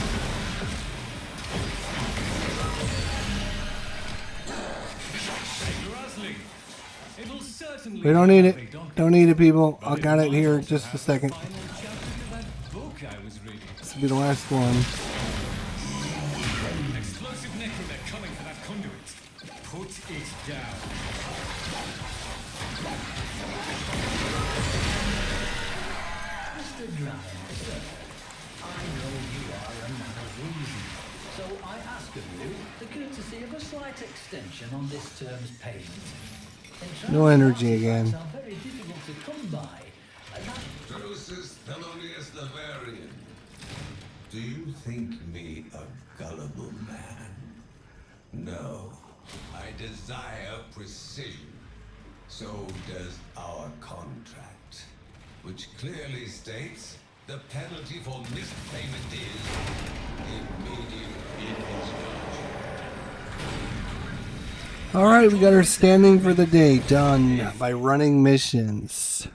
We don't need it. Don't need it, people. I got it here in just a second. This will be the last one. Explosive necromet coming for that conduit. Put it down. Mr. Dragon, sir, I know you are a man of reason, so I ask of you the courtesy of a slight extension on this term's payment. No energy again. Are very difficult to come by. Drusus Thelonious the Varian. Do you think me a gullible man? No. I desire precision. So does our contract, which clearly states the penalty for missed payment is immediate discharge. Alright, we got our standing for the day done by running missions.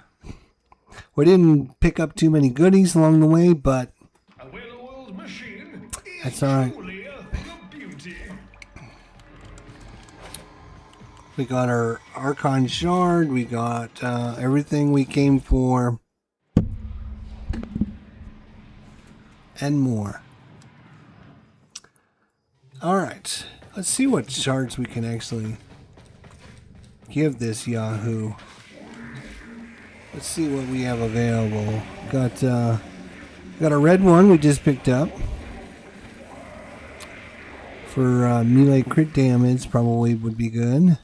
We didn't pick up too many goodies along the way, but A well-oiled machine is that's alright. truly a thing of beauty. We got our Archon Shard, we got everything we came for, and more. Alright, let's see what shards we can actually give this Yahoo. Let's see what we have available. Got a red one we just picked up for melee crit damage, probably would be good.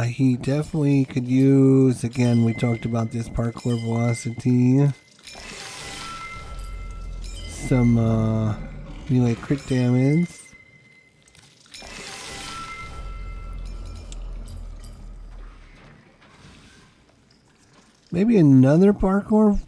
He definitely could use, again, we talked about this parkour velocity. Some melee crit damage. Maybe another parkour.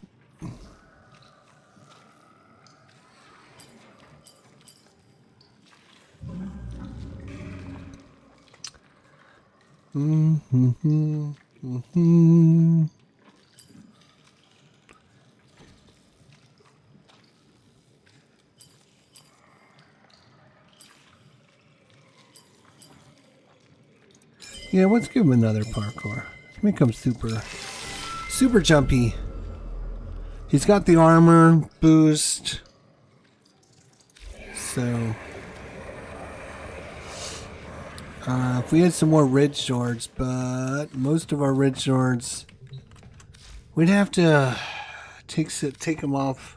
Yeah, let's give him another parkour. Make him super jumpy. He's got the armor boost. So, if we had some more ridge swords, but most of our ridge swords, we'd have to take them off.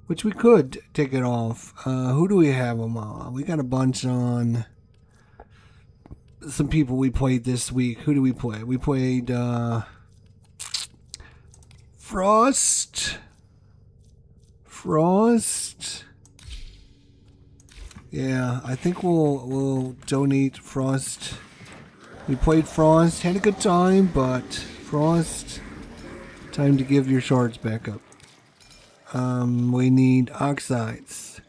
Which we could take it off. Who do we have them on? We got a bunch on some people we played this week. Who do we play? We played Frost. Yeah, I think we'll donate Frost. We played Frost, had a good time, but Frost, time to give your shards back up. We need oxides.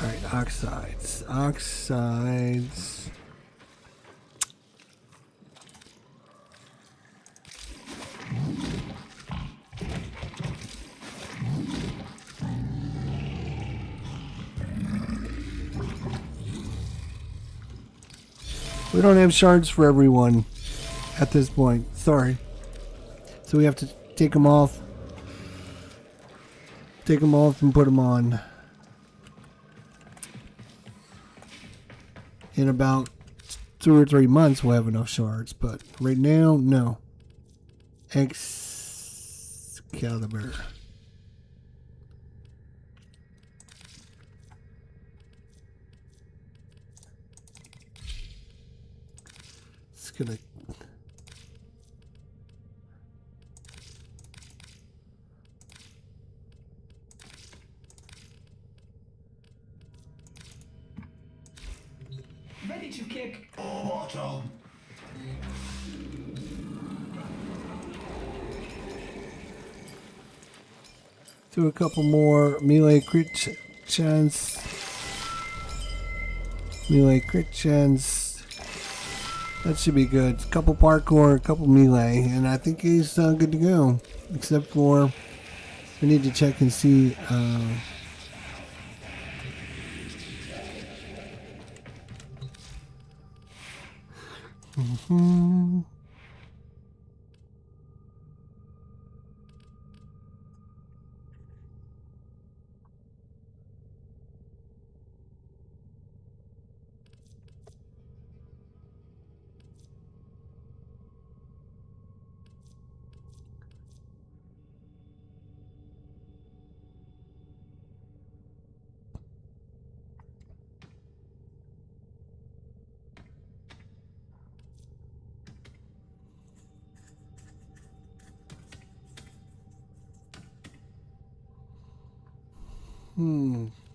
Alright, oxides. We don't have shards for everyone at this point. Sorry. So we have to take them off. Take them off and put them on. In about 2 or 3 months we'll have enough shards, but right now, no. Excalibur. It's gonna... Ready to kick. Bottom. Do a couple more melee crit chance. That should be good. A couple parkour, a couple melee, and I think he's good to go. Except for we need to check and see.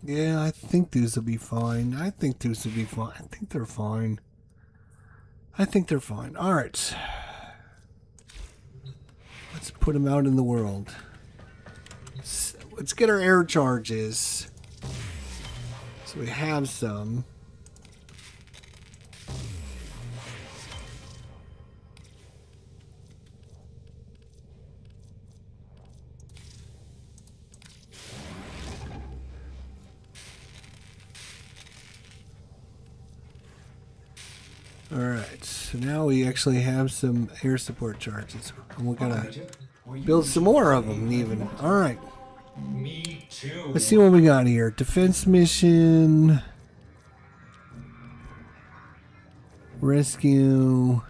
Yeah, I think these will be fine. I think they're fine. All right. Let's put them out in the world. Let's get our air charges. So we have some. Alright, so now we actually have some air support charges. And we're gonna build some more of them even. Alright. Me too. Let's see what we got here. Defense mission. Rescue.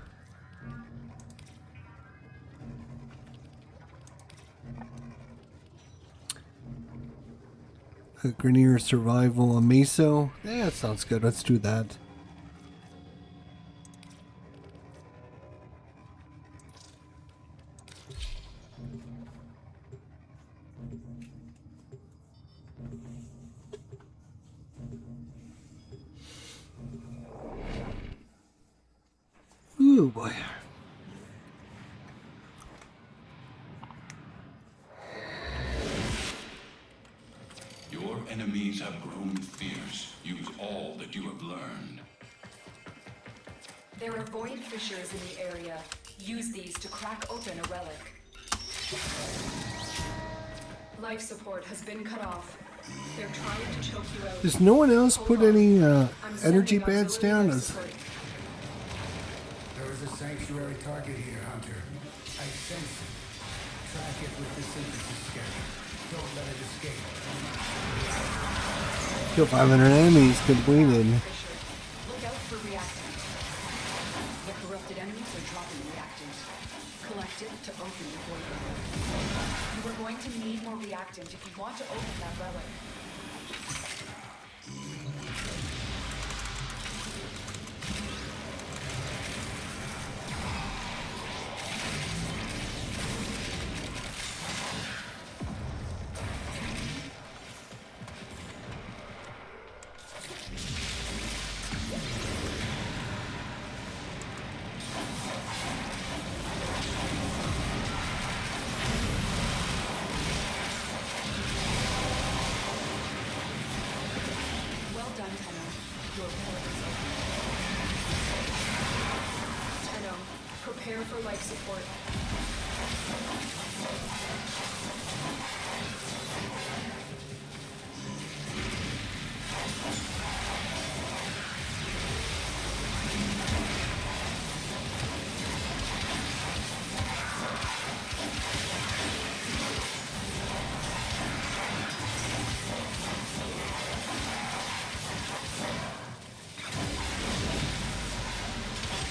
A Grenier survival. A meso. Yeah, that sounds good. Let's do that. Ooh, boy. Your enemies have grown fierce. Use all that you have learned. There are void fissures in the area. Use these to crack open a relic. Life support has been cut off. They're trying to choke you out. Does no one else put any I'm energy sending pads auxiliary down? life As support. There is a sanctuary target here, Hunter. I sense it. Track it with the synthesis scanner. Don't let it escape. kill 500 enemies completed. Fisher, look out for reactant. The corrupted enemies are dropping reactant. Collect it to open the void relic. You are going to need more reactant if you want to open that relic. Well done, Tenno. Your portal is open. Tenno, prepare for life support.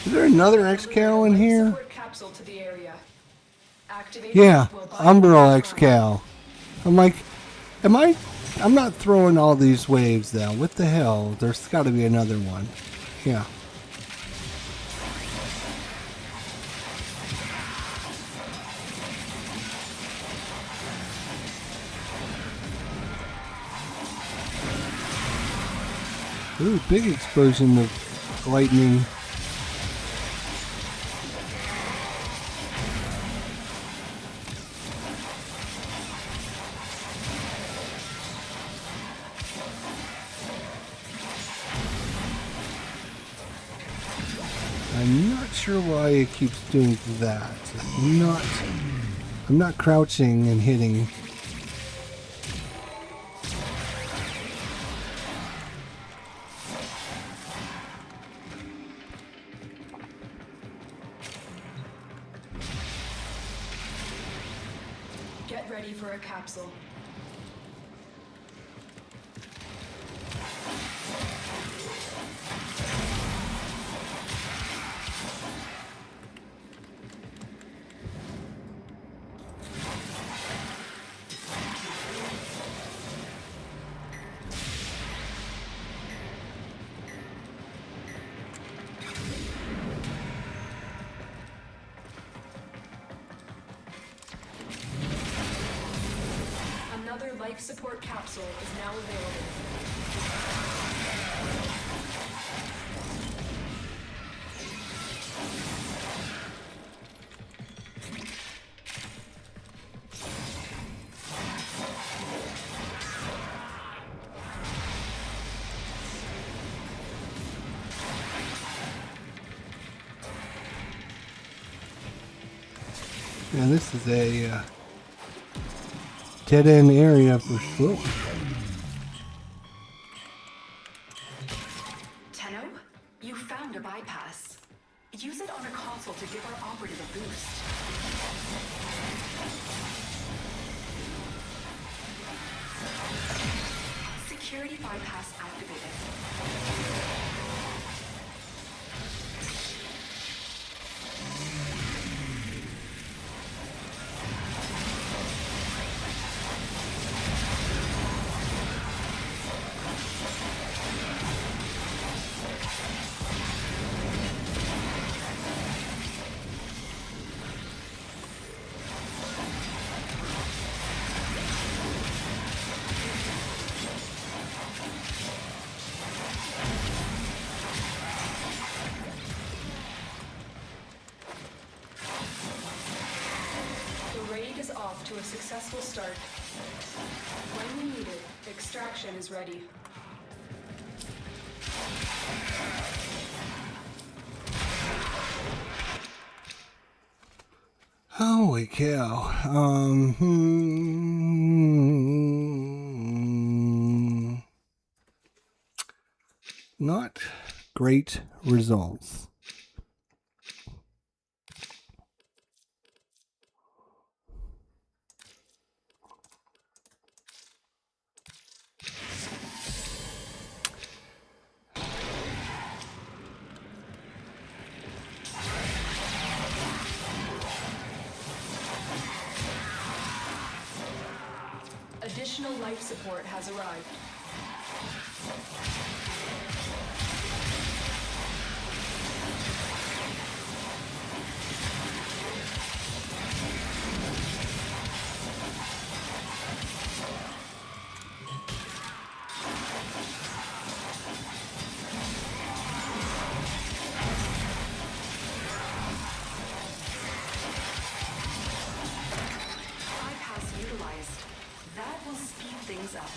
Is there another X-Cal in here? Support capsule to the area. Activate Yeah, will bind Umbral the X-Cal. I'm like, I'm not throwing all these waves though. What the hell? There's got to be another one. Yeah. Ooh, big explosion of lightning. I'm not sure why it keeps doing that. I'm not crouching and hitting. Get ready for a capsule. Another life support capsule is now available. Yeah, this is a dead end area for sure. Tenno, you found a bypass. Use it on a console to give our operative a boost. Security bypass activated. The raid is off to a successful start. When we need it, extraction is ready. Holy cow. great results. Additional life support has arrived. Bypass utilized. That will speed things up.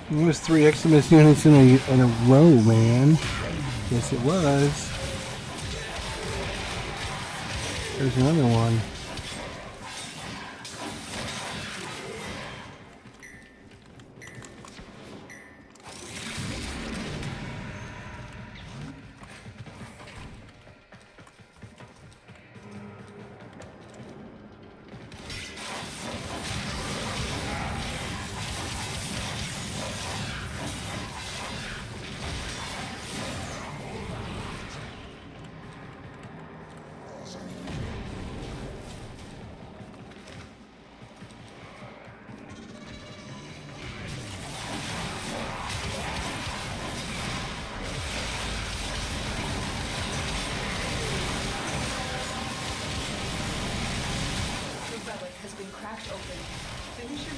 It was 3 Eximus units in a row, man. Yes, it was. There's another one.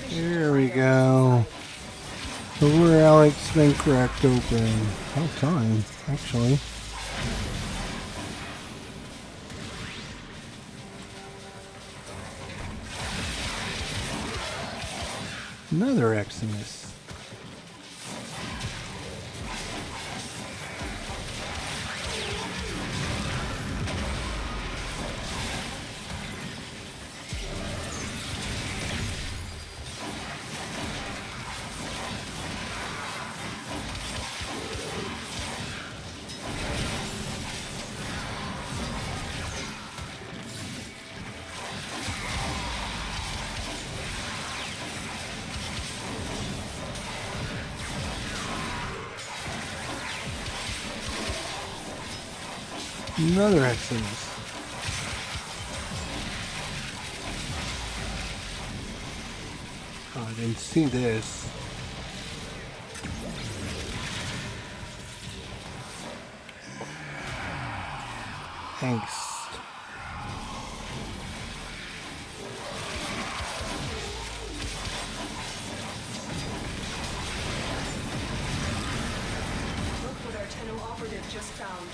There we go. So where Alex been cracked open. About time, actually. Another Eximus. Another Eximus. Oh, I didn't see this. Thanks. Look what our Tenno operative just found.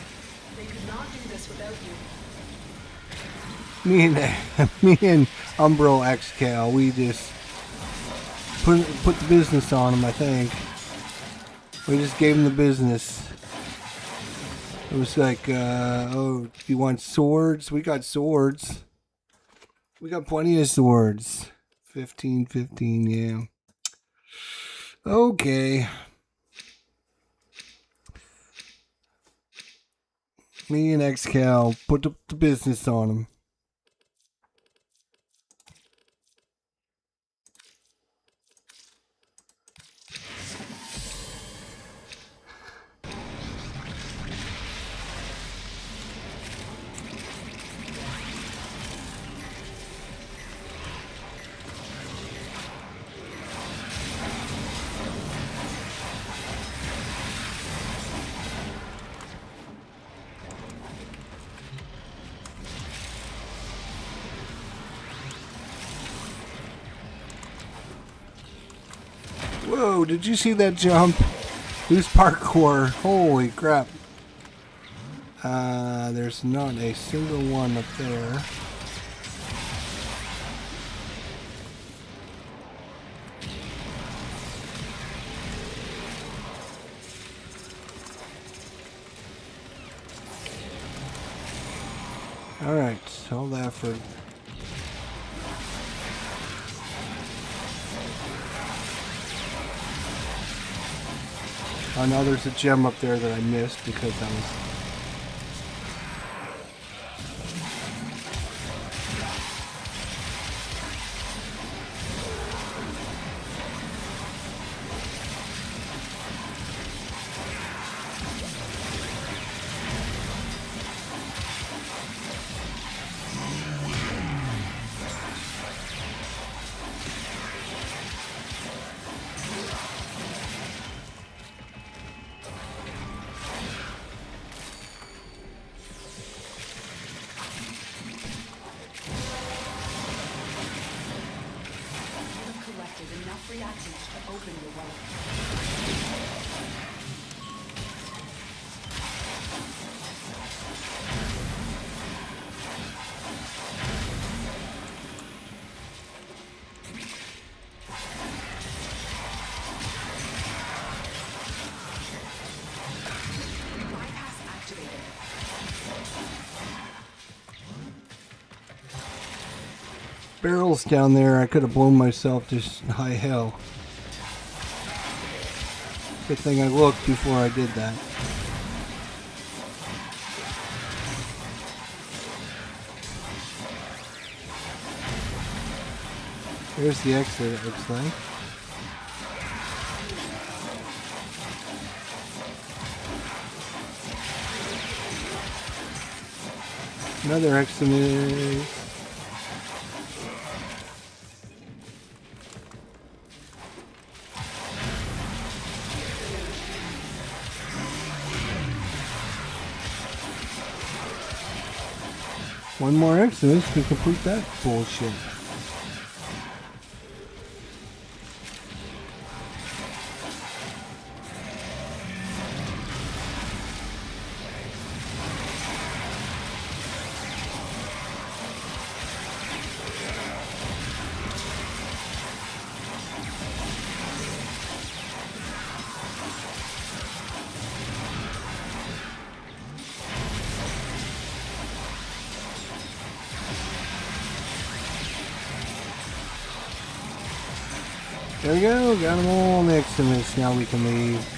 They could not do this without you. Me and Umbro XCal, we just put the business on him, I think. We just gave him the business. It was like, oh, you want swords? We got swords. We got plenty of swords. 15, yeah. Okay. Me and XCal put the business on him. Whoa, did you see that jump? Who's parkour? Holy crap. There's not a single one up there. Alright, all that for... Oh, now there's a gem up there that I missed because I was... Enough reactants to open your weapon. Bypass activated. Barrels down there, I could have blown myself to high hell. Good thing I looked before I did that. There's the exit, it looks like. Another exit. One more Exodus to complete that bullshit. There we go, got them all next to us. Now we can leave.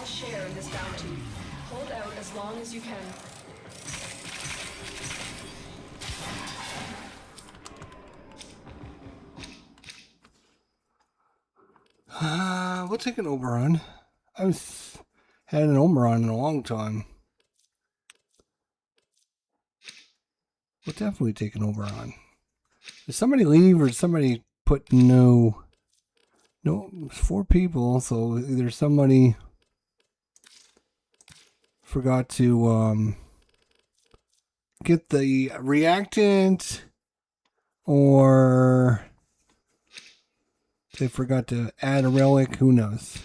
Share in this bounty. Hold out as long as you can. We'll take an Oberon. I've had an Oberon in a long time. We'll definitely take an Oberon. Did somebody leave or did somebody put no? No, it's 4 people, so either somebody forgot to get the reactant, or they forgot to add a relic. Who knows?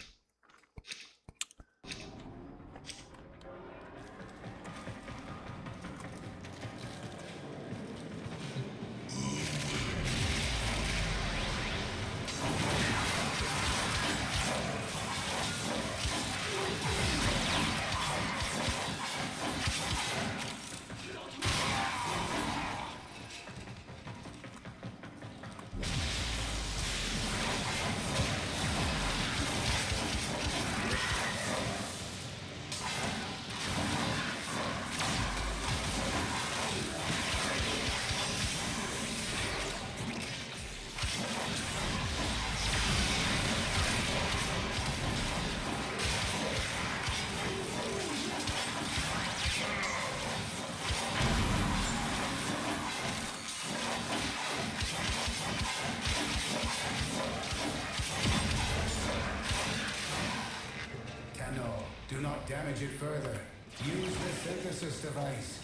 Do not damage it further. Use the synthesis device.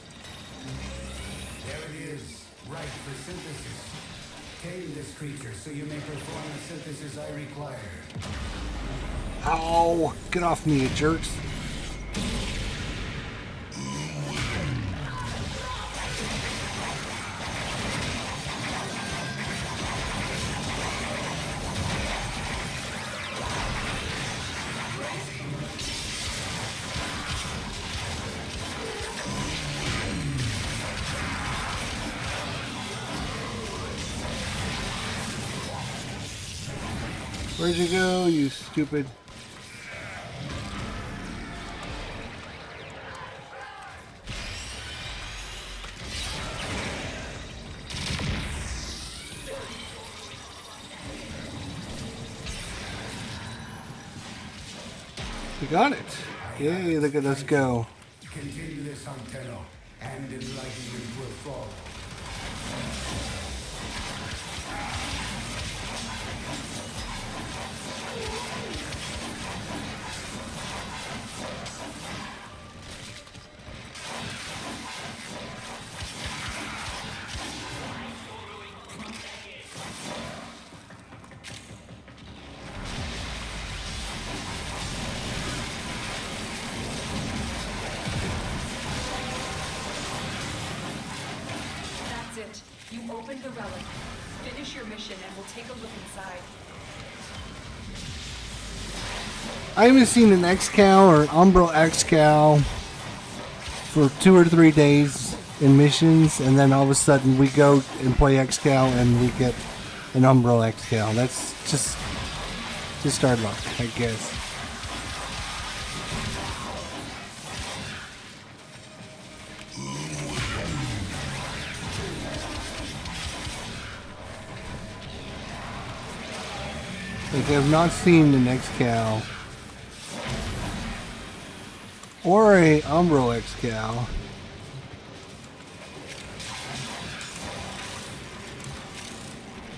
There it is, right for synthesis. Tame this creature so you may perform the synthesis I require. Ow! Get off me, you jerks. Where'd you go, you stupid? We got it. Yay, look at us go. Continue this hunt, Tenno, and enlightenment will follow. That's it. You opened the relic. Finish your mission and we'll take a look inside. I haven't seen an X-Cal or an Umbral X-Cal for 2 or 3 days in missions, and then all of a sudden we go and play X-Cal and we get an Umbral X-Cal. That's just our luck, I guess. Like, I have not seen an X-Cal or a Umbral X-Cal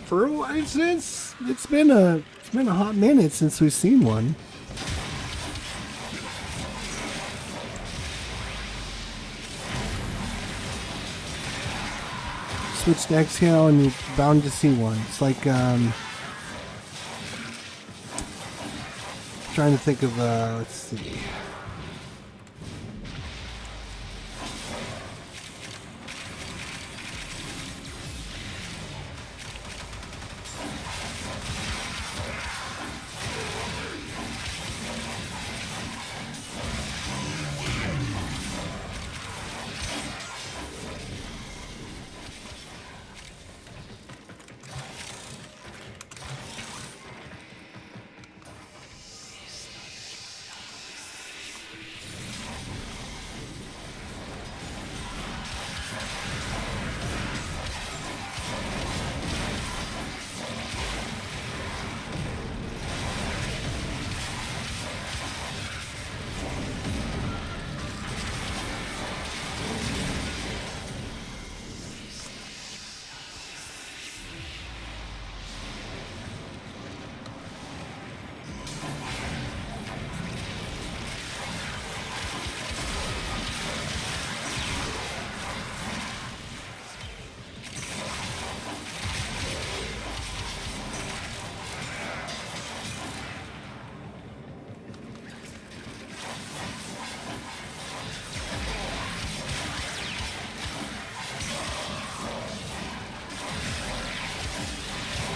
for a while. It's been a hot minute since we've seen one. Switch to X-Cal and you're bound to see one. It's like trying to think of let's see.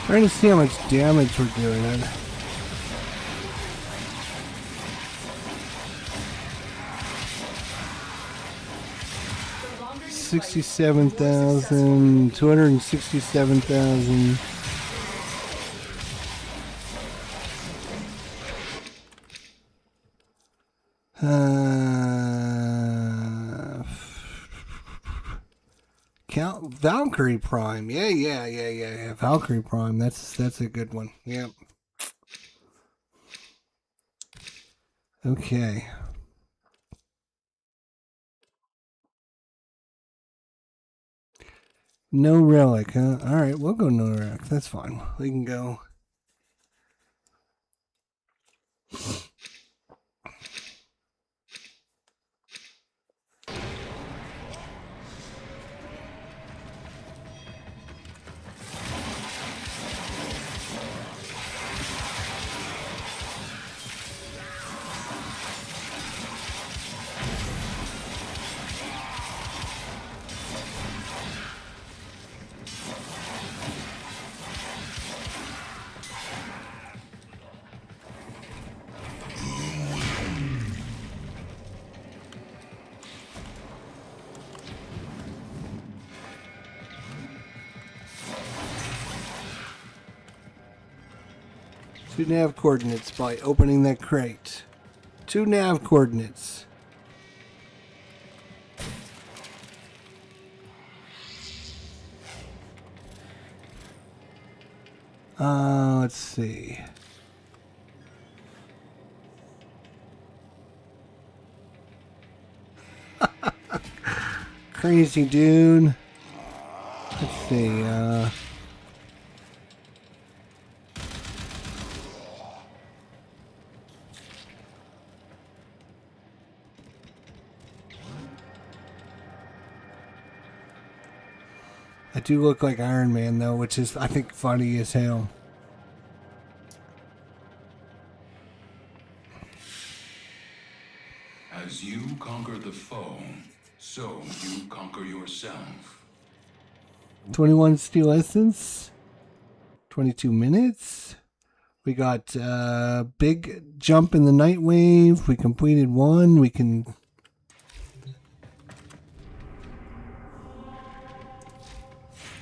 Trying to see how much damage we're doing. 67,000, 267,000. Valkyrie Prime. Yeah. Valkyrie Prime. That's a good one. Yep. Okay. No relic, huh? Alright, we'll go no relic. That's fine. We can go. 2 nav coordinates by opening that crate. 2 nav coordinates. Let's see. Crazy dude. Let's see. I do look like Iron Man though, which is, I think, funny as hell. As you conquer the foe, so you conquer yourself. 21 steel essence. 22 minutes. We got big jump in the night wave. We completed one. We can...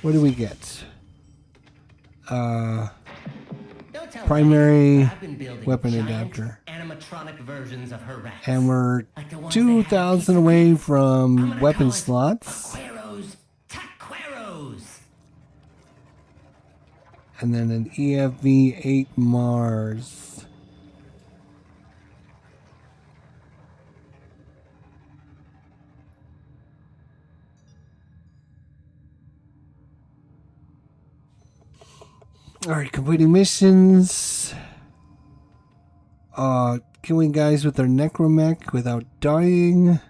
What do we get? Don't tell Primary me. I've been building weapon giant adapter. animatronic versions of her rats. And we're Like the ones they had 2,000 at away I'm from gonna weapon call it slots. Taqueros, taqueros. And then an EFV-8 Mars. Alright, completing missions. Killing guys with their necromech without dying.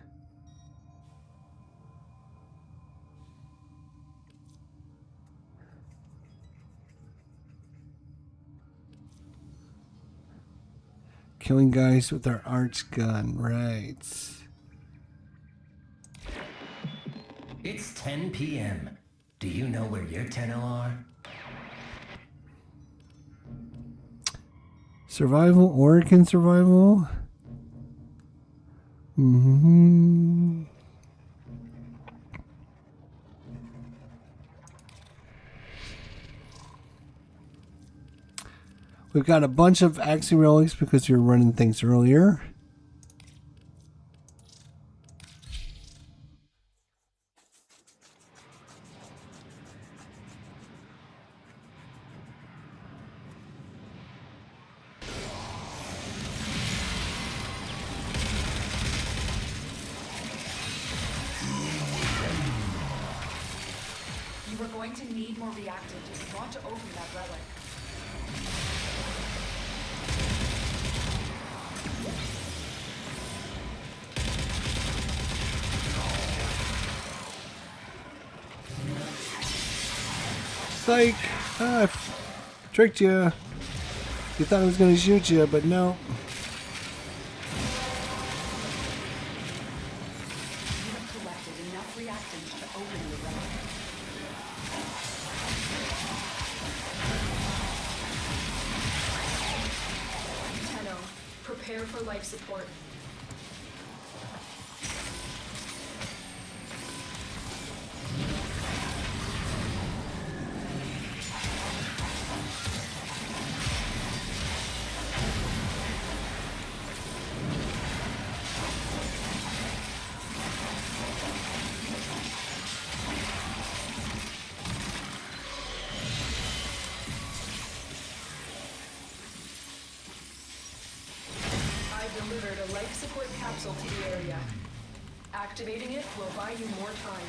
Killing guys with their arch gun, right. It's 10 p.m. Do you know where your 10 are? Survival, Oregon survival. Mm-hmm. We've got a bunch of Axie relics because you're running things earlier. You are going to need more reactant if you want to open that relic. Psych! Ah, I tricked you. You thought I was going to shoot you, but no. You have collected enough reactant to open the relic. Tenno, prepare for life support. Delivered a life support capsule to the area. Activating it will buy you more time.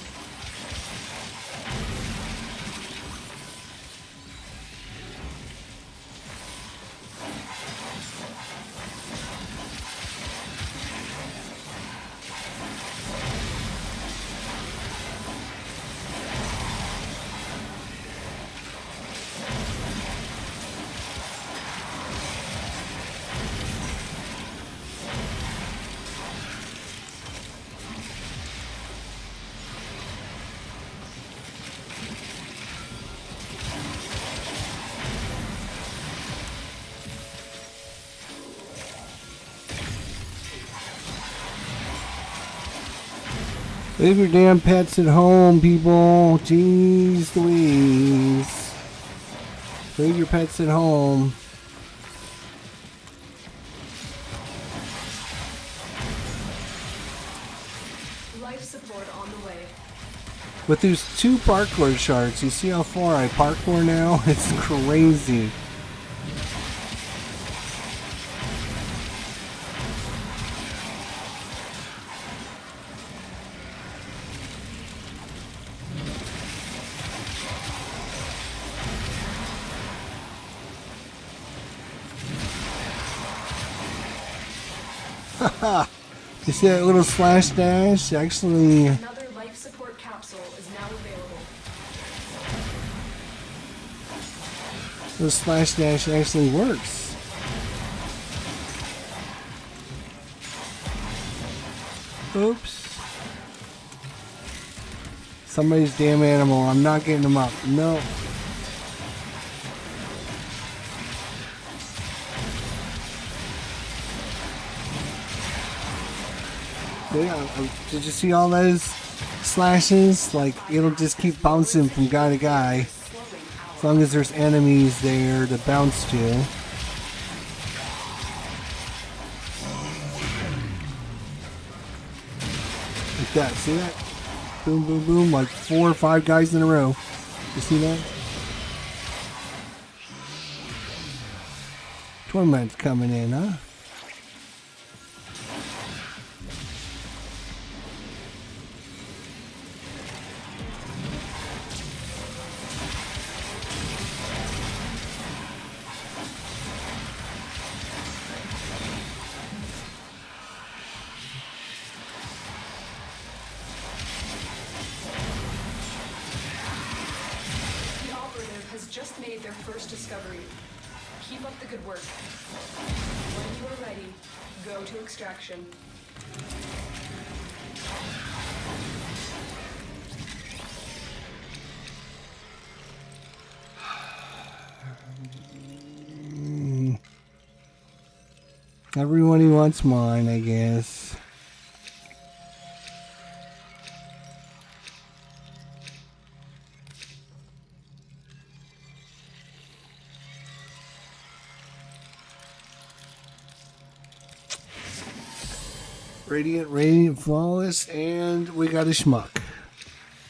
Leave your damn pets at home, people. Jeez Louise. Leave your pets at home. life support on the way. With those 2 parkour shards, you see how far I parkour now? It's crazy. You see that little slash dash? Actually, Another life support capsule is now available. the slash dash actually works. Oops. Somebody's damn animal. I'm not getting them up. No. Yeah, did you see all those slashes? Like, it'll just keep bouncing from guy to guy. As long as there's enemies there to bounce to. Like that, see that? Boom, boom, boom, like 4 or 5 guys in a row. You see that? Torment's coming in, huh? Just made their first discovery. Keep up the good work. When you are ready, go to extraction. Everybody wants mine, I guess. Radiant, flawless, and we got a schmuck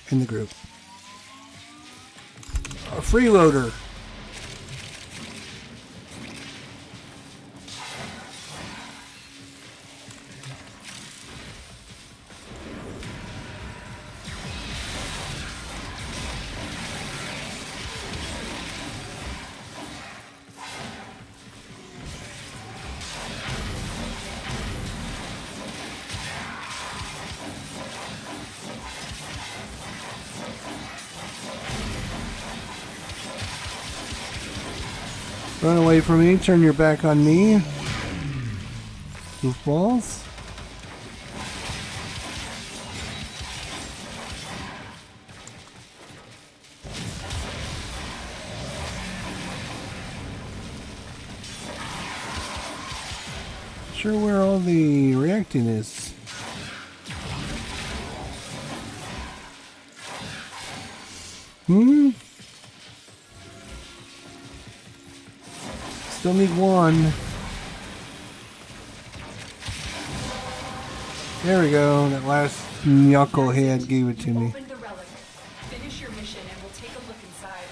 in the group. A freeloader. Run away from me, turn your back on me. Goofballs. Sure where all the reacting is. Still need one. There we go. That last knucklehead gave it to me. Open the relic. Finish your mission and we'll take a look inside.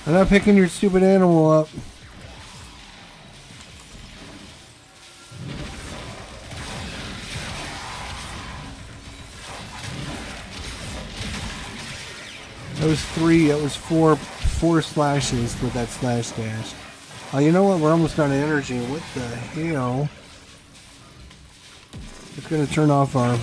I'm not picking your stupid animal up. That was 3, that was four slashes with that slash dash. Oh, you know what? We're almost out of energy. What the hell? It's gonna turn off our...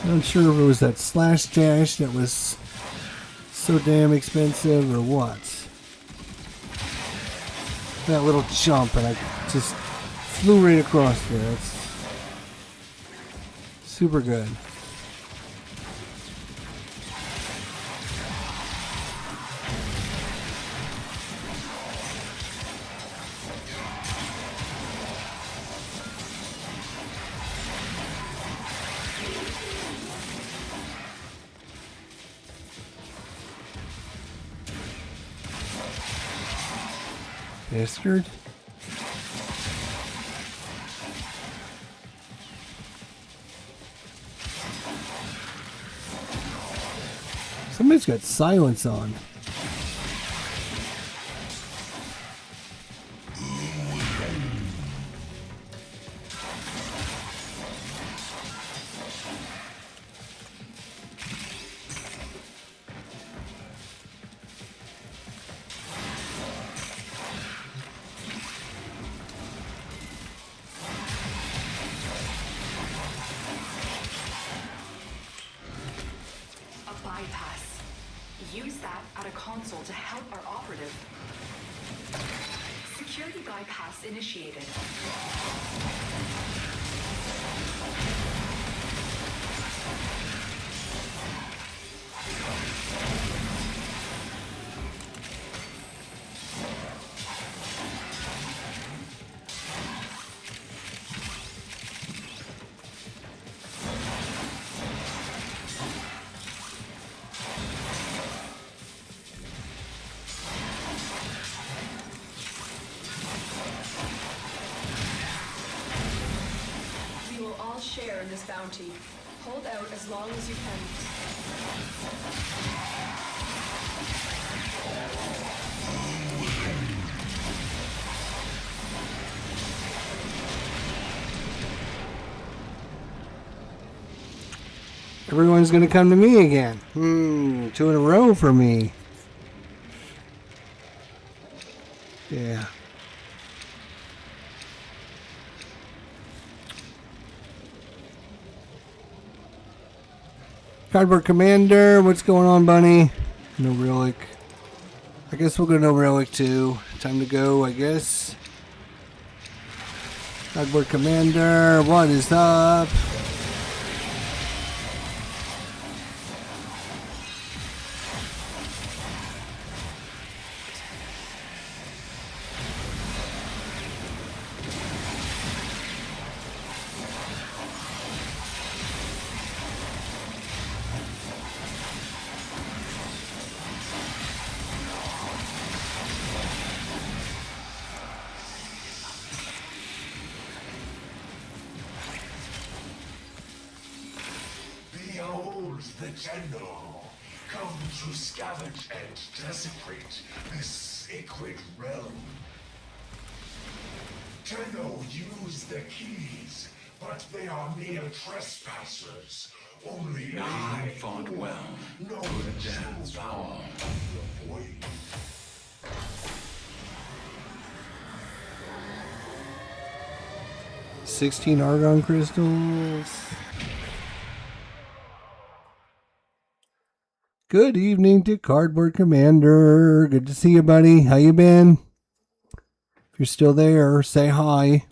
Not sure if it was that slash dash that was so damn expensive or what. That little jump and I just flew right across there. It's super good. Bastard. Somebody's got silence on. Use that at a console to help our operative. Security bypass initiated. Share in this bounty. Hold out as long as you can. Everyone's gonna come to me again. 2 in a row for me. Yeah. Cardboard Commander, what's going on, bunny? No relic. I guess we'll go no relic too. Time to go, I guess. Cardboard Commander, what is up? The Tenno come to scavenge and desecrate this sacred realm. Tenno use the keys, but they are mere trespassers. Only I fought well. Know the true power of the void. 16 argon crystals. Good evening to Cardboard Commander. Good to see you, buddy. How you been? If you're still there, say hi.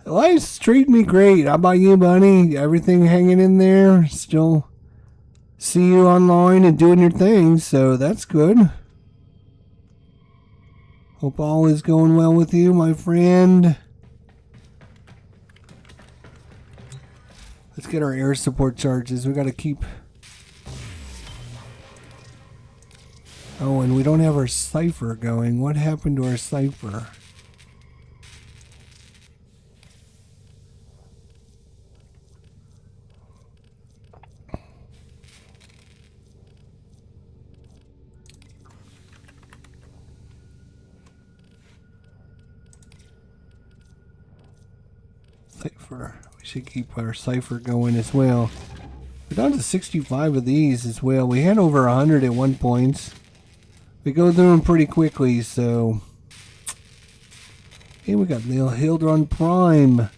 Life's treating me great. How about you, buddy? Everything hanging in there? Still see you online and doing your thing, so that's good. Hope all is going well with you, my friend. Let's get our air support charges. We got to keep... Oh, and we don't have our cipher going. What happened to our cipher? cipher. We should keep our cipher going as well. We're down to 65 of these as well. We had over 100 at one point. We go through them pretty quickly, so... Hey, we got Lil Hildron Prime.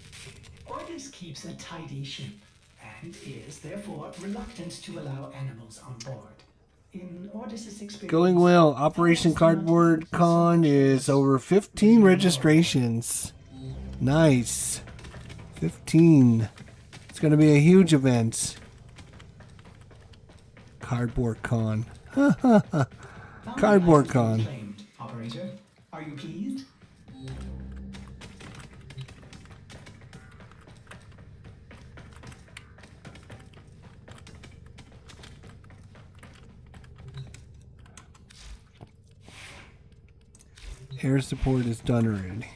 Ordis keeps a tidy ship, and is therefore reluctant to allow animals on board. In Ordis's experience... Going well. Operation Cardboard Con is over 15 registrations. Nice. 15. It's going to be a huge event. Cardboard Con. Cardboard Con. Operator, are you pleased? Air support is done already.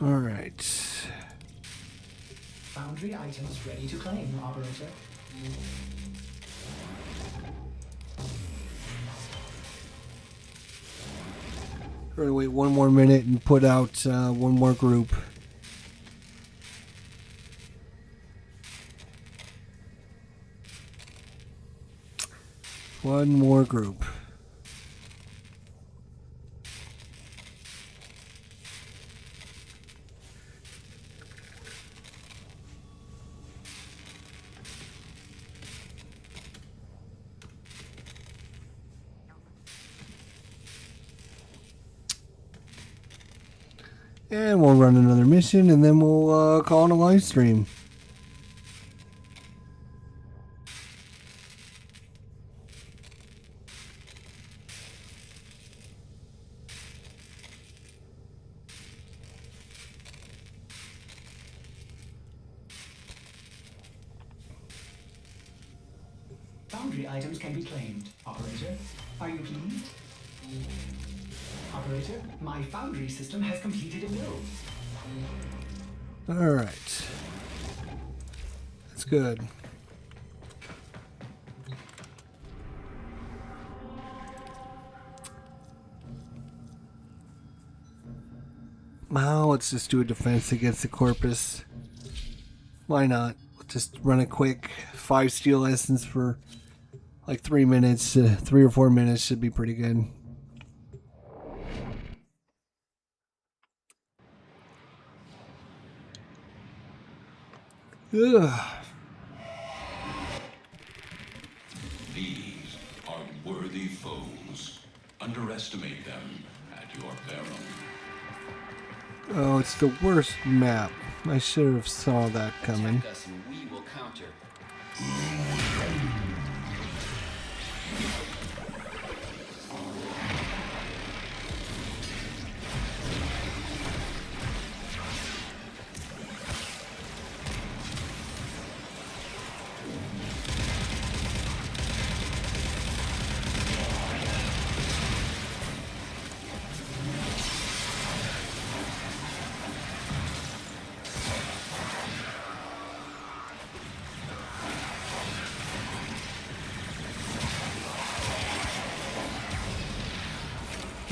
Alright. Foundry items ready to claim, operator. We're gonna wait one more minute and put out one more group. One more group. And we'll run another mission, and then we'll call it a live stream. Foundry items can be claimed, operator. Are you pleased? Operator, my foundry system has completed a build. Alright. That's good. Well, let's just do a defense against the Corpus. Why not? We'll just run a quick 5 steel essence for like 3 minutes. 3 or 4 minutes should be pretty good. Ugh. These are worthy foes. Underestimate them at your peril. Oh, it's the worst map. I should have saw that coming. Attack us and we will counter.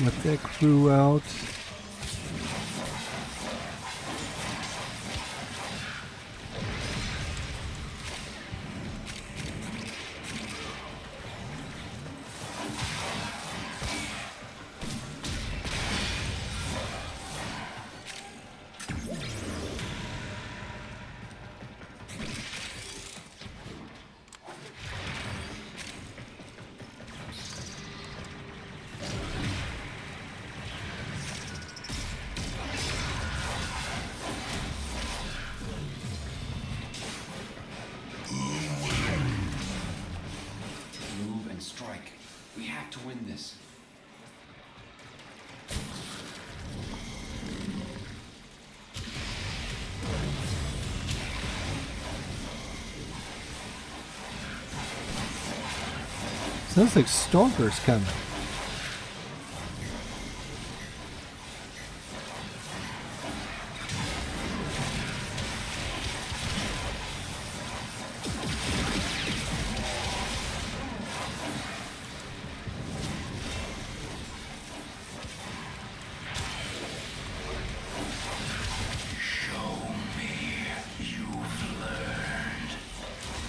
Let that crew out. Strike. We have to win this. Sounds like Stalker's coming.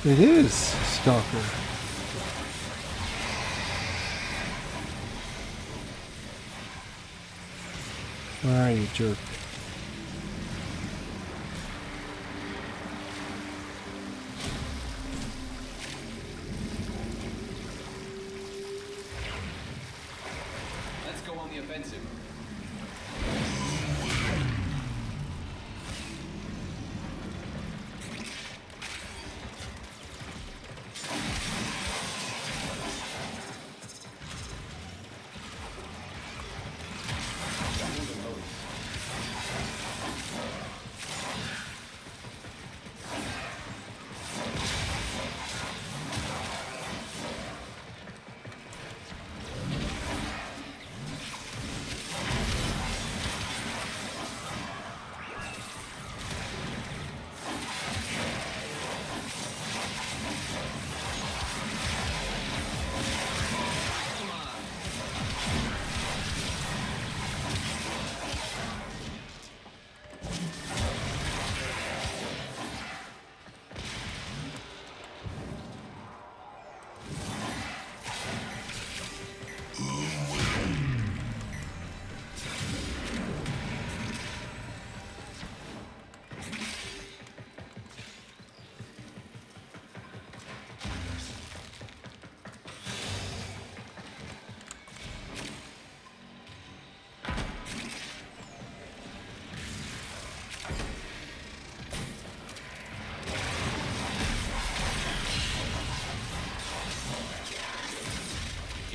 It is Stalker. Where are you, jerk? Let's go on the offensive.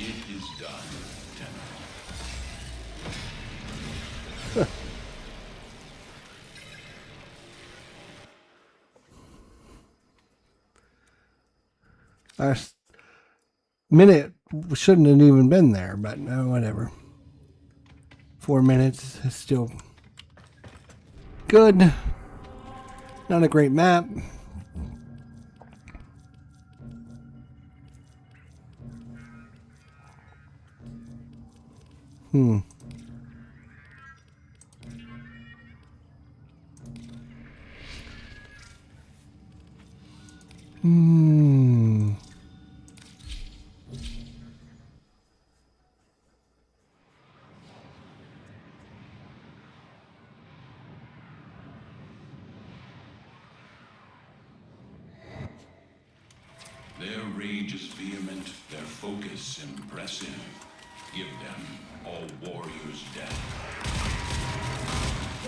It is done, Tenor. Last minute shouldn't have even been there, but no, whatever. 4 minutes is still good. Not a great map. Hmm. Their rage is vehement, their focus impressive. Give them all warriors dead.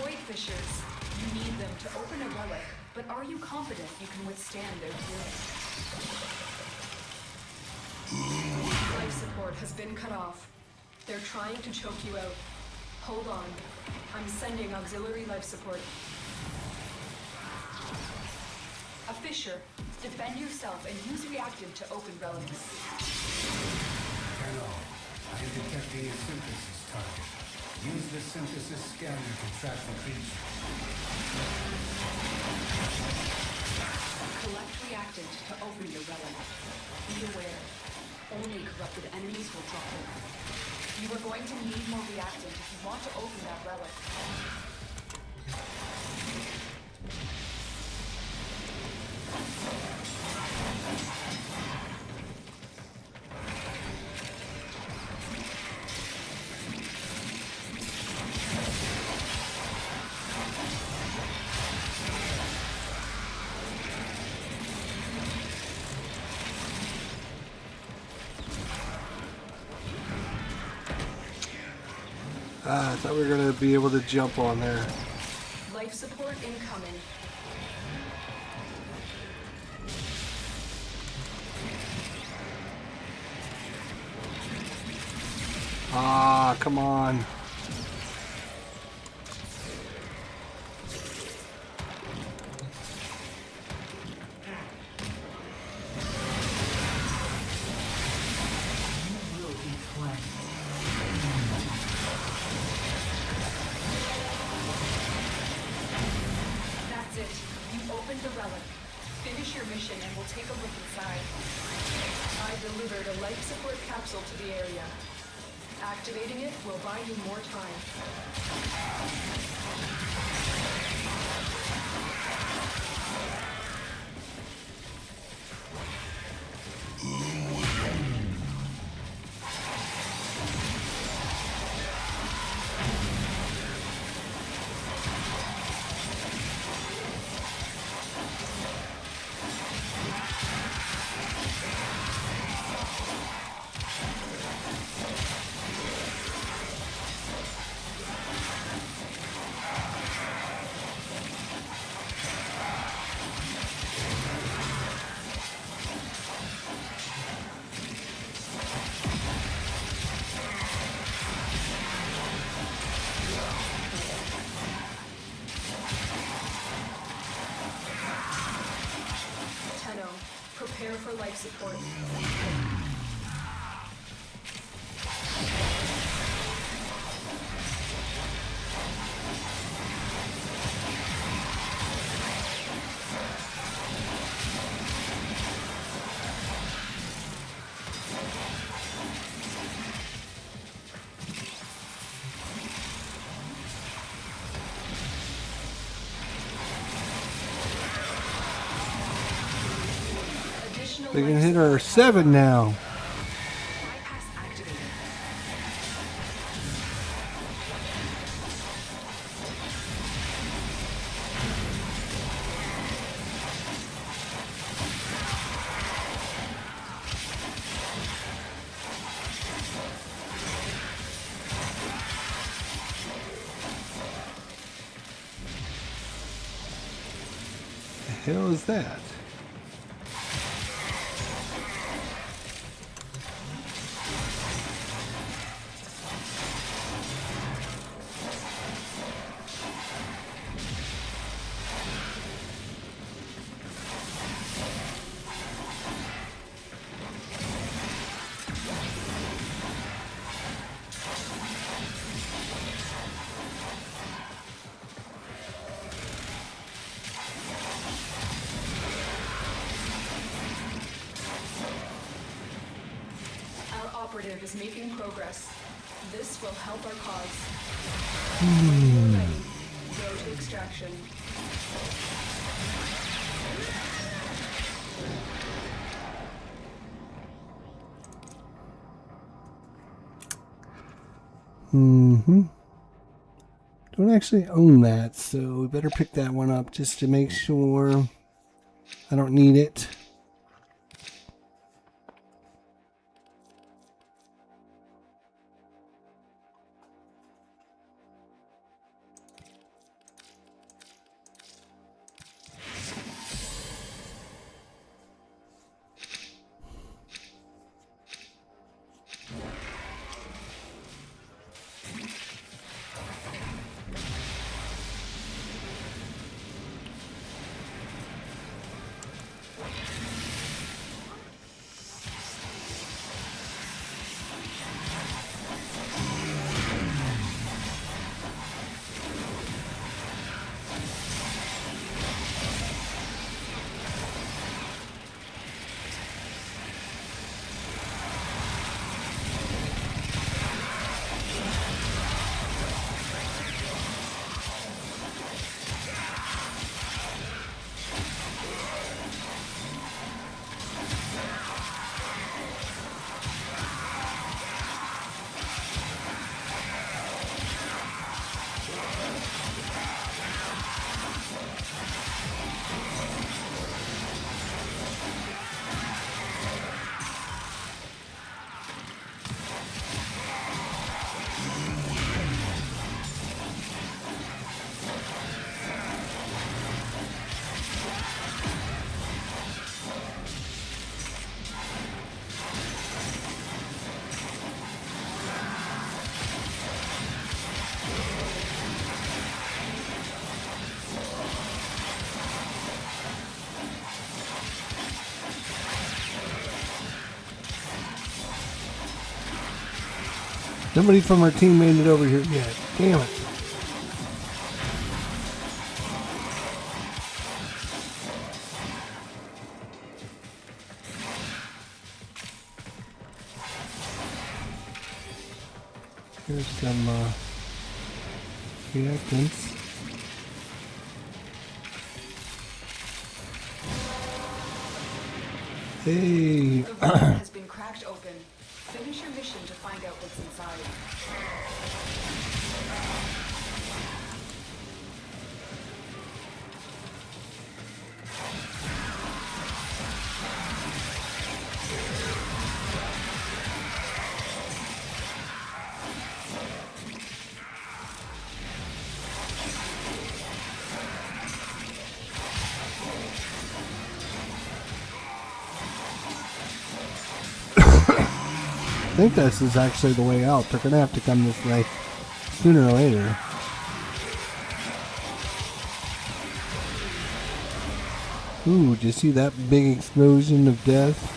Void Fishers, you need them to open a relic, but are you confident you can withstand their fury? Life support has been cut off. They're trying to choke you out. Hold on. I'm sending auxiliary life support. A Fisher, defend yourself and use reactive to open relics. Colonel, I am detecting a synthesis target. Use the synthesis scanner to track the creature. Collect reactant to open your relic. Be aware. Only corrupted enemies will drop it. You are going to need more reactant if you want to open that relic. I thought we were going to be able to jump on there. Life support incoming. Ah, come on. That's it. You opened the relic. Finish your mission and we'll take a look inside. I delivered a life support capsule to the area. Activating it will buy you more time. support. We can hit our 7 now. Bypass activated. The hell is that? Our operative is making progress. This will help our cause. Ready. Go to extraction. Don't actually own that, so we better pick that one up just to make sure I don't need it. Nobody from our team made it over here yet. Damn it. Here's some reactants. Hey. The vault has been cracked open. Finish your mission to find out what's inside. I think this is actually the way out. They're going to have to come this way sooner or later. Ooh, did you see that big explosion of death?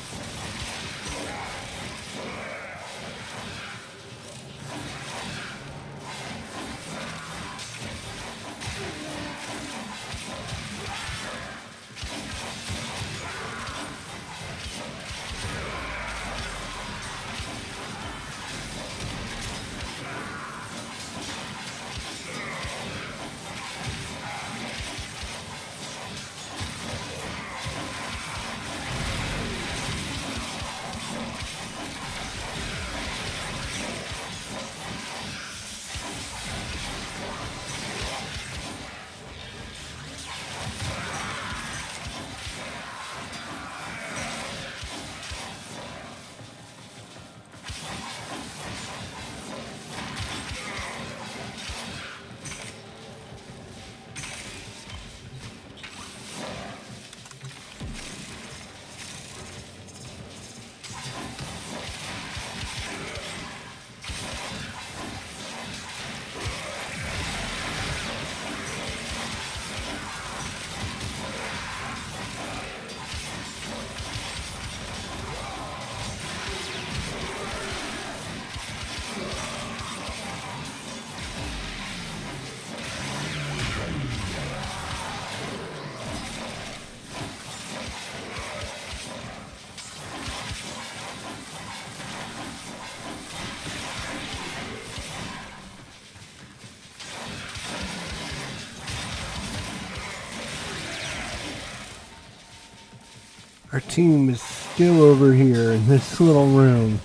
Our team is still over here in this little room.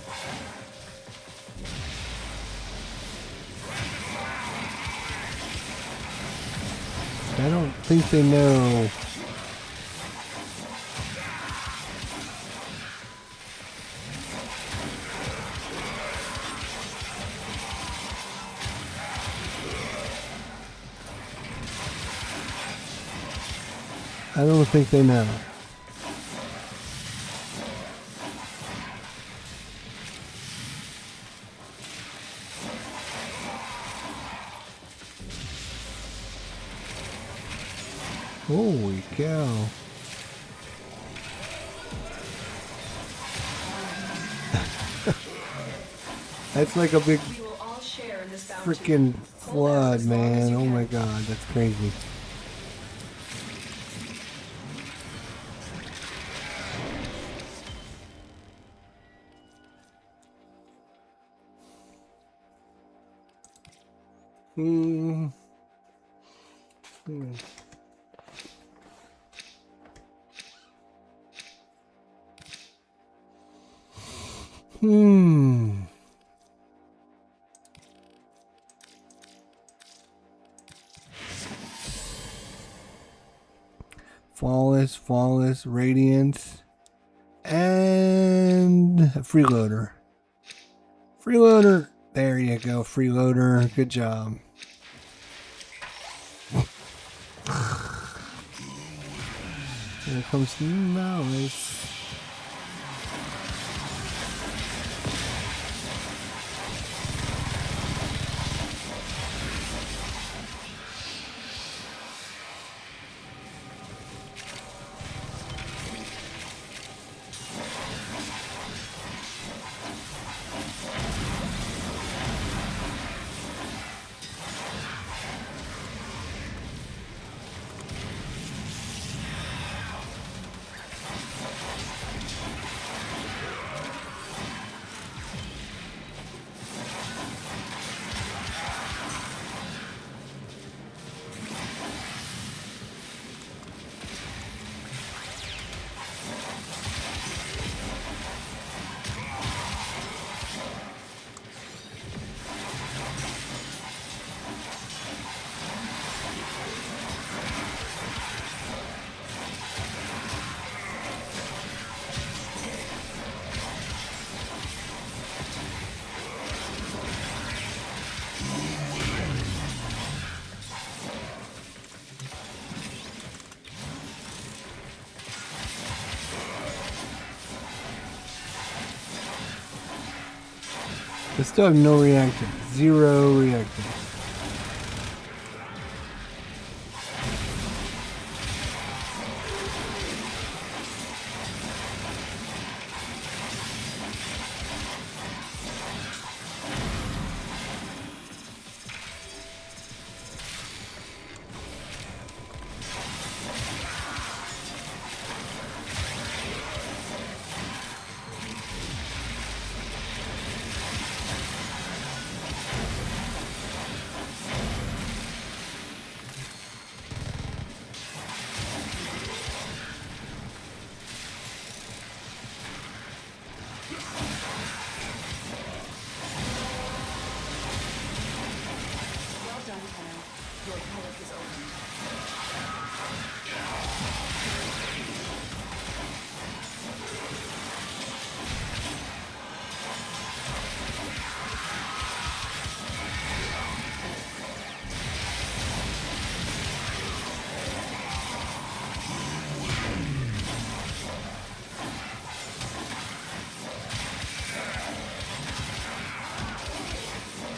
I don't think they know. I don't think they know. Holy cow. That's like a big freaking flood, man. Oh my god, that's crazy. Hmm. Flawless, radiant, and a freeloader. Freeloader. There you go, freeloader. Good job. Here comes the mouse. They still have no reactors. 0 reactors.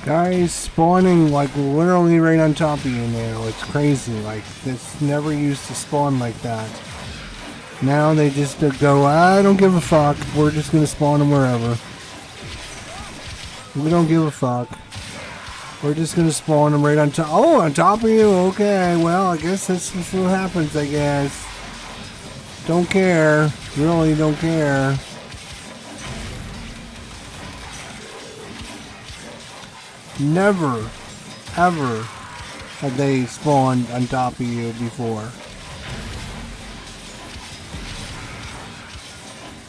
Guys spawning like literally right on top of you now. It's crazy. Like, this never used to spawn like that. Now they just go, I don't give a fuck. We're just gonna spawn them wherever. We don't give a fuck. We're just gonna spawn them right on top. Oh, on top of you? Okay, well, I guess that's just what happens, I guess. Don't care. Really don't care. Never, ever have they spawned on top of you before.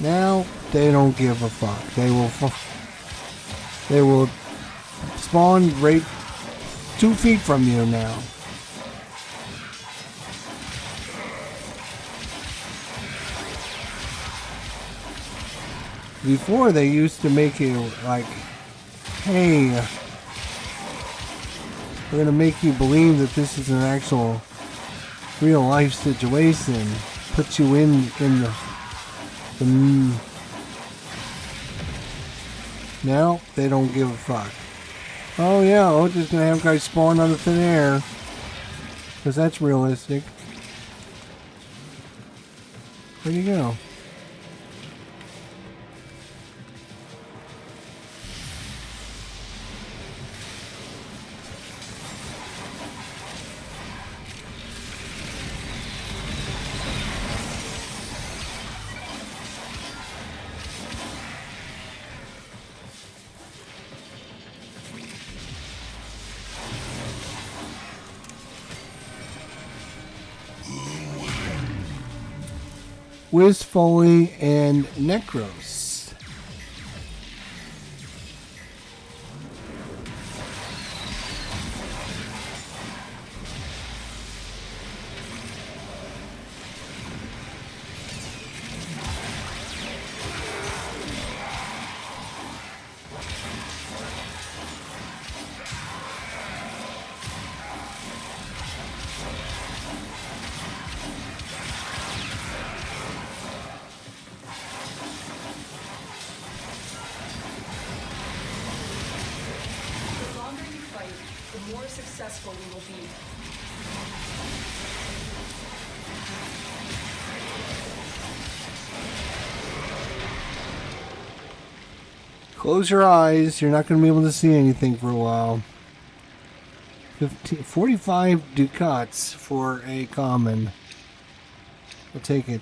Now they don't give a fuck. They will spawn right 2 feet from you now. Before they used to make you like, hey, we're gonna make you believe that this is an actual real life situation. Put you in the now they don't give a fuck. Oh yeah, we're just gonna have guys spawn out of thin air. Because that's realistic. Where'd you go? Wiz Foley and Necros. the more successful we will be. Close your eyes. You're not going to be able to see anything for a while. 45 ducats for a common. I'll take it.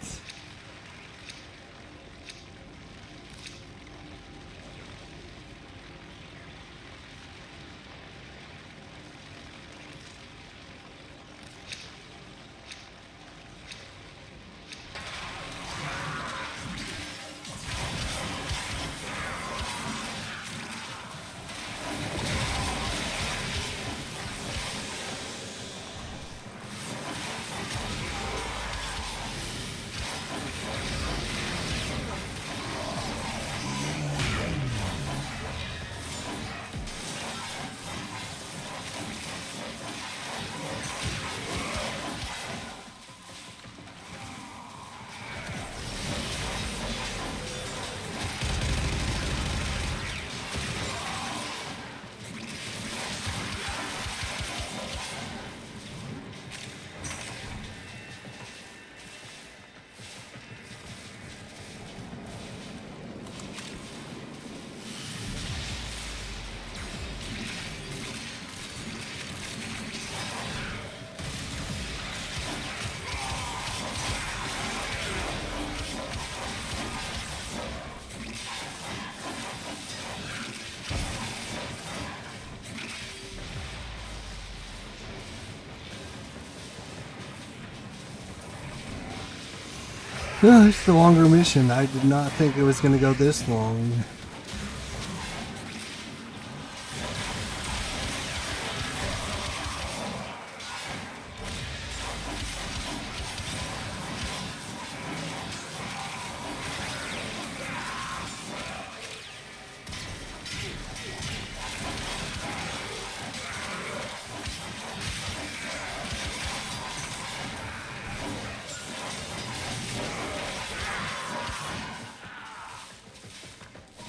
No, it's the longer mission. I did not think it was going to go this long.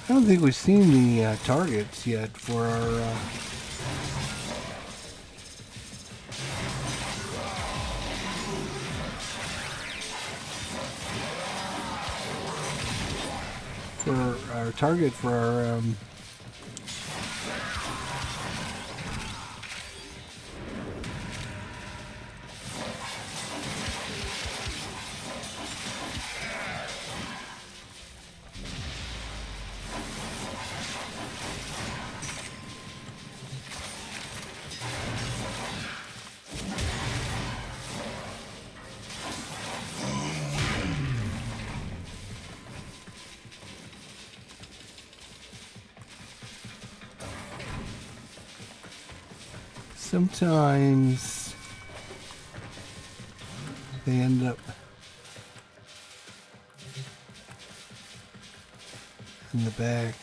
I don't think we've seen the targets yet for our target for our sometimes they end up in the back.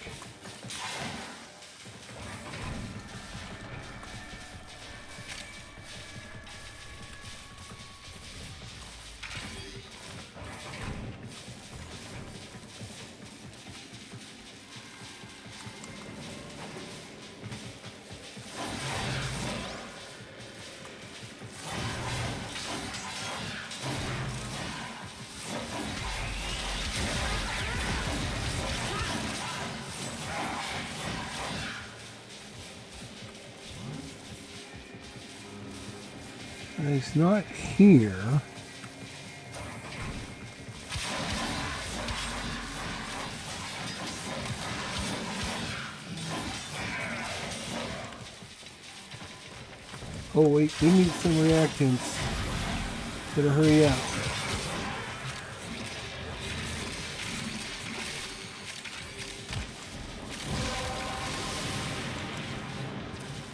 It's not here. Oh wait, we need some reactants. Better hurry up.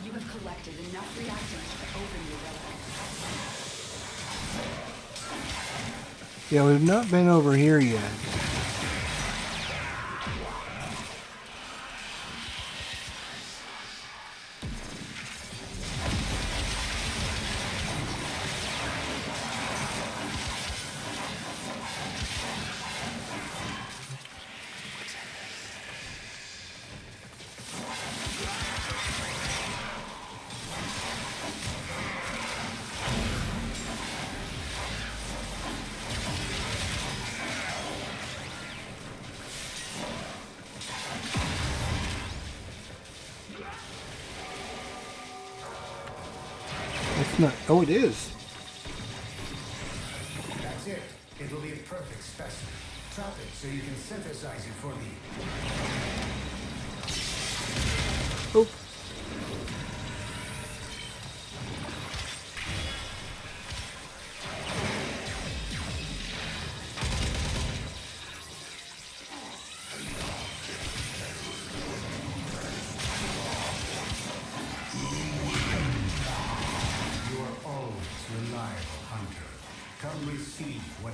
You have collected enough reactants to open your relic. Yeah, we've not been over here yet. It's not. Oh, it is. That's it. It'll be a perfect specimen. Trap it so you can synthesize it for me. Oh.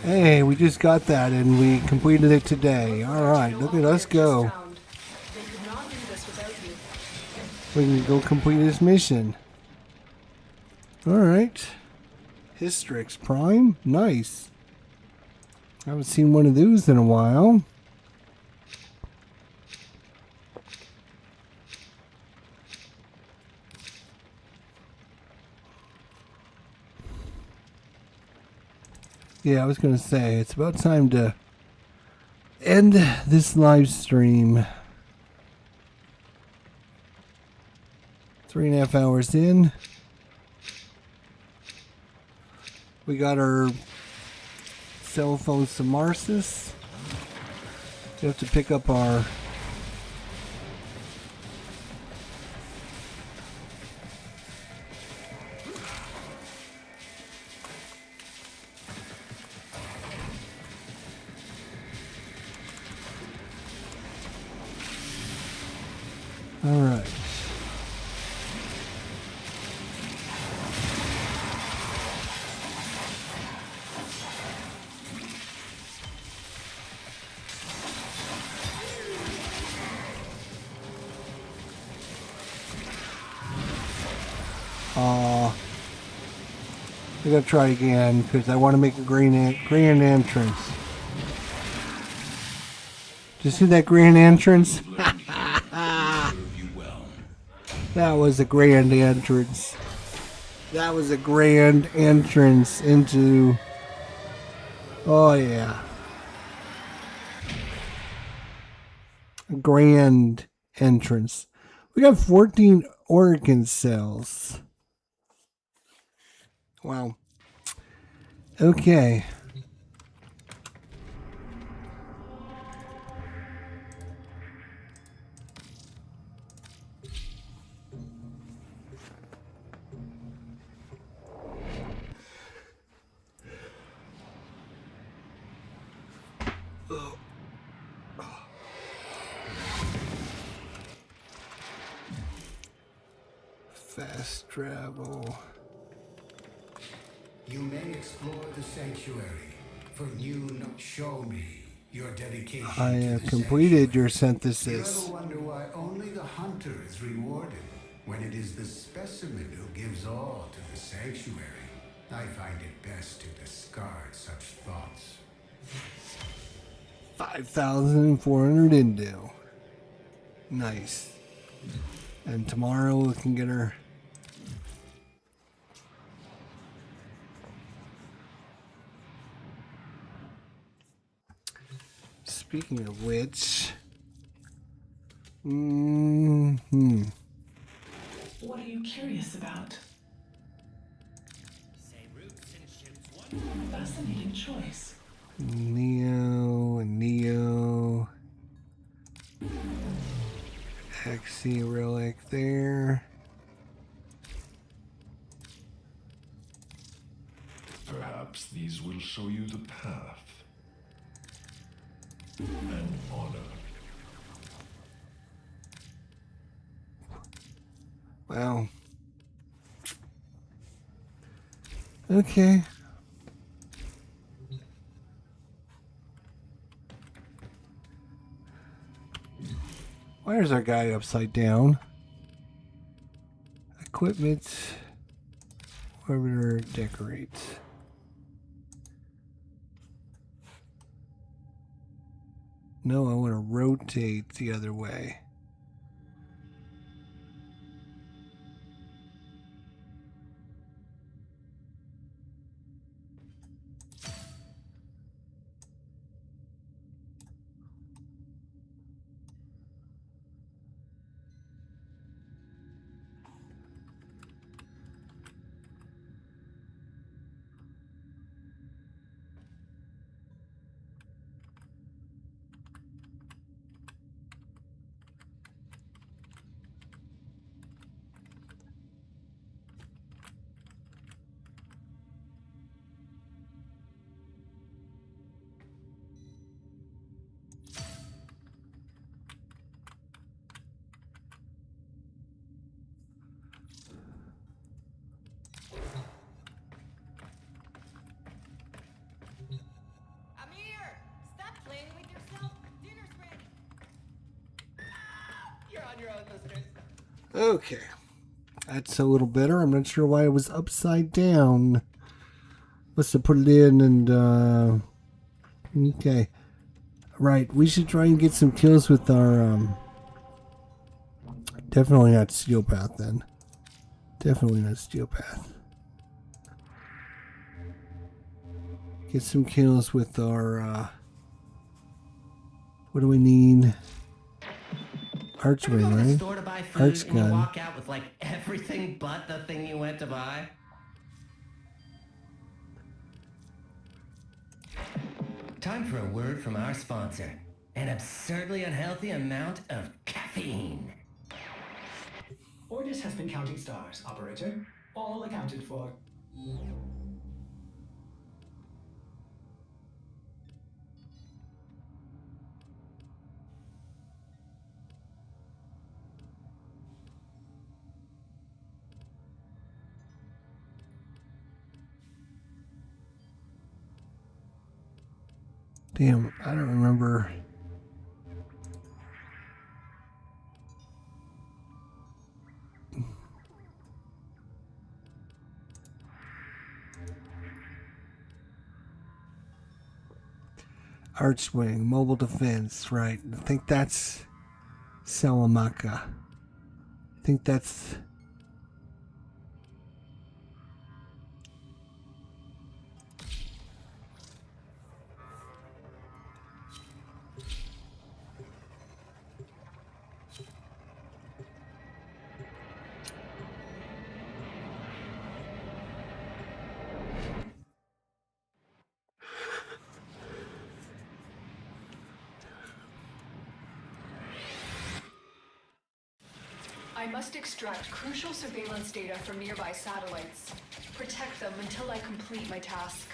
Hey, we just got that and we completed it today. Alright, look at us go. They could not do this without you. We can go complete this mission. Alright. Hystrix Prime. Nice. I haven't seen one of those in a while. Yeah, I was going to say, it's about time to end this live stream. 3.5 hours in. We got our cell phone Samarsis. We have to pick up our all right. I gotta try again because I want to make a grand entrance. Did you see that grand entrance? That was a grand entrance. That was a grand entrance into... Oh yeah. A grand entrance. We got 14 organ cells. Wow. Okay. Fast travel. You may explore the sanctuary. For show me your dedication. I to have the completed your sanctuary. You synthesis. ever wonder why only the hunter is rewarded when it is the specimen who gives all to the sanctuary? I find it best to discard such thoughts. 5,400 intel. Nice. And tomorrow we can get her. Speaking of which, What are you curious about? Fascinating choice. Neo and Neo. Hexy relic there. Perhaps these will show you the path and honor. Wow. Okay. Why is our guy upside down? Equipment. Orbiter decorate. No, I want to rotate the other way. Amir, stop playing with yourself. Dinner's ready. You're on your own, listeners. Okay. That's a little better. I'm not sure why it was upside down. Must have put it in and, okay. Right, we should try and get some kills with our, definitely not Steel Path then. Definitely not Steel Path. Get some kills with our, what do we need? Archway, right? Store to buy food Arch and you gun. walk out with like everything but the thing you went to buy. Time for a word from our sponsor. An absurdly unhealthy amount of caffeine. Ordis has been counting stars, operator. All accounted for. Damn, I don't remember. Archwing, mobile defense, right. I think that's Salamanca. I think that's... I must extract crucial surveillance data from nearby satellites. Protect them until I complete my task.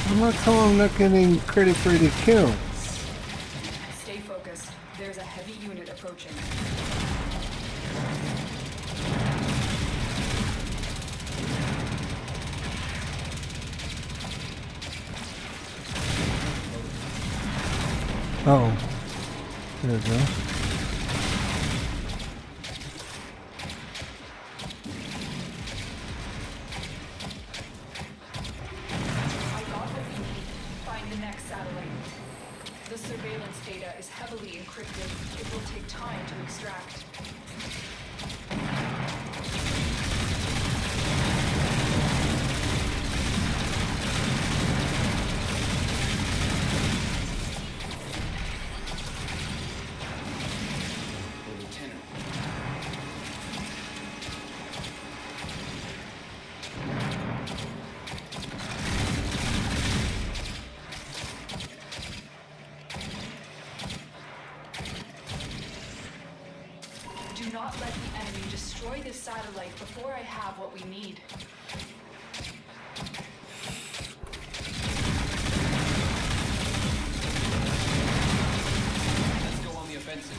I'm not telling I'm not getting credit for the kills. Stay focused. There's a heavy unit approaching. Oh. There we go. I got what we need. Find the next satellite. The surveillance data is heavily encrypted. It will take time to extract. Lieutenant. Do not let the enemy destroy this satellite before I have what we need. Let's go on the offensive.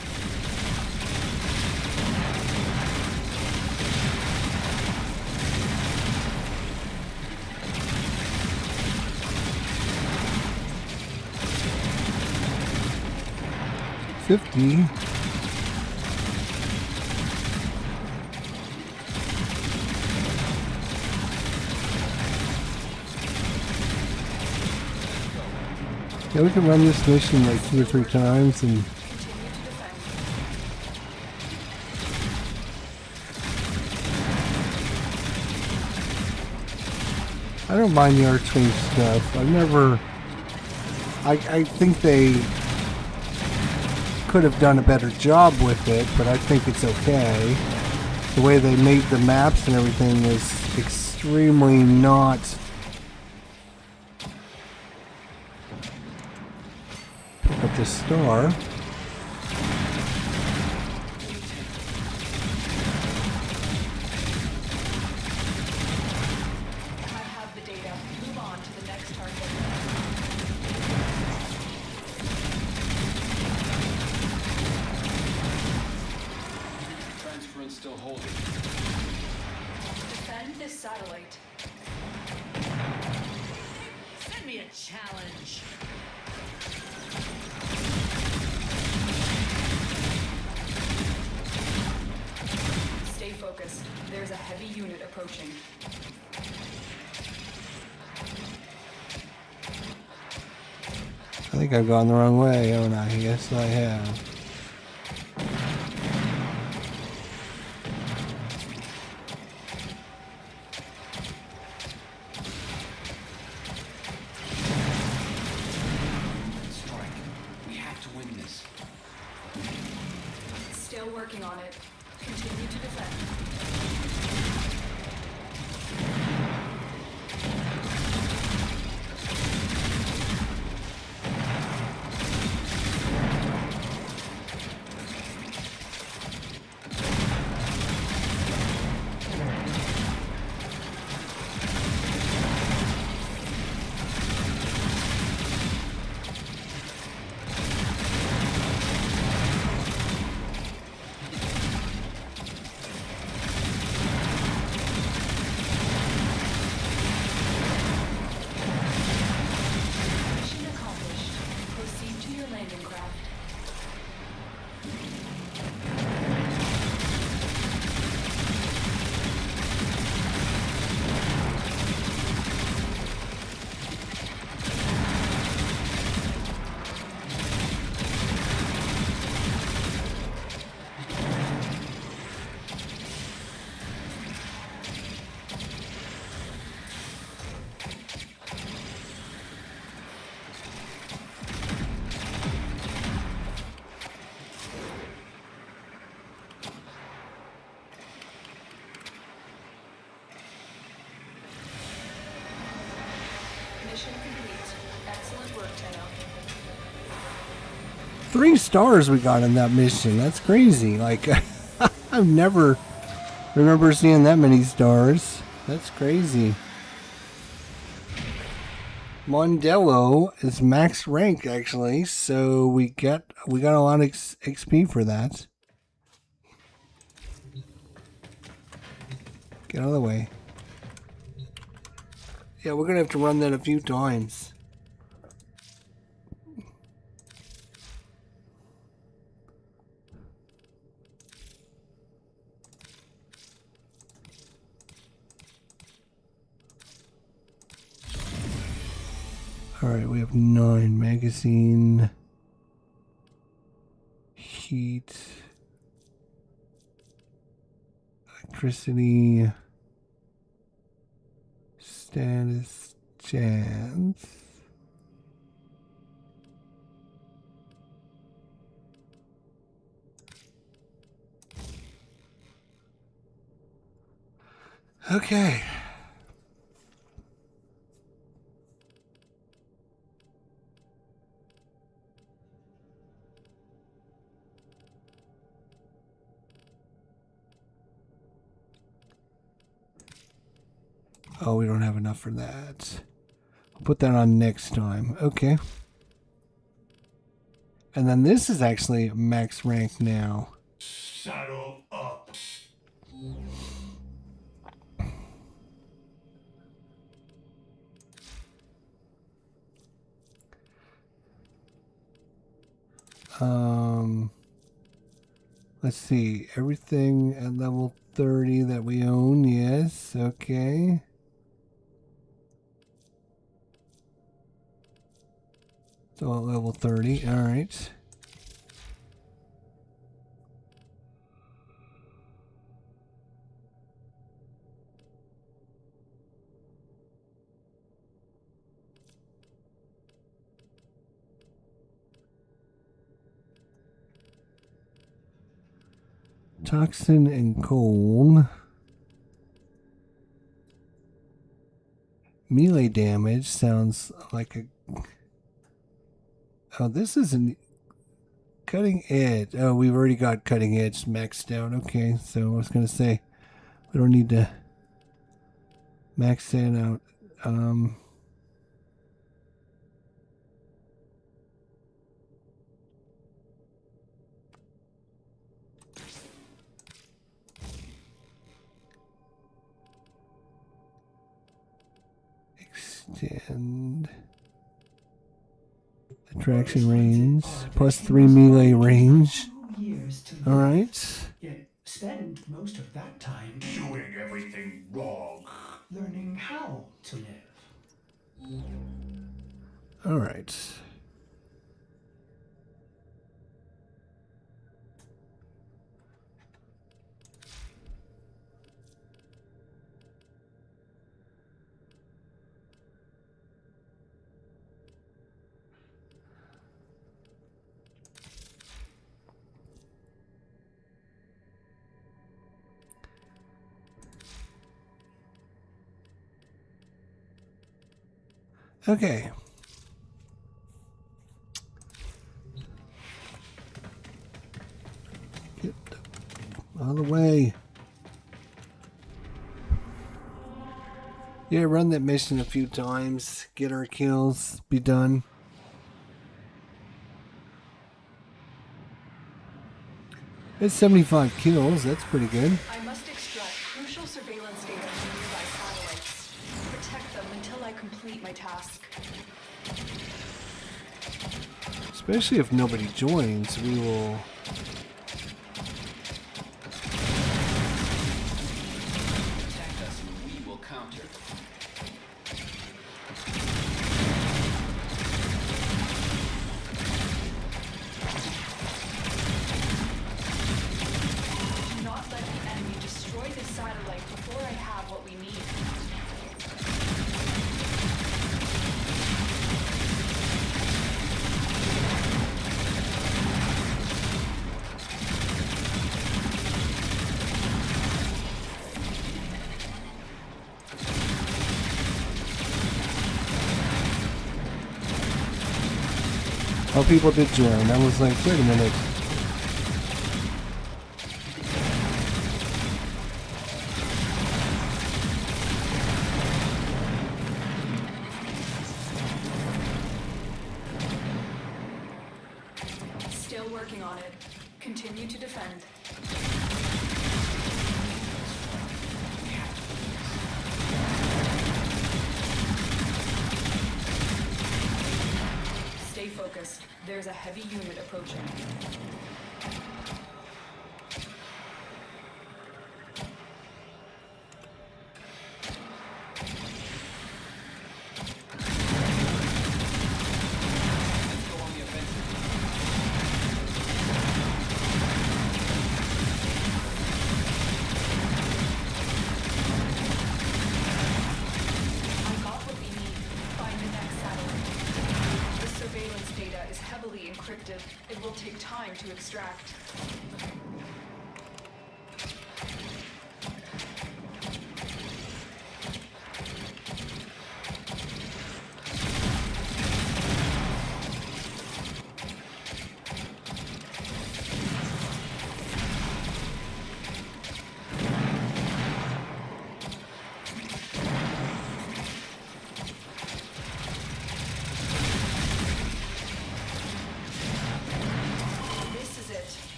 $50. Yeah, we can run this mission like 2 or 3 times and I don't mind the Archwing stuff. I've never... I think they could have done a better job with it, but I think it's okay. The way they made the maps and everything is extremely not... Pick up this star. I have the data. Move on to the next target. Transference still holding. Defend this satellite. Send me a challenge. Stay focused. There's a heavy unit approaching. I think I've gone the wrong way, haven't I? Yes, I have. Strike. We have to win this. Still working on it. Continue to defend. Mission accomplished. Proceed to your landing craft. Mission complete. Excellent work, Tenno. 3 stars we got in that mission. That's crazy. Like, I've never remember seeing that many stars. That's crazy. Mondello is max rank actually, so we got a lot of XP for that. Get out of the way. Yeah, we're gonna have to run that a few times. Alright, we have 9 magazine, heat, electricity, status, chance. Okay. Oh, we don't have enough for that. I'll put that on next time. Okay. And then this is actually max rank now. Saddle up. Let's see. Everything at level 30 that we own. Yes. Okay. So at level 30. All right. Toxin and cold. Melee damage sounds like a... Oh, this isn't... Cutting edge. Oh, we've already got cutting edge maxed out. Okay, so I was going to say, we don't need to max that out. Extend attraction range plus 3 melee range. All right. Yet spend most of that time Doing everything wrong. learning how to live. All right. Okay. Get out of the way. Yeah, run that mission a few times. Get our kills. Be done. It's 75 kills. That's pretty good. I must extract crucial surveillance data from nearby satellites. Protect them until I complete my task. Especially if nobody joins, we will... Attack us and we will counter. Do not let the enemy destroy this satellite before I have what we need. Oh, people did join. I was like, wait a minute. working on it. Continue to defend. Stay focused. There's a heavy unit approaching. It will take time to extract.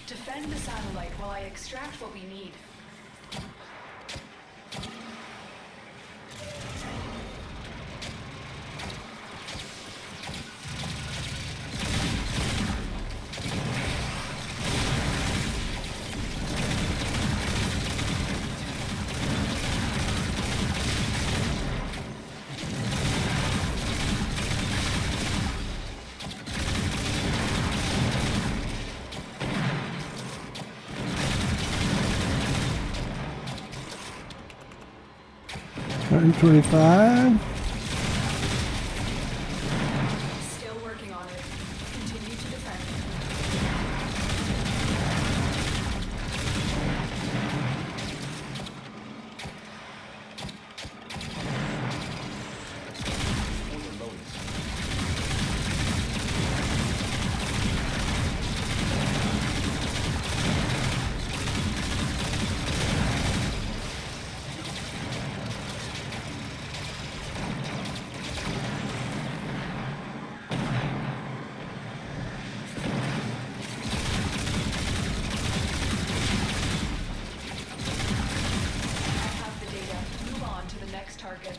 Defend the satellite while I extract what we need. $125. Still working on it. Continue to defend. Target.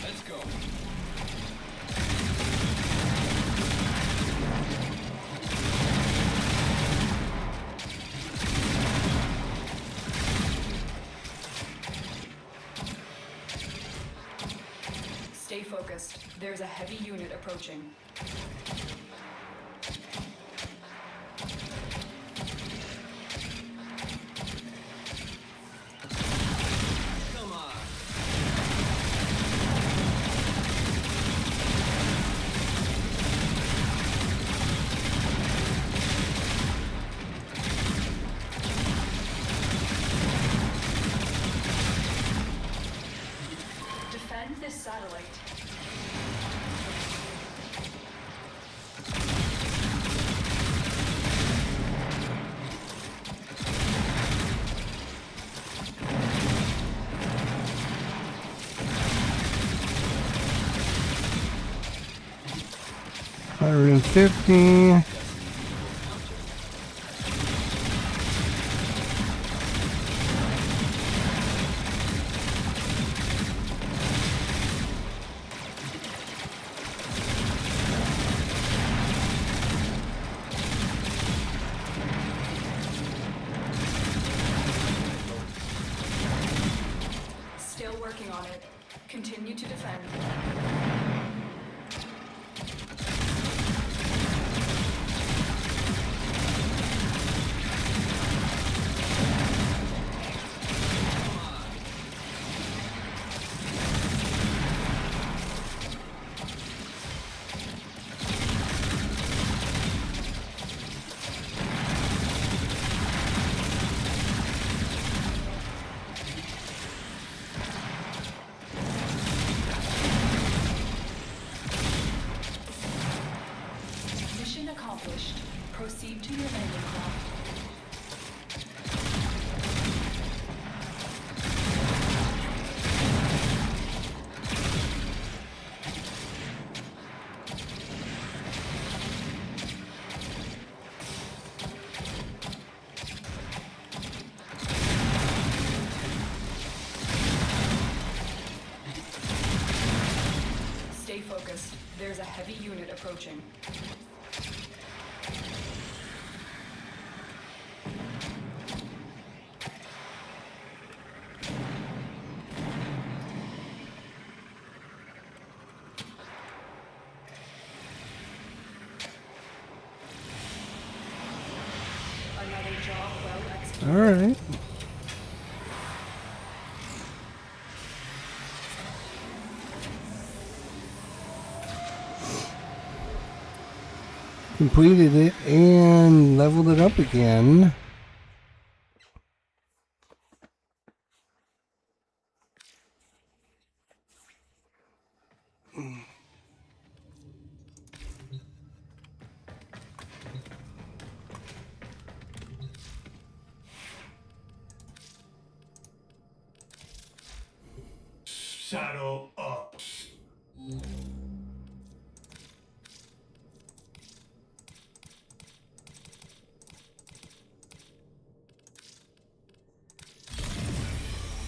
Let's go. Stay focused. There's a heavy unit approaching. Come on. Defend this satellite. $150. Still working on it. Continue to defend. Proceed to your landing craft. Stay focused. There's a heavy unit approaching. Another job well executed. All right. Completed it and leveled it up again. Saddle up.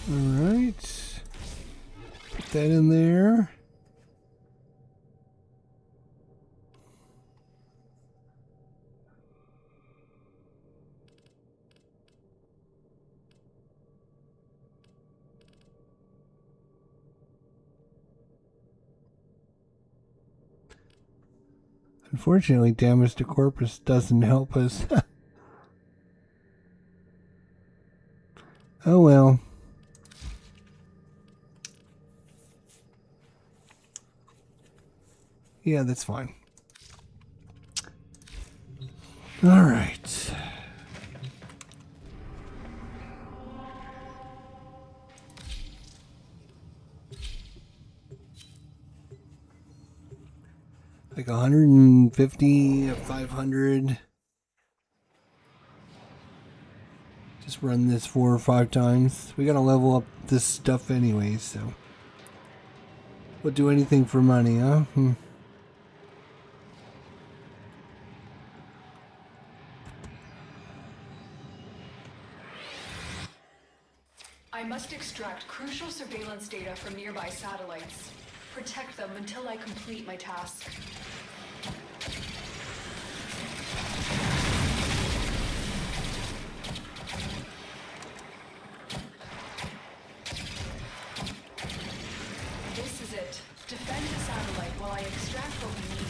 All right. Put that in there. Unfortunately, damage to corpus doesn't help us. Oh well. Yeah, that's fine. All right. Like 150, 500. Just run this 4 or 5 times. We gotta level up this stuff anyway, so. We'll do anything for money, huh? I must extract crucial surveillance data from nearby satellites. Protect them until I complete my task. This is it. Defend the satellite while I extract what we need.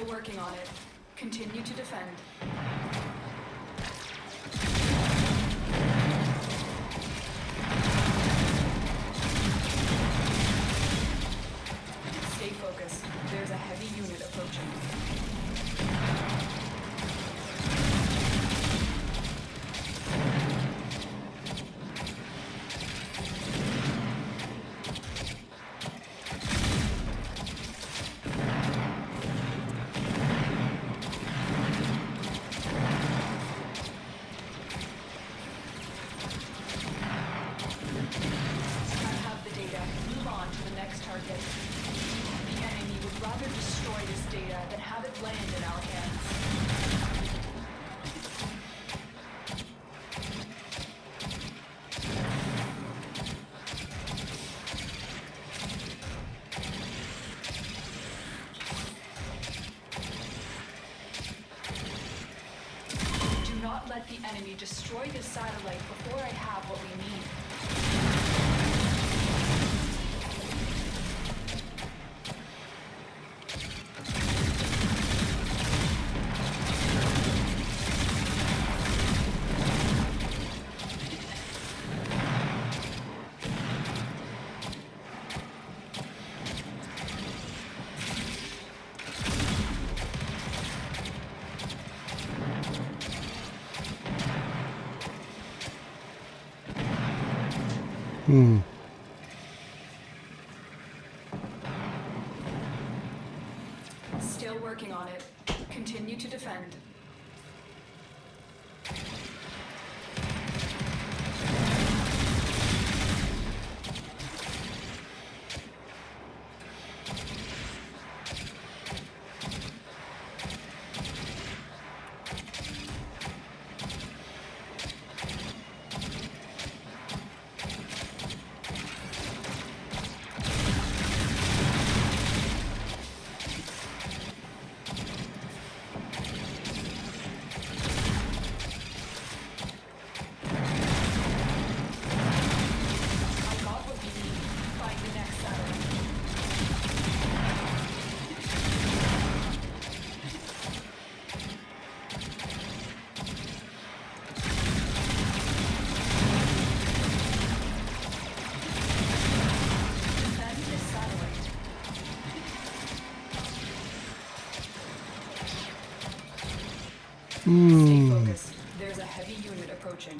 Working on it. Continue to defend. Stay focused. There's a heavy unit approaching. not let the enemy destroy this satellite before I have what we need. Still working on it. Continue to defend. Stay focused. There's a heavy unit approaching.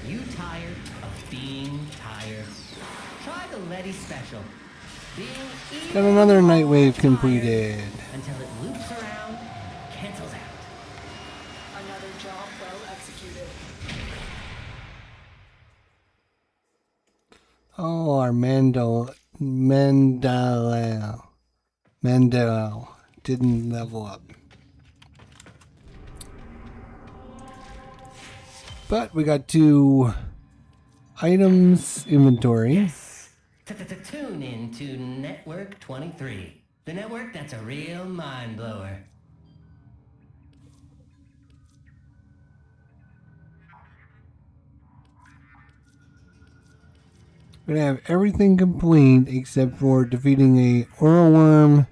You tired of being tired? Try the Letty special. Being Got another Nightwave completed. until it loops around, cancels out. Another job well executed. Oh, our Mandel didn't level up. But we got 2 items inventory. Tune in to Network 23. The network that's a real mind blower. We're gonna have everything complete except for defeating a oral worm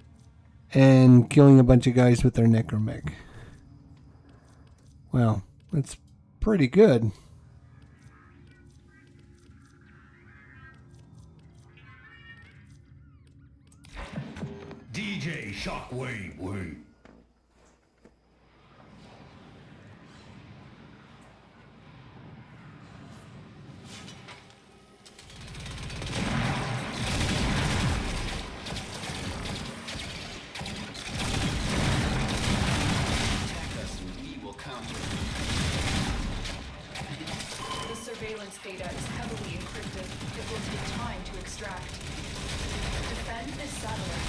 and killing a bunch of guys with their necromech. Well, that's pretty good. DJ Shockwave, wait. The surveillance data is heavily encrypted. It will take time to extract. Defend this satellite.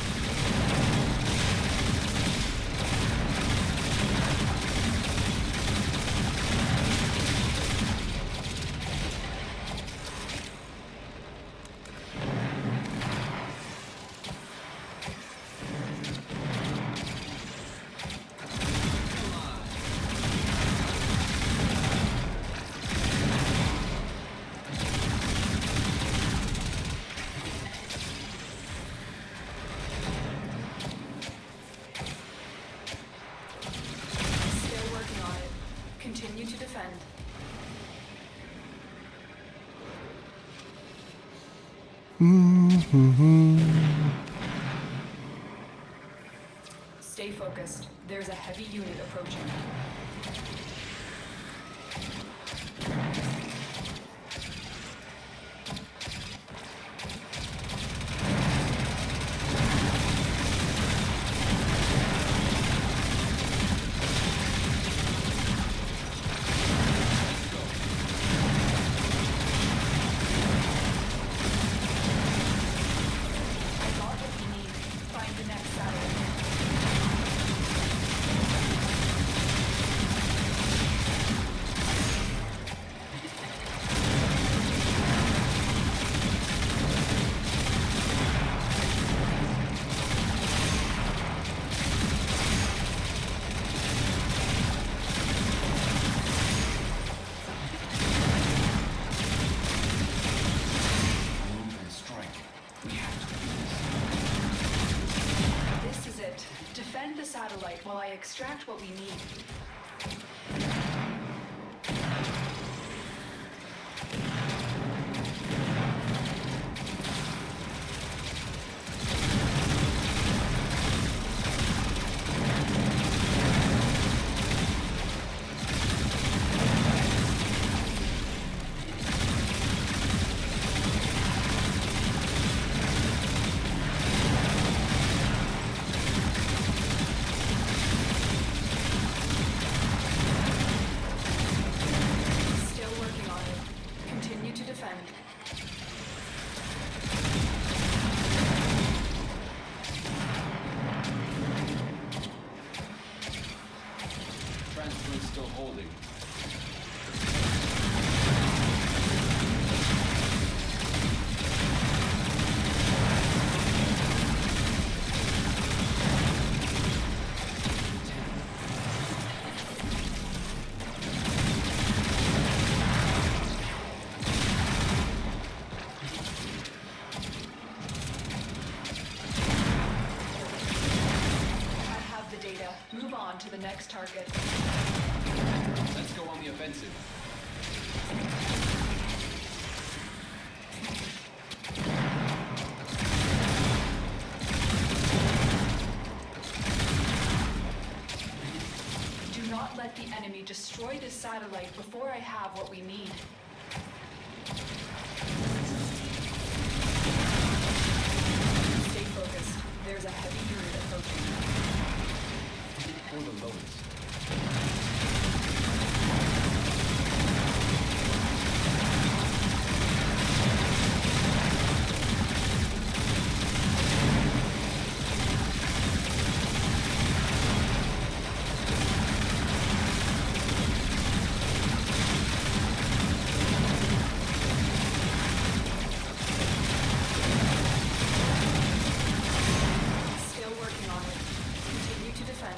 Stay focused. There's a heavy unit approaching. Defend the satellite while I extract what we need. Still holding. I have the data. Move on to the next target. Let's go on the offensive. Do not let the enemy destroy this satellite before I have what we need. Stay focused. There's a heavy unit approaching. Or the lowest. Still working on it. Continue to defend.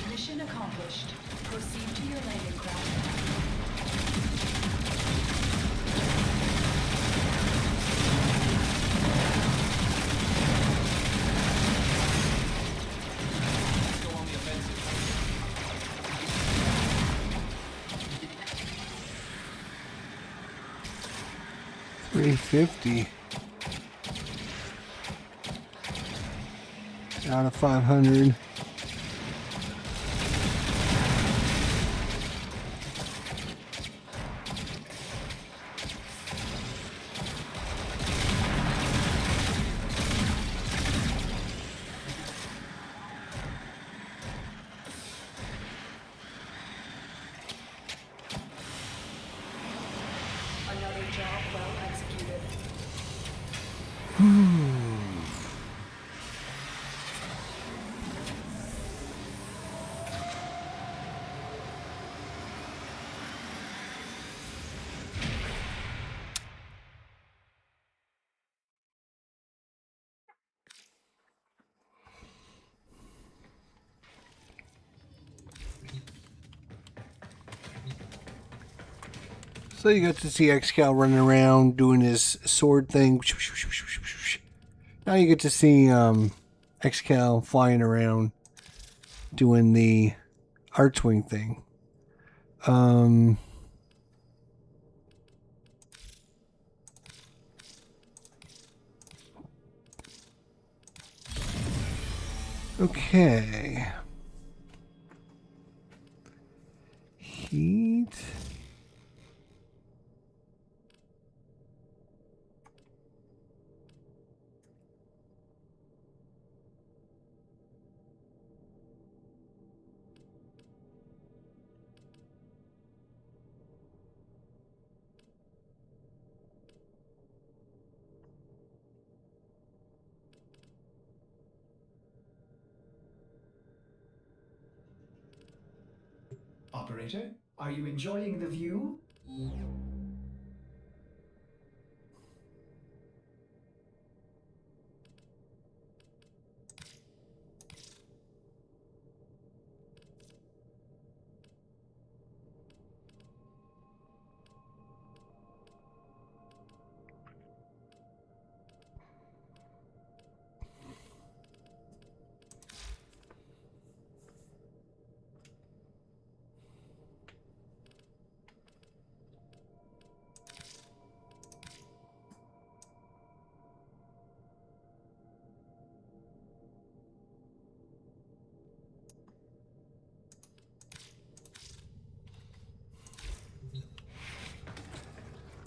Mission accomplished. Proceed to your landing craft. Let's go on the offensive. 350 out of 500. Another job well executed. So you got to see Xcal running around doing his sword thing. Now you get to see Xcal flying around doing the Archwing thing. Okay. Heat. Operator, are you enjoying the view?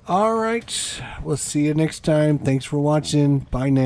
All right. We'll see you next time. Thanks for watching. Bye now.